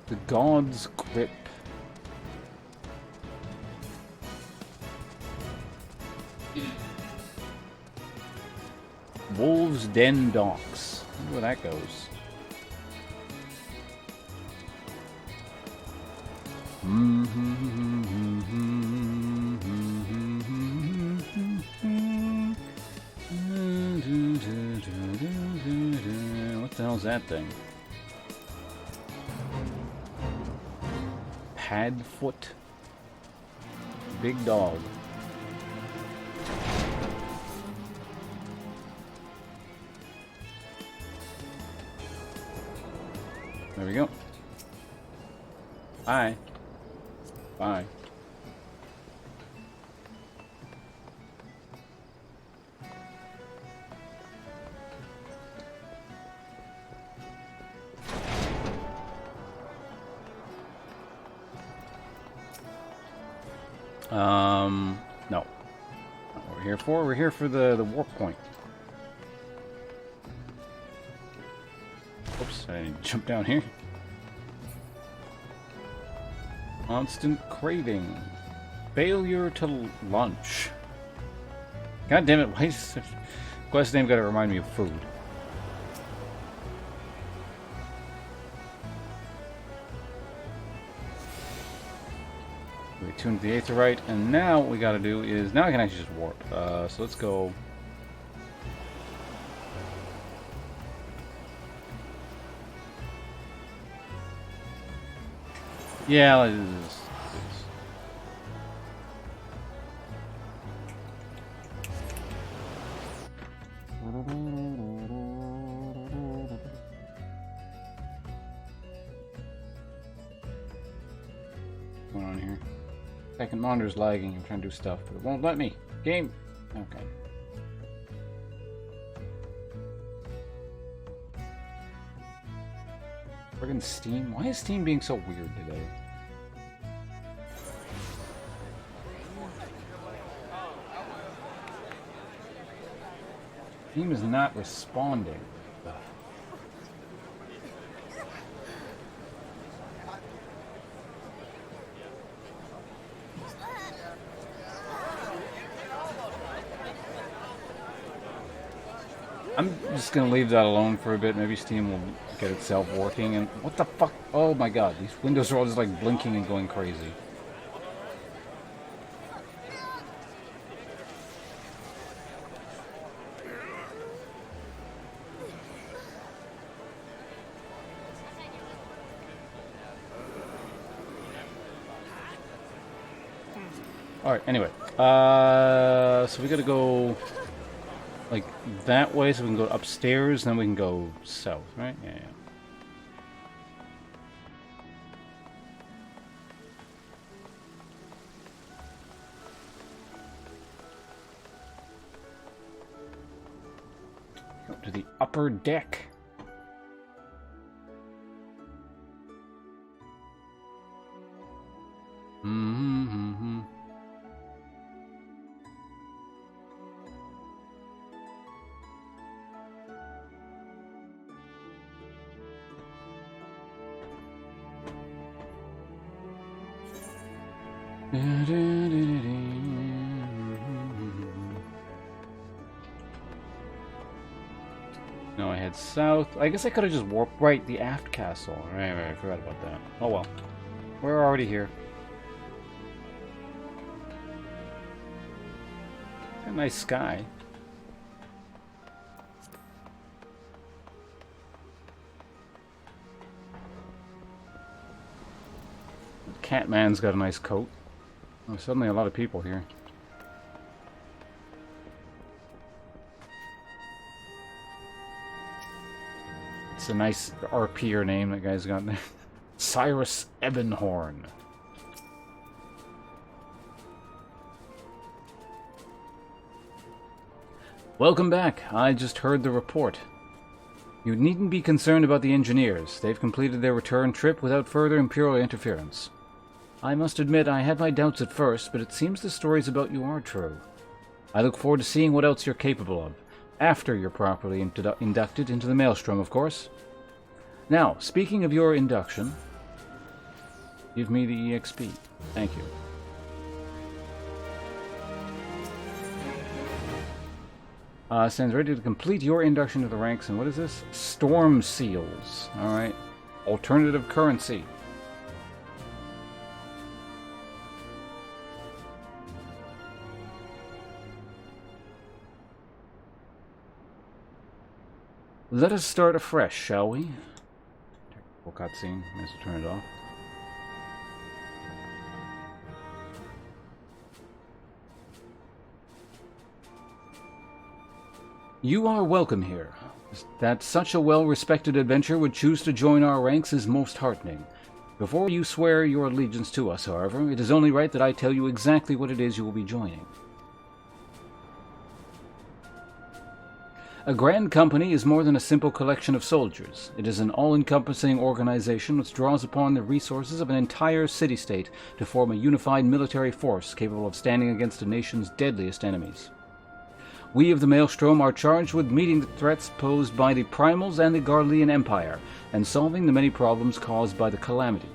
The God's Grip. Wolves Den Docks. I wonder where that goes. What the hell's that thing? Padfoot. Big dog. There we go. Bye. Bye. No. Not what we're here for. We're here for the warp point. Oops, I didn't jump down here. Constant craving. Failure to lunch. God damn it, why is this quest name gotta remind me of food? We tuned the Aetherite, and now what we gotta do is, now I can actually just warp. So let's go. Yeah, let's do this. Second monitor's lagging. I'm trying to do stuff, but it won't let me. Game. Okay. Friggin' Steam. Why is Steam being so weird today? Steam is not responding. I'm just gonna leave that alone for a bit. Maybe Steam will get itself working. And what the fuck? Oh my god, these windows are all just like blinking and going crazy. Alright, anyway. So we gotta go like that way so we can go upstairs, then we can go south, right? Yeah. Go to the upper deck. Mm-hmm. No, I head south. I guess I could have just warped right the aft castle. Right, I forgot about that. Oh well. We're already here. A nice sky. Catman's got a nice coat. Oh, suddenly a lot of people here. It's a nice RPer name that guy's got there. Cyrus Ebonhorn. Welcome back. I just heard the report. You needn't be concerned about the engineers. They've completed their return trip without further Imperial interference. I must admit I had my doubts at first, but it seems the stories about you are true. I look forward to seeing what else you're capable of, after you're properly inducted into the Maelstrom, of course. Now, speaking of your induction, give me the EXP. Thank you. Stands ready to complete your induction to the ranks, and what is this? Storm Seals. Alright. Alternative currency. Let us start afresh, shall we? Technical cutscene. May as well turn it off. You are welcome here. That such a well-respected adventurer would choose to join our ranks is most heartening. Before you swear your allegiance to us, however, it is only right that I tell you exactly what it is you will be joining. A grand company is more than a simple collection of soldiers. It is an all-encompassing organization which draws upon the resources of an entire city-state to form a unified military force capable of standing against a nation's deadliest enemies. We of the Maelstrom are charged with meeting the threats posed by the Primals and the Garlean Empire, and solving the many problems caused by the Calamity.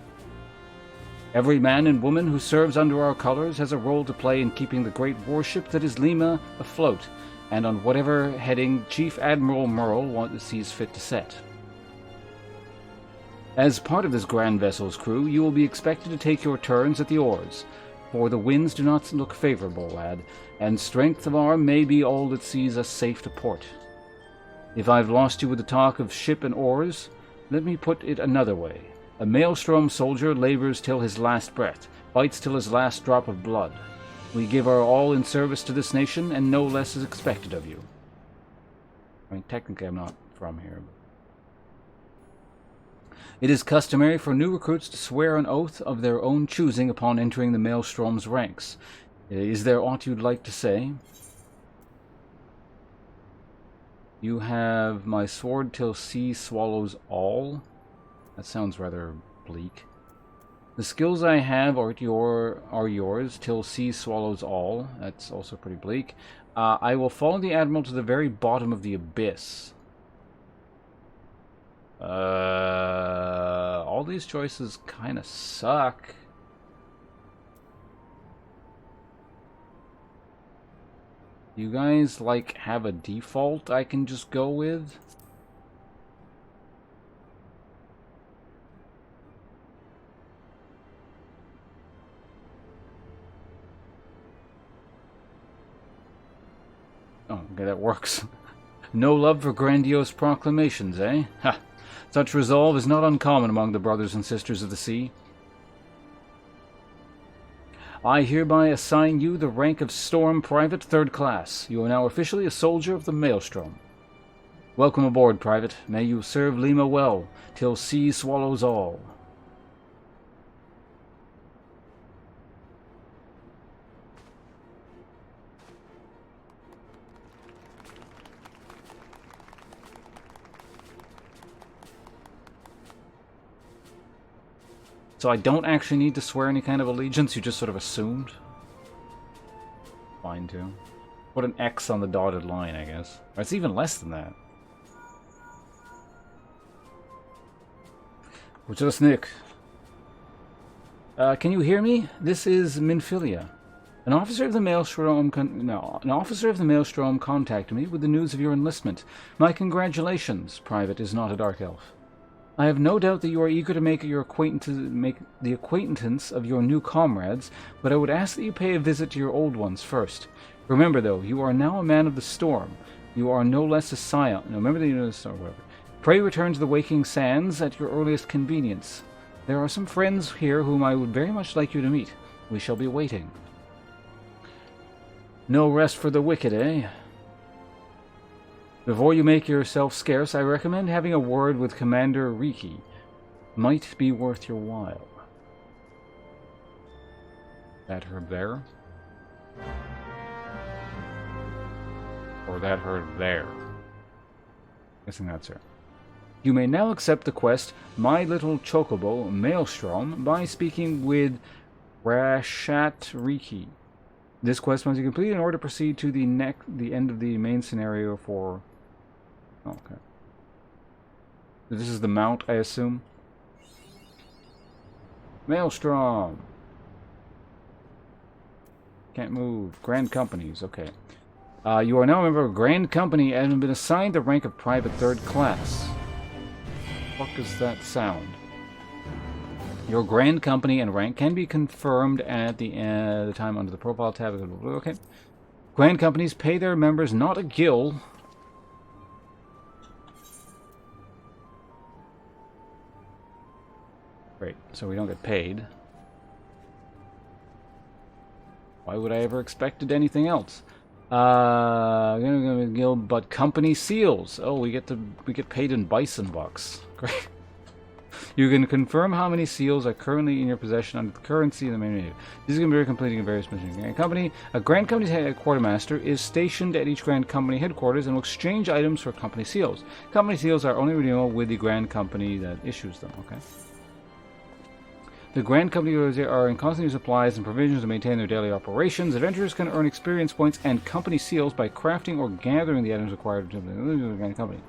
Every man and woman who serves under our colors has a role to play in keeping the great warship that is Lima afloat, and on whatever heading Chief Admiral Merle sees fit to set. As part of this grand vessel's crew, you will be expected to take your turns at the oars, for the winds do not look favorable, lad, and strength of arm may be all that sees us safe to port. If I've lost you with the talk of ship and oars, let me put it another way. A Maelstrom soldier labors till his last breath, fights till his last drop of blood. We give our all in service to this nation, and no less is expected of you. I mean, technically I'm not from here, but... It is customary for new recruits to swear an oath of their own choosing upon entering the Maelstrom's ranks. Is there aught you'd like to say? You have my sword till sea swallows all. That sounds rather bleak. The skills I have are yours till sea swallows all. That's also pretty bleak. I will follow the Admiral to the very bottom of the abyss. All these choices kind of suck. You guys, like, have a default I can just go with? Oh, okay, that works. No love for grandiose proclamations, eh? Ha! Such resolve is not uncommon among the brothers and sisters of the sea. I hereby assign you the rank of Storm Private 3rd Class. You are now officially a soldier of the Maelstrom. Welcome aboard, Private. May you serve Lima well, till sea swallows all. So I don't actually need to swear any kind of allegiance, you just sort of assumed? Fine, too. Put an X on the dotted line, I guess. Or it's even less than that. Nick. Can you hear me? This is Minfilia. An officer of the Maelstrom contacted me with the news of your enlistment. My congratulations. Private is not a Dark Elf. I have no doubt that you are eager to make the acquaintance of your new comrades, but I would ask that you pay a visit to your old ones first. Remember, though, you are now a man of the storm. You are no less a scion. No, remember that you know the storm, whatever. Pray return to the waking sands at your earliest convenience. There are some friends here whom I would very much like you to meet. We shall be waiting. No rest for the wicked, eh? Before you make yourself scarce, I recommend having a word with Commander Riki. Might be worth your while. That her there? Or that her there? Guessing that's her. You may now accept the quest, My Little Chocobo Maelstrom, by speaking with Rashat Riki. This quest must be completed in order to proceed to the end of the main scenario for... Oh, okay. This is the mount, I assume. Maelstrom! Can't move. Grand Companies, okay. You are now a member of Grand Company and have been assigned the rank of Private 3rd Class. What does that sound? Your Grand Company and rank can be confirmed at the time under the Profile tab. Okay. Grand Companies pay their members not a guild. Great, so we don't get paid. Why would I ever expected anything else? Guild, but company seals. Oh, we get paid in bison bucks. Great. You can confirm how many seals are currently in your possession under the currency in the main menu. These can be completing in various missions. A Grand Company's quartermaster is stationed at each Grand Company headquarters and will exchange items for company seals. Company seals are only redeemable with the Grand Company that issues them. Okay. The Grand Company are in constant supplies and provisions to maintain their daily operations. Adventurers can earn experience points and company seals by crafting or gathering the items required to the Grand Company.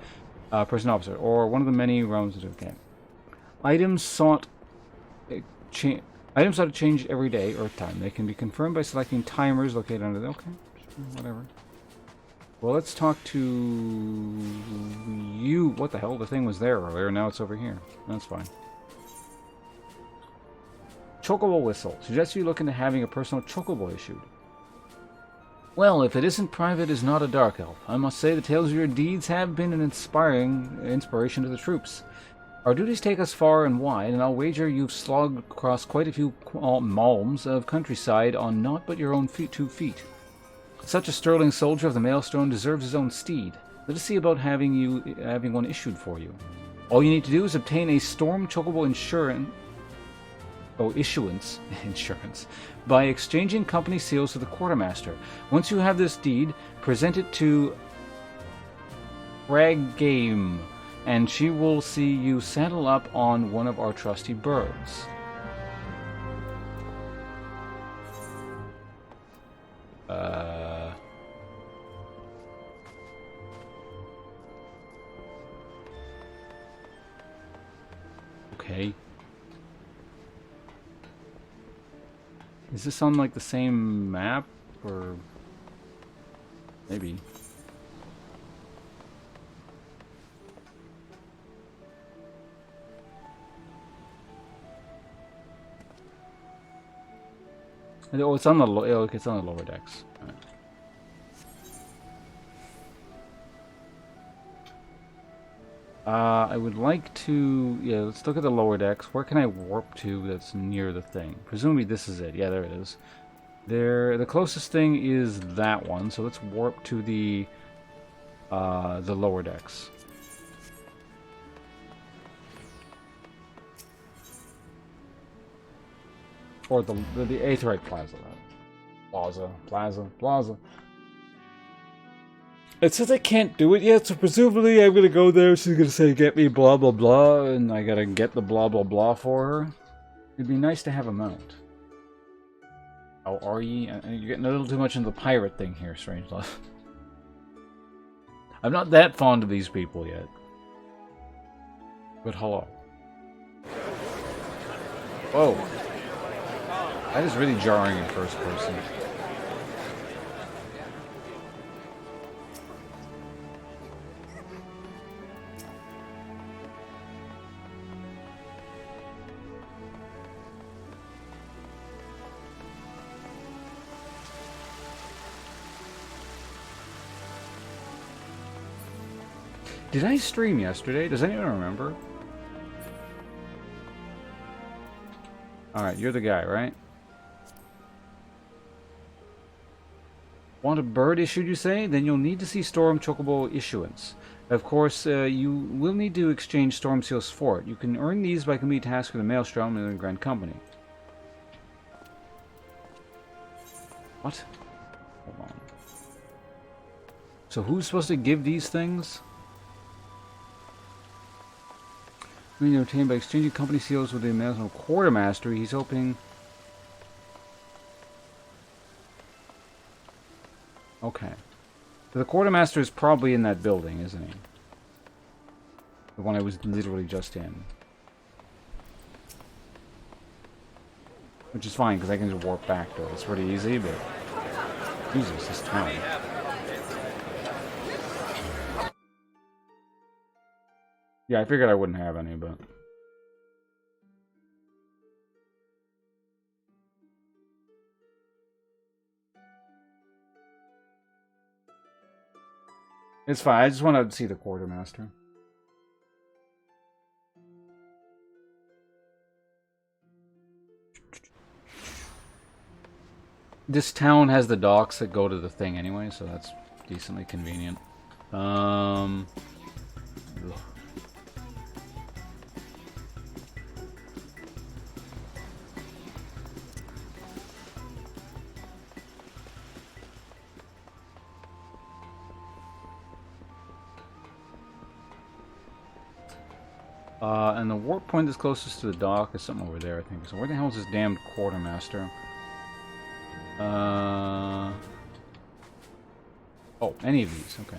Person officer, or one of the many realms of the game. Items sought to change every day or time. They can be confirmed by selecting timers located under the... Okay, sure, whatever. Well, let's talk to you. What the hell? The thing was there earlier, now it's over here. That's fine. Chocobo Whistle. Suggests you look into having a personal chocobo issued. Well, if it isn't Private is not a Dark Elf. I must say the tales of your deeds have been an inspiration to the troops. Our duties take us far and wide, and I'll wager you've slogged across quite a few malms of countryside on naught but your own 2 feet. Such a sterling soldier of the Maelstrom deserves his own steed. Let us see about having one issued for you. All you need to do is obtain a Storm Chocobo issuance by exchanging company seals to the quartermaster. Once you have this deed, present it to Frag Game, and she will see you saddle up on one of our trusty birds. Okay. Is this on like the same map, or maybe? Oh, it's on the it's on the lower decks. All right. I would like to... Yeah, let's look at the lower decks. Where can I warp to that's near the thing? Presumably this is it. Yeah, there it is. The closest thing is that one, so let's warp to the lower decks. Or the Aetherite Plaza. Plaza. It says I can't do it yet, so presumably I'm gonna go there, she's gonna say get me blah blah blah, and I gotta get the blah blah blah for her. It'd be nice to have a mount. Oh, are ye? You're getting a little too much into the pirate thing here, Strangelove. I'm not that fond of these people yet. But hello. Whoa. That is really jarring in first person. Did I stream yesterday? Does anyone remember? Alright, you're the guy, right? Want a bird issued, you say? Then you'll need to see Storm Chocobo issuance. Of course, you will need to exchange Storm Seals for it. You can earn these by completing tasks with the Maelstrom and the Grand Company. What? Hold on. So who's supposed to give these things? Being obtained by exchanging company seals with the Maelstrom Quartermaster. He's hoping... Okay. So the Quartermaster is probably in that building, isn't he? The one I was literally just in. Which is fine, because I can just warp back to it. It's pretty easy, but... Jesus, this town. Yeah, I figured I wouldn't have any, but... It's fine, I just want to see the Quartermaster. This town has the docks that go to the thing anyway, so that's decently convenient. Ugh. And the warp point that's closest to the dock is something over there, I think. So where the hell is this damned Quartermaster? Oh, any of these, okay.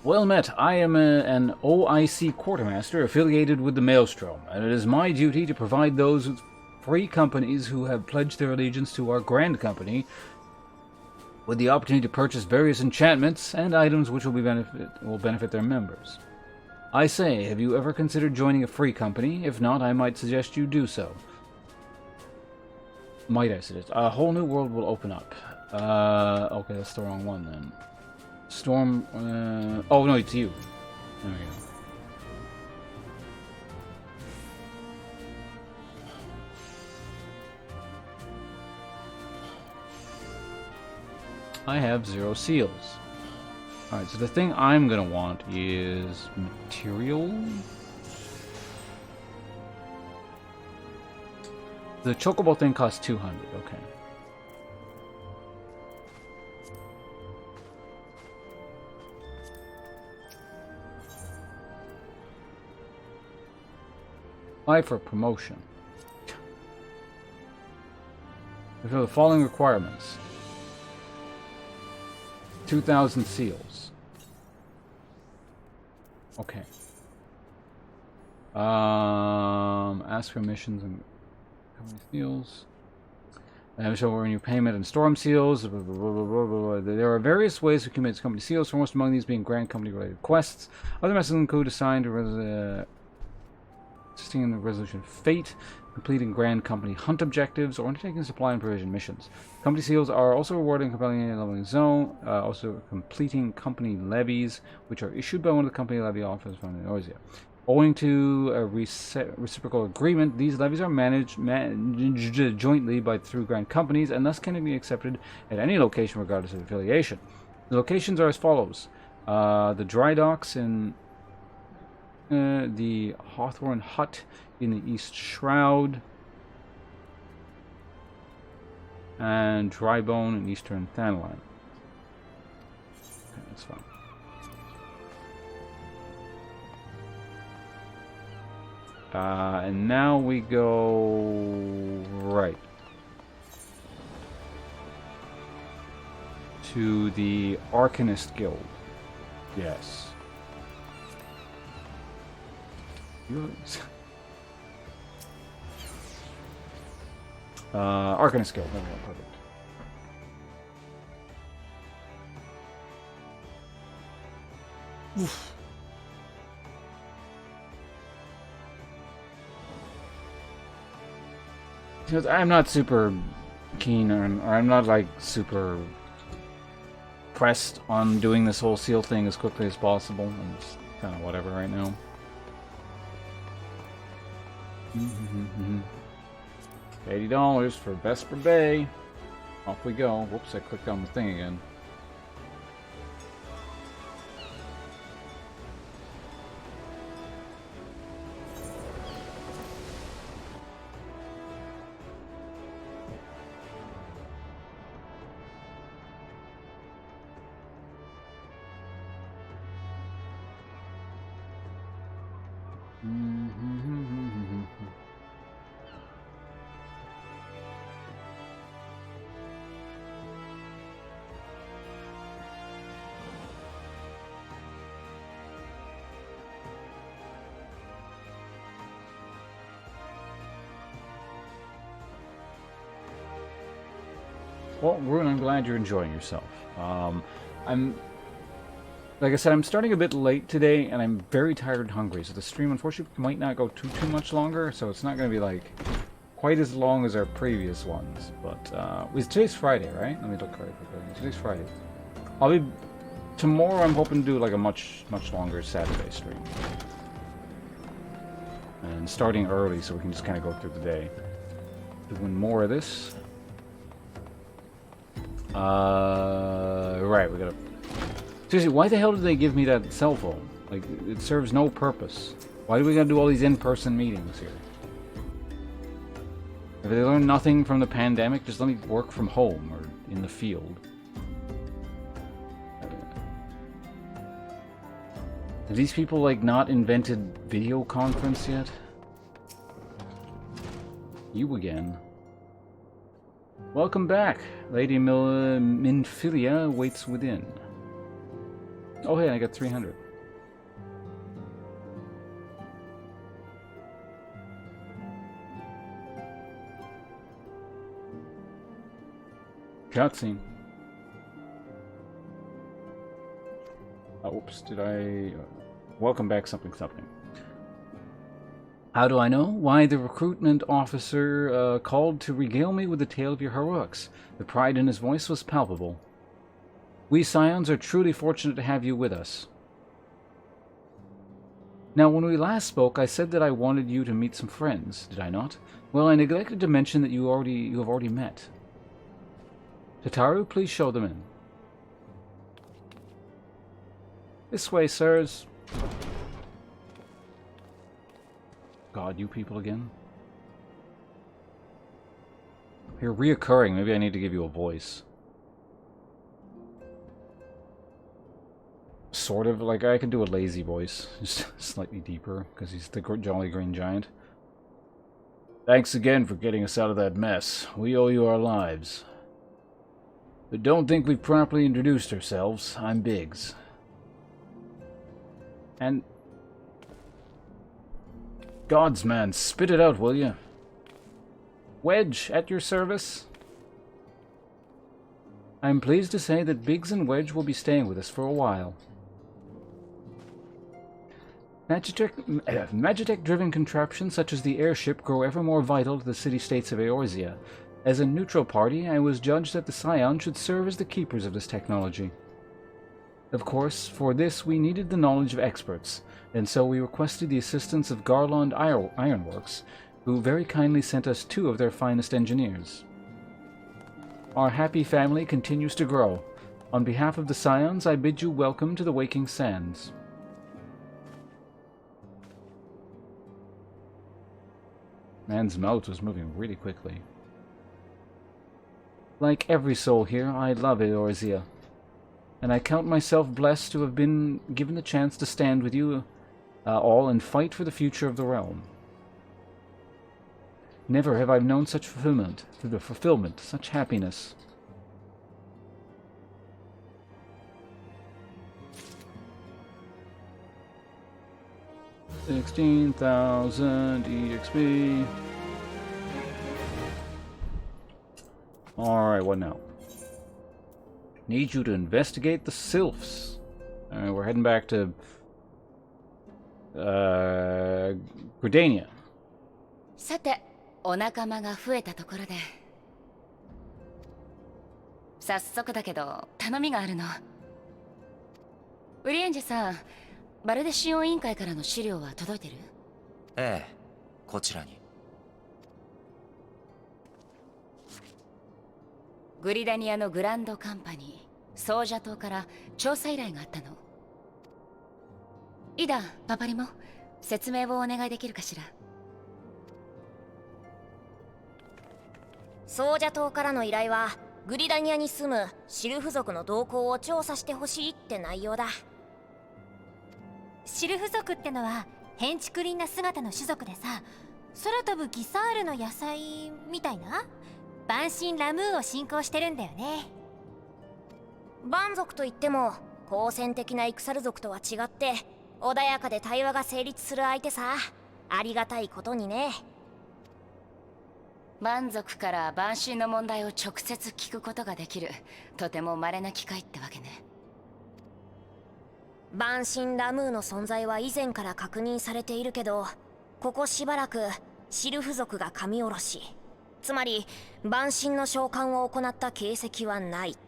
Well met, I am an OIC Quartermaster affiliated with the Maelstrom, and it is my duty to provide those with free companies who have pledged their allegiance to our Grand Company with the opportunity to purchase various enchantments and items which will benefit their members. I say, have you ever considered joining a free company? If not, I might suggest you do so. Might I suggest? A whole new world will open up. Okay, that's the wrong one then. Storm, oh no, it's you. There we go. I have 0 seals. Alright, so the thing I'm gonna want is material. The chocobo thing costs 200, okay. Apply for promotion. Fulfill the following requirements. 2,000 seals. Okay. Ask for missions and company seals. And show renew payment and storm seals. Blah, blah, blah, blah, blah, blah. There are various ways to commit company seals, for most among these being grand company related quests. Other methods include assigned to assisting in the resolution of fate, completing grand company hunt objectives, or undertaking supply and provision missions. Company seals are also rewarded in compelling leveling zone, also completing company levies, which are issued by one of the company levy officers from Noisia. Owing to a reciprocal agreement, these levies are managed jointly through grand companies, and thus can be accepted at any location regardless of affiliation. The locations are as follows. The dry docks in the Hawthorne Hut in the East Shroud, and Drybone in Eastern Thanalan. Okay, that's fine. And now we go right to the Arcanist Guild. Yes. Arcanist Guild. There we go, perfect. Oof. Because I'm not super keen on, or I'm not like super pressed on doing this whole seal thing as quickly as possible. I'm just kind of whatever right now. $80 for Vesper Bay. Off we go. Whoops, I clicked on the thing again. Well, Rune, I'm glad you're enjoying yourself. Like I said, I'm starting a bit late today, and I'm very tired and hungry, so the stream, unfortunately, might not go too much longer, so it's not going to be, like, quite as long as our previous ones, but, today's Friday, right? Let me look right quickly. Today's Friday. Tomorrow I'm hoping to do, like, a much longer Saturday stream. And starting early, so we can just kind of go through the day. Doing more of this. Right, we gotta... Seriously, why the hell did they give me that cell phone? Like, it serves no purpose. Why do we gotta do all these in-person meetings here? If they learn nothing from the pandemic, just let me work from home or in the field. Have these people, like, not invented video conference yet? You again. Welcome back. Lady Minfilia waits within. Oh, hey, I got 300. Cutscene. Oh, oops, did I... Welcome back, something. How do I know? Why, the recruitment officer called to regale me with the tale of your heroics. The pride in his voice was palpable. We Scions are truly fortunate to have you with us. Now, when we last spoke, I said that I wanted you to meet some friends, did I not? Well, I neglected to mention that you have already met. Tataru, please show them in. This way, sirs. God, you people again. You're reoccurring. Maybe I need to give you a voice. Sort of. Like, I can do a lazy voice. Just slightly deeper, because he's the Jolly Green Giant. Thanks again for getting us out of that mess. We owe you our lives. But don't think we've properly introduced ourselves. I'm Biggs. And... Gods, man, spit it out, will you? Wedge, at your service. I'm pleased to say that Biggs and Wedge will be staying with us for a while. Magitech-driven contraptions such as the airship grow ever more vital to the city-states of Eorzea. As a neutral party, I was judged that the Scions should serve as the keepers of this technology. Of course, for this we needed the knowledge of experts, and so we requested the assistance of Garland Ironworks, who very kindly sent us 2 of their finest engineers. Our happy family continues to grow. On behalf of the Scions, I bid you welcome to the Waking Sands. Man's mouth was moving really quickly. Like every soul here, I love Eorzea, and I count myself blessed to have been given the chance to stand with you all and fight for the future of the realm. Never have I known such fulfillment, such happiness. $16,000 EXP. Alright, what now? Need you to investigate the Sylphs. We're heading back to Gridania. さて、お仲間が増えたところで早速だけど頼みがあるの。ウリエンジェさん、バルデシオン委員会からの資料は届いてる？ええ、こちらに。グリダニアのグランドカンパニー、ソージャ島から調査依頼があったの。イダ、パパリも説明をお願いできるかしら。ソージャ島からの依頼はグリダニアに住むシルフ族の動向を調査してほしいって内容だ。シルフ族ってのは変竹林な姿の種族でさ、空飛ぶギサールの野菜みたいな万神ラムーを信仰してるんだよね。蛮族といっても好戦的なイクサル族とは違って穏やかで対話が成立する相手さ。ありがたいことにね。蛮族から万神の問題を直接聞くことができる、とても稀な機会ってわけね。万神ラムーの存在は以前から確認されているけど、ここしばらくシルフ族が神下ろし、つまり万神の召喚を行った形跡はない。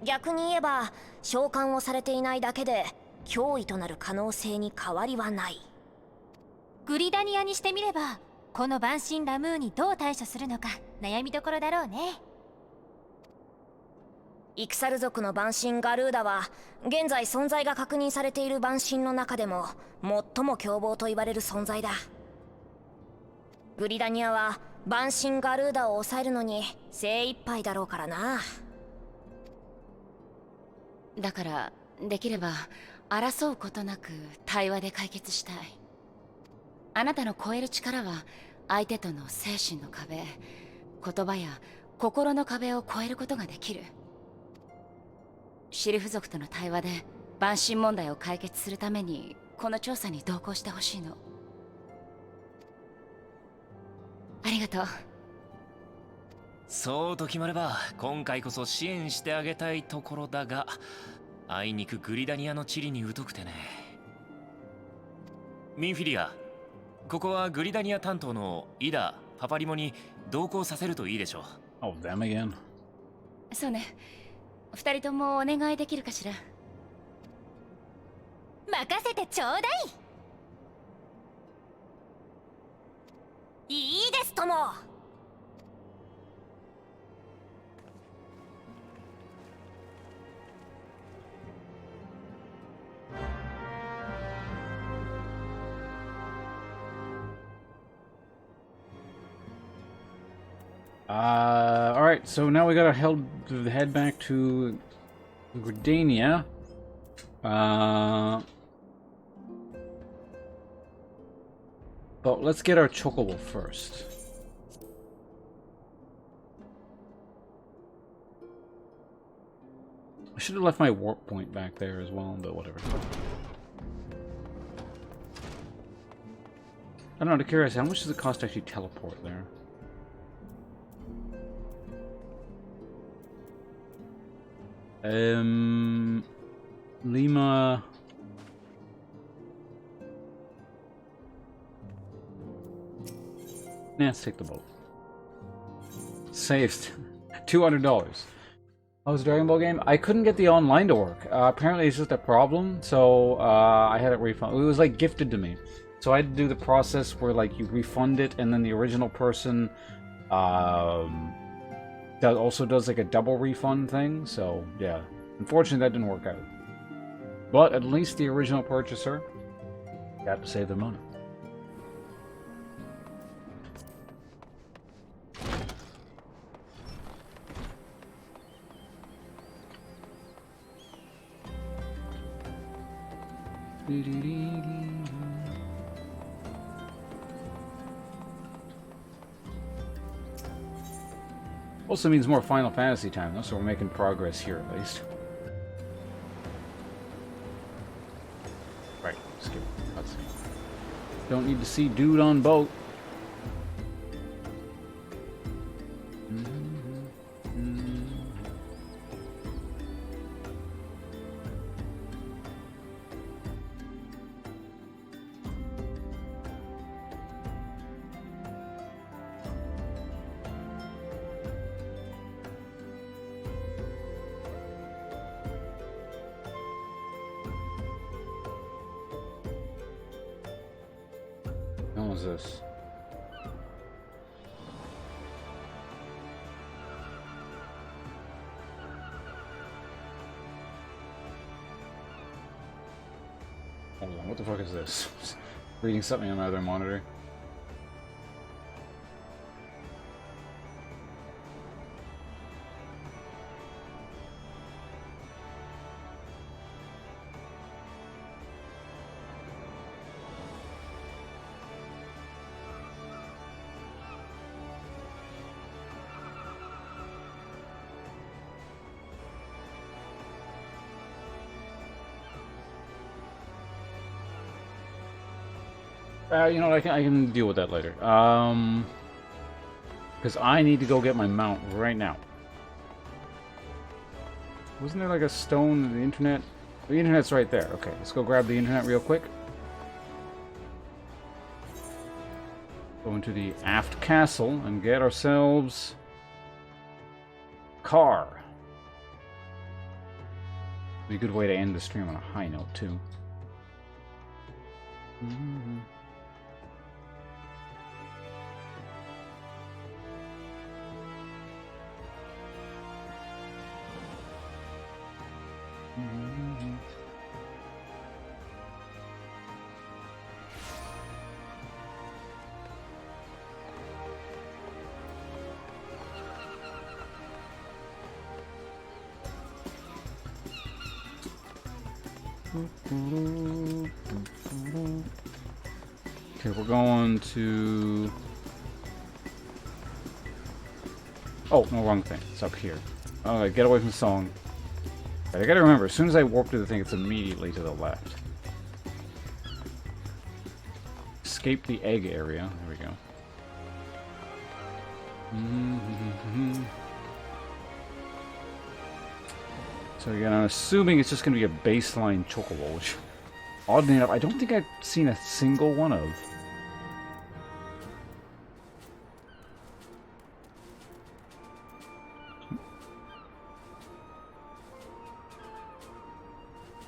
逆に言えば召喚をされていないだけで脅威となる可能性に変わりはない。グリダニアにしてみればこの万神ラムーにどう対処するのか悩みどころだろうね。イクサル族の万神ガルーダは現在存在が確認されている万神の中でも最も凶暴と言われる存在だ。グリダニアは万神ガルーダを抑えるのに精一杯だろうからな。だからできれば争うことなく対話で解決したい。あなたの超える力は相手との精神の壁、言葉や心の壁を越えることができる。シルフ族との対話で万神問題を解決するためにこの調査に同行してほしいの。ありがとう。そうと決まれば今回こそ支援してあげたいところだが、あいにくグリダニアの地理に疎くてね。ミンフィリア、ここはグリダニア担当のイダ、パパリモに同行させるといいでしょう。Oh, them again. そうね。二人ともお願いできるかしら。任せてちょうだい。いいですとも。Alright, so now we gotta head back to Gridania. But let's get our chocobo first. I should have left my warp point back there as well, but whatever. I don't know, to curious, how much does it cost to actually teleport there? Lima... Nah, let's take the boat. Saved. $200. How was the Dragon Ball game? I couldn't get the online to work. Apparently it's just a problem, so I had it refunded. It was like gifted to me. So I had to do the process where like you refund it and then the original person that also does like a double refund thing. So yeah, unfortunately that didn't work out. But at least the original purchaser got to save their money. Also means more Final Fantasy time, though, so we're making progress here at least. Right, skip cutscene. Don't need to see dude on boat. What was this? Hold on, what the fuck is this? Reading something on my other monitor. You know what, I can deal with that later. Because I need to go get my mount right now. Wasn't there like a stone in the internet? The internet's right there. Okay, let's go grab the internet real quick. Go into the aft castle and get ourselves a car. Be a good way to end the stream on a high note too. Okay, we're going to... Oh, no, wrong thing. It's up here. Alright, get away from the song. Right, I gotta remember, as soon as I warp to the thing, it's immediately to the left. Escape the egg area. There we go. So again, I'm assuming it's just going to be a baseline chocobo, which, oddly enough, I don't think I've seen a single one of.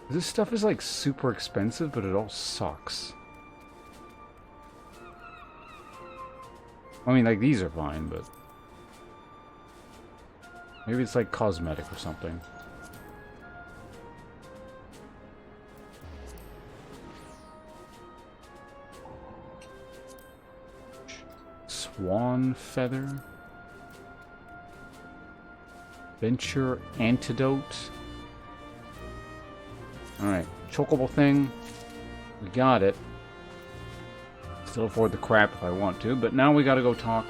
This stuff is like super expensive, but it all sucks. I mean, like, these are fine, but maybe it's like cosmetic or something. Swan feather. Venture Antidote. Alright, chocobo thing. We got it. Still afford the crap if I want to, but now we gotta go talk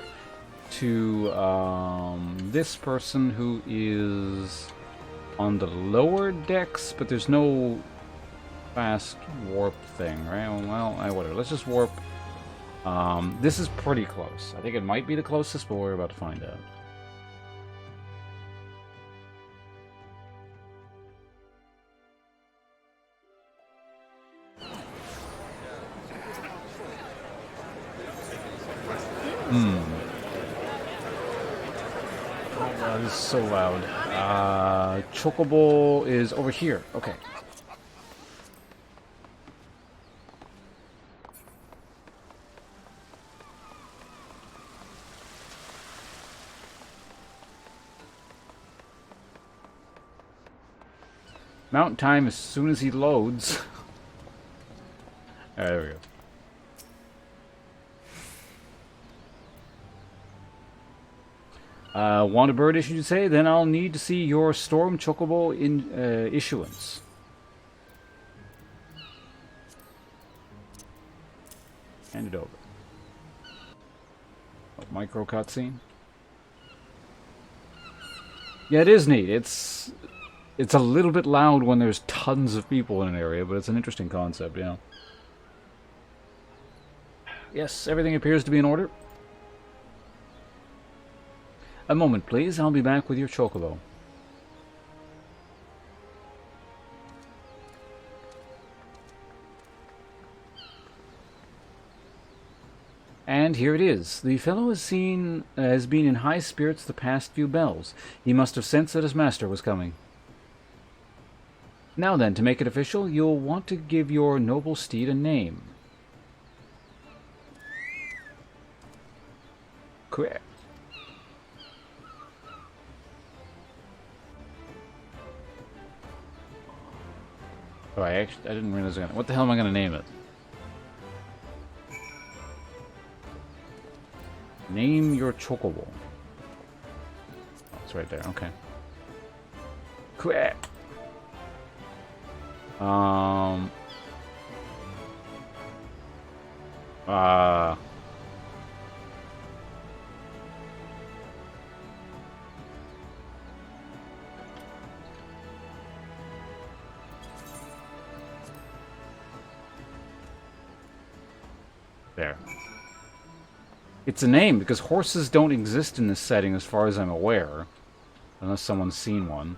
to this person who is on the lower decks, but there's no fast warp thing, right? Well, whatever. Let's just warp. This is pretty close. I think it might be the closest, but we're about to find out. Oh, God, this is so loud. Chocobo is over here. Okay. Mount time as soon as he loads. Alright, there we go. Want a bird issue, you say? Then I'll need to see your Storm Chocobo in issuance. Hand it over. Oh, micro cutscene. Yeah, it is neat. It's a little bit loud when there's tons of people in an area, but it's an interesting concept, yeah. Yes, everything appears to be in order. A moment, please. I'll be back with your chocobo. And here it is. The fellow has been in high spirits the past few bells. He must have sensed that his master was coming. Now then, to make it official, you'll want to give your noble steed a name. Correct. Oh, I didn't realize I was gonna... What the hell am I gonna name it? Name your chocobo. Oh, it's right there, okay. Quack. There. It's a name, because horses don't exist in this setting as far as I'm aware. Unless someone's seen one.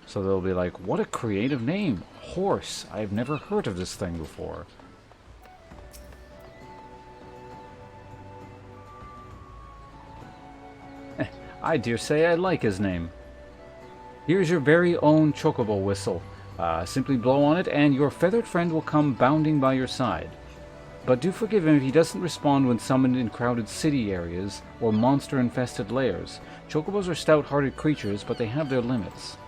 So they'll be like, what a creative name. Horse. I've never heard of this thing before. I dare say I like his name. Here's your very own chocobo whistle. Simply blow on it and your feathered friend will come bounding by your side. But do forgive him if he doesn't respond when summoned in crowded city areas or monster-infested lairs. Chocobos are stout-hearted creatures, but they have their limits.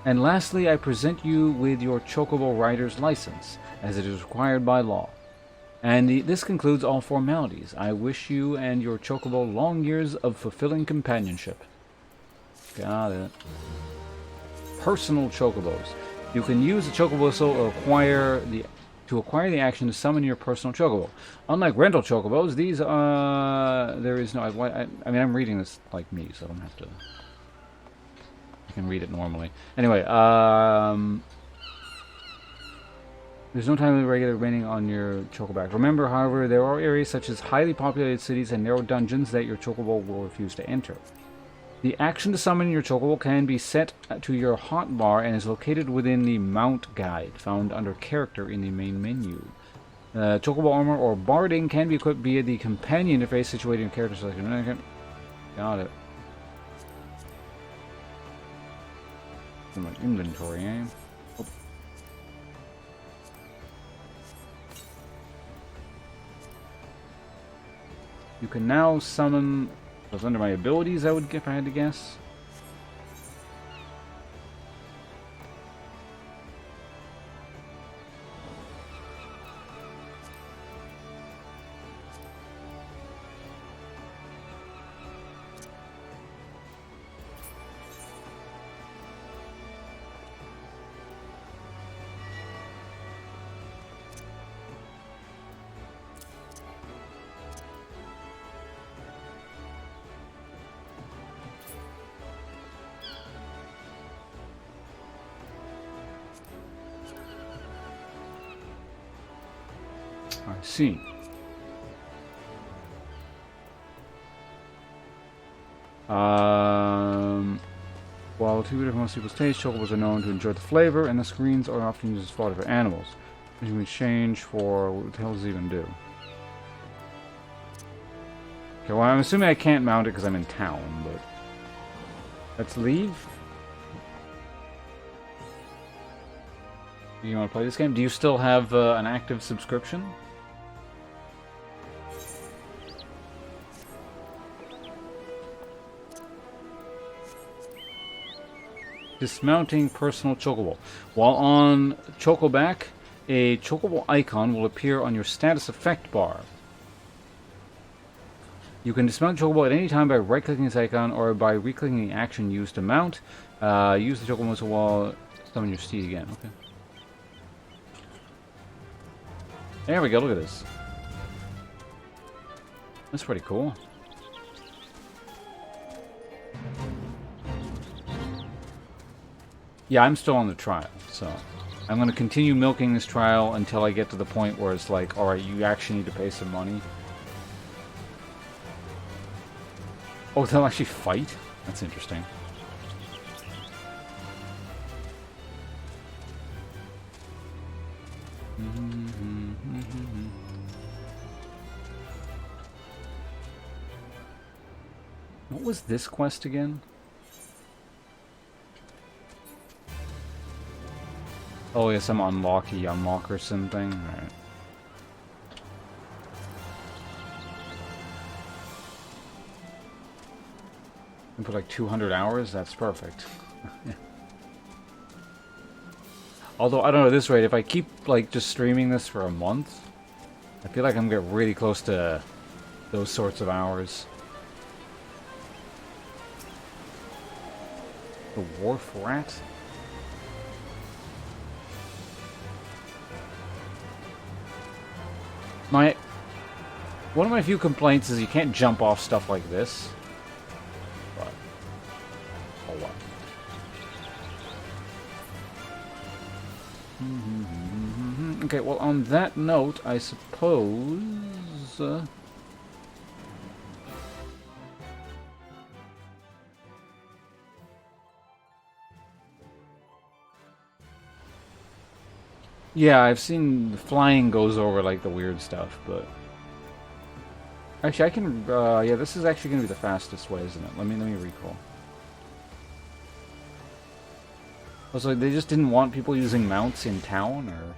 And lastly, I present you with your Chocobo Rider's license, as it is required by law. And this concludes all formalities. I wish you and your Chocobo long years of fulfilling companionship. Got it. Personal Chocobos. You can use the Chocobo whistle to acquire the action to summon your personal chocobo. Unlike rental chocobos, these there is no... I mean, I'm reading this like me, so I don't have to... I can read it normally. Anyway, there's no time regular remaining on your chocoback. Remember, however, there are areas such as highly populated cities and narrow dungeons that your chocobo will refuse to enter. The action to summon your chocobo can be set to your hotbar and is located within the Mount Guide, found under Character in the main menu. Chocobo armor or barding can be equipped via the companion interface situated in Character Selection. Got it. In my inventory, eh? Oh. You can now summon... That's under my abilities, I would if I had to guess. I see. While two different most people's taste, chocobos are known to enjoy the flavor, and the screens are often used as fodder for animals. Which we change for... what the hell does it even do? Okay, well, I'm assuming I can't mount it because I'm in town, but... let's leave. Do you want to play this game? Do you still have an active subscription? Dismounting personal chocobo. While on Chocoback, a chocobo icon will appear on your status effect bar. You can dismount chocobo at any time by right-clicking this icon or by re-clicking the action used to mount. Use the chocobo muscle while summon your steed again. Okay. There we go, look at this. That's pretty cool. Yeah, I'm still on the trial, so I'm going to continue milking this trial until I get to the point where it's like, alright, you actually need to pay some money. Oh, they'll actually fight? That's interesting. What was this quest again? Oh, yeah, some unlockerson thing. Alright. Put like 200 hours? That's perfect. Although, I don't know, at this rate, if I keep like just streaming this for a month, I feel like I'm getting really close to those sorts of hours. The Wharf Rat? One of my few complaints is you can't jump off stuff like this. But, oh well. Okay, well on that note, I suppose... yeah, I've seen the flying goes over like the weird stuff, but... actually, I can... yeah, this is actually going to be the fastest way, isn't it? Let me recall. Also, they just didn't want people using mounts in town, or...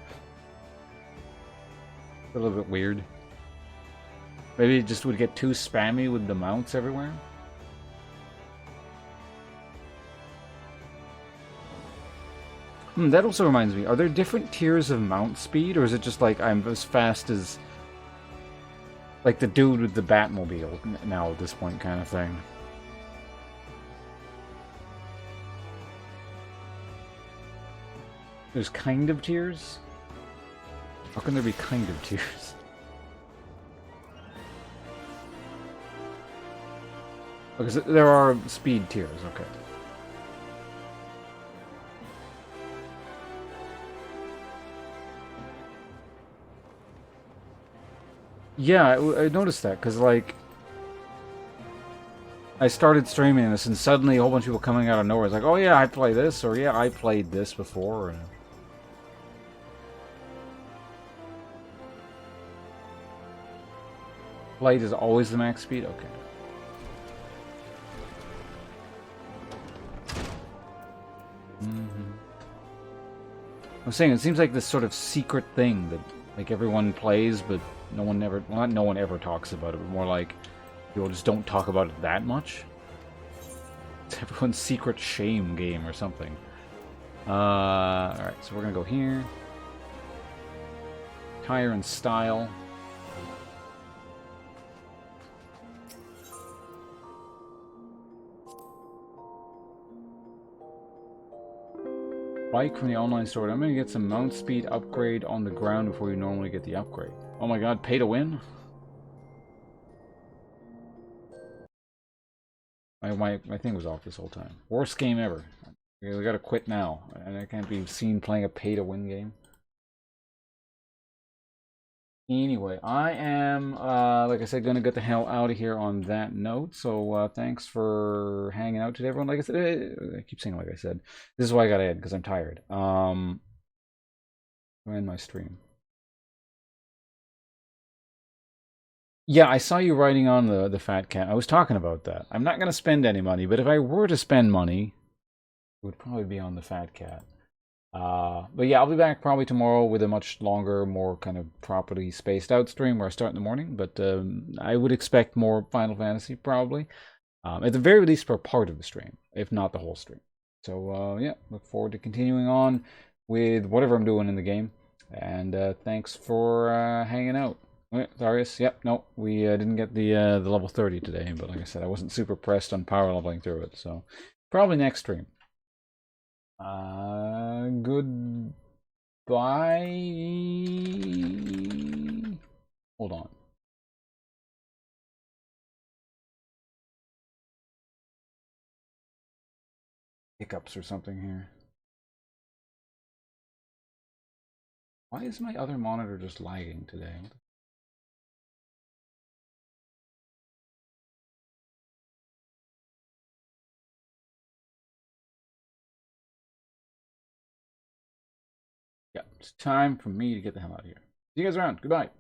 a little bit weird. Maybe it just would get too spammy with the mounts everywhere? That also reminds me, are there different tiers of mount speed, or is it just like I'm as fast as... like the dude with the Batmobile now at this point kind of thing? There's kind of tiers? How can there be kind of tiers? Because there are speed tiers, okay. Yeah, I noticed that, because, like, I started streaming this, and suddenly a whole bunch of people coming out of nowhere. It's like, oh yeah, I play this, or yeah, I played this before. And... light is always the max speed? Okay. I'm saying, it seems like this sort of secret thing that, like, everyone plays, but no one ever... well, not no one ever talks about it, but more like people just don't talk about it that much. It's everyone's secret shame game or something. Alright, so we're gonna go here. Tire and style. Bike from the online store. I'm gonna get some mount speed upgrade on the ground before you normally get the upgrade. Oh my god, pay to win? My thing was off this whole time. Worst game ever. Okay, we gotta quit now. And I can't be seen playing a pay to win game. Anyway, I am, like I said, gonna get the hell out of here on that note. So thanks for hanging out today, everyone. Like I said, I keep saying like I said. This is why I gotta end, because I'm tired. I'll end my stream. Yeah, I saw you writing on the fat cat. I was talking about that. I'm not gonna spend any money, but if I were to spend money, it would probably be on the fat cat. But yeah, I'll be back probably tomorrow with a much longer, more kind of properly spaced out stream where I start in the morning. But I would expect more Final Fantasy probably, at the very least for part of the stream, if not the whole stream. So yeah, look forward to continuing on with whatever I'm doing in the game. And thanks for hanging out. Wait, Darius, yep, no, we didn't get the level 30 today, but like I said, I wasn't super pressed on power leveling through it, so probably next stream. Goodbye. Hold on. Hiccups or something here. Why is my other monitor just lagging today? Yeah, it's time for me to get the hell out of here. See you guys around. Goodbye.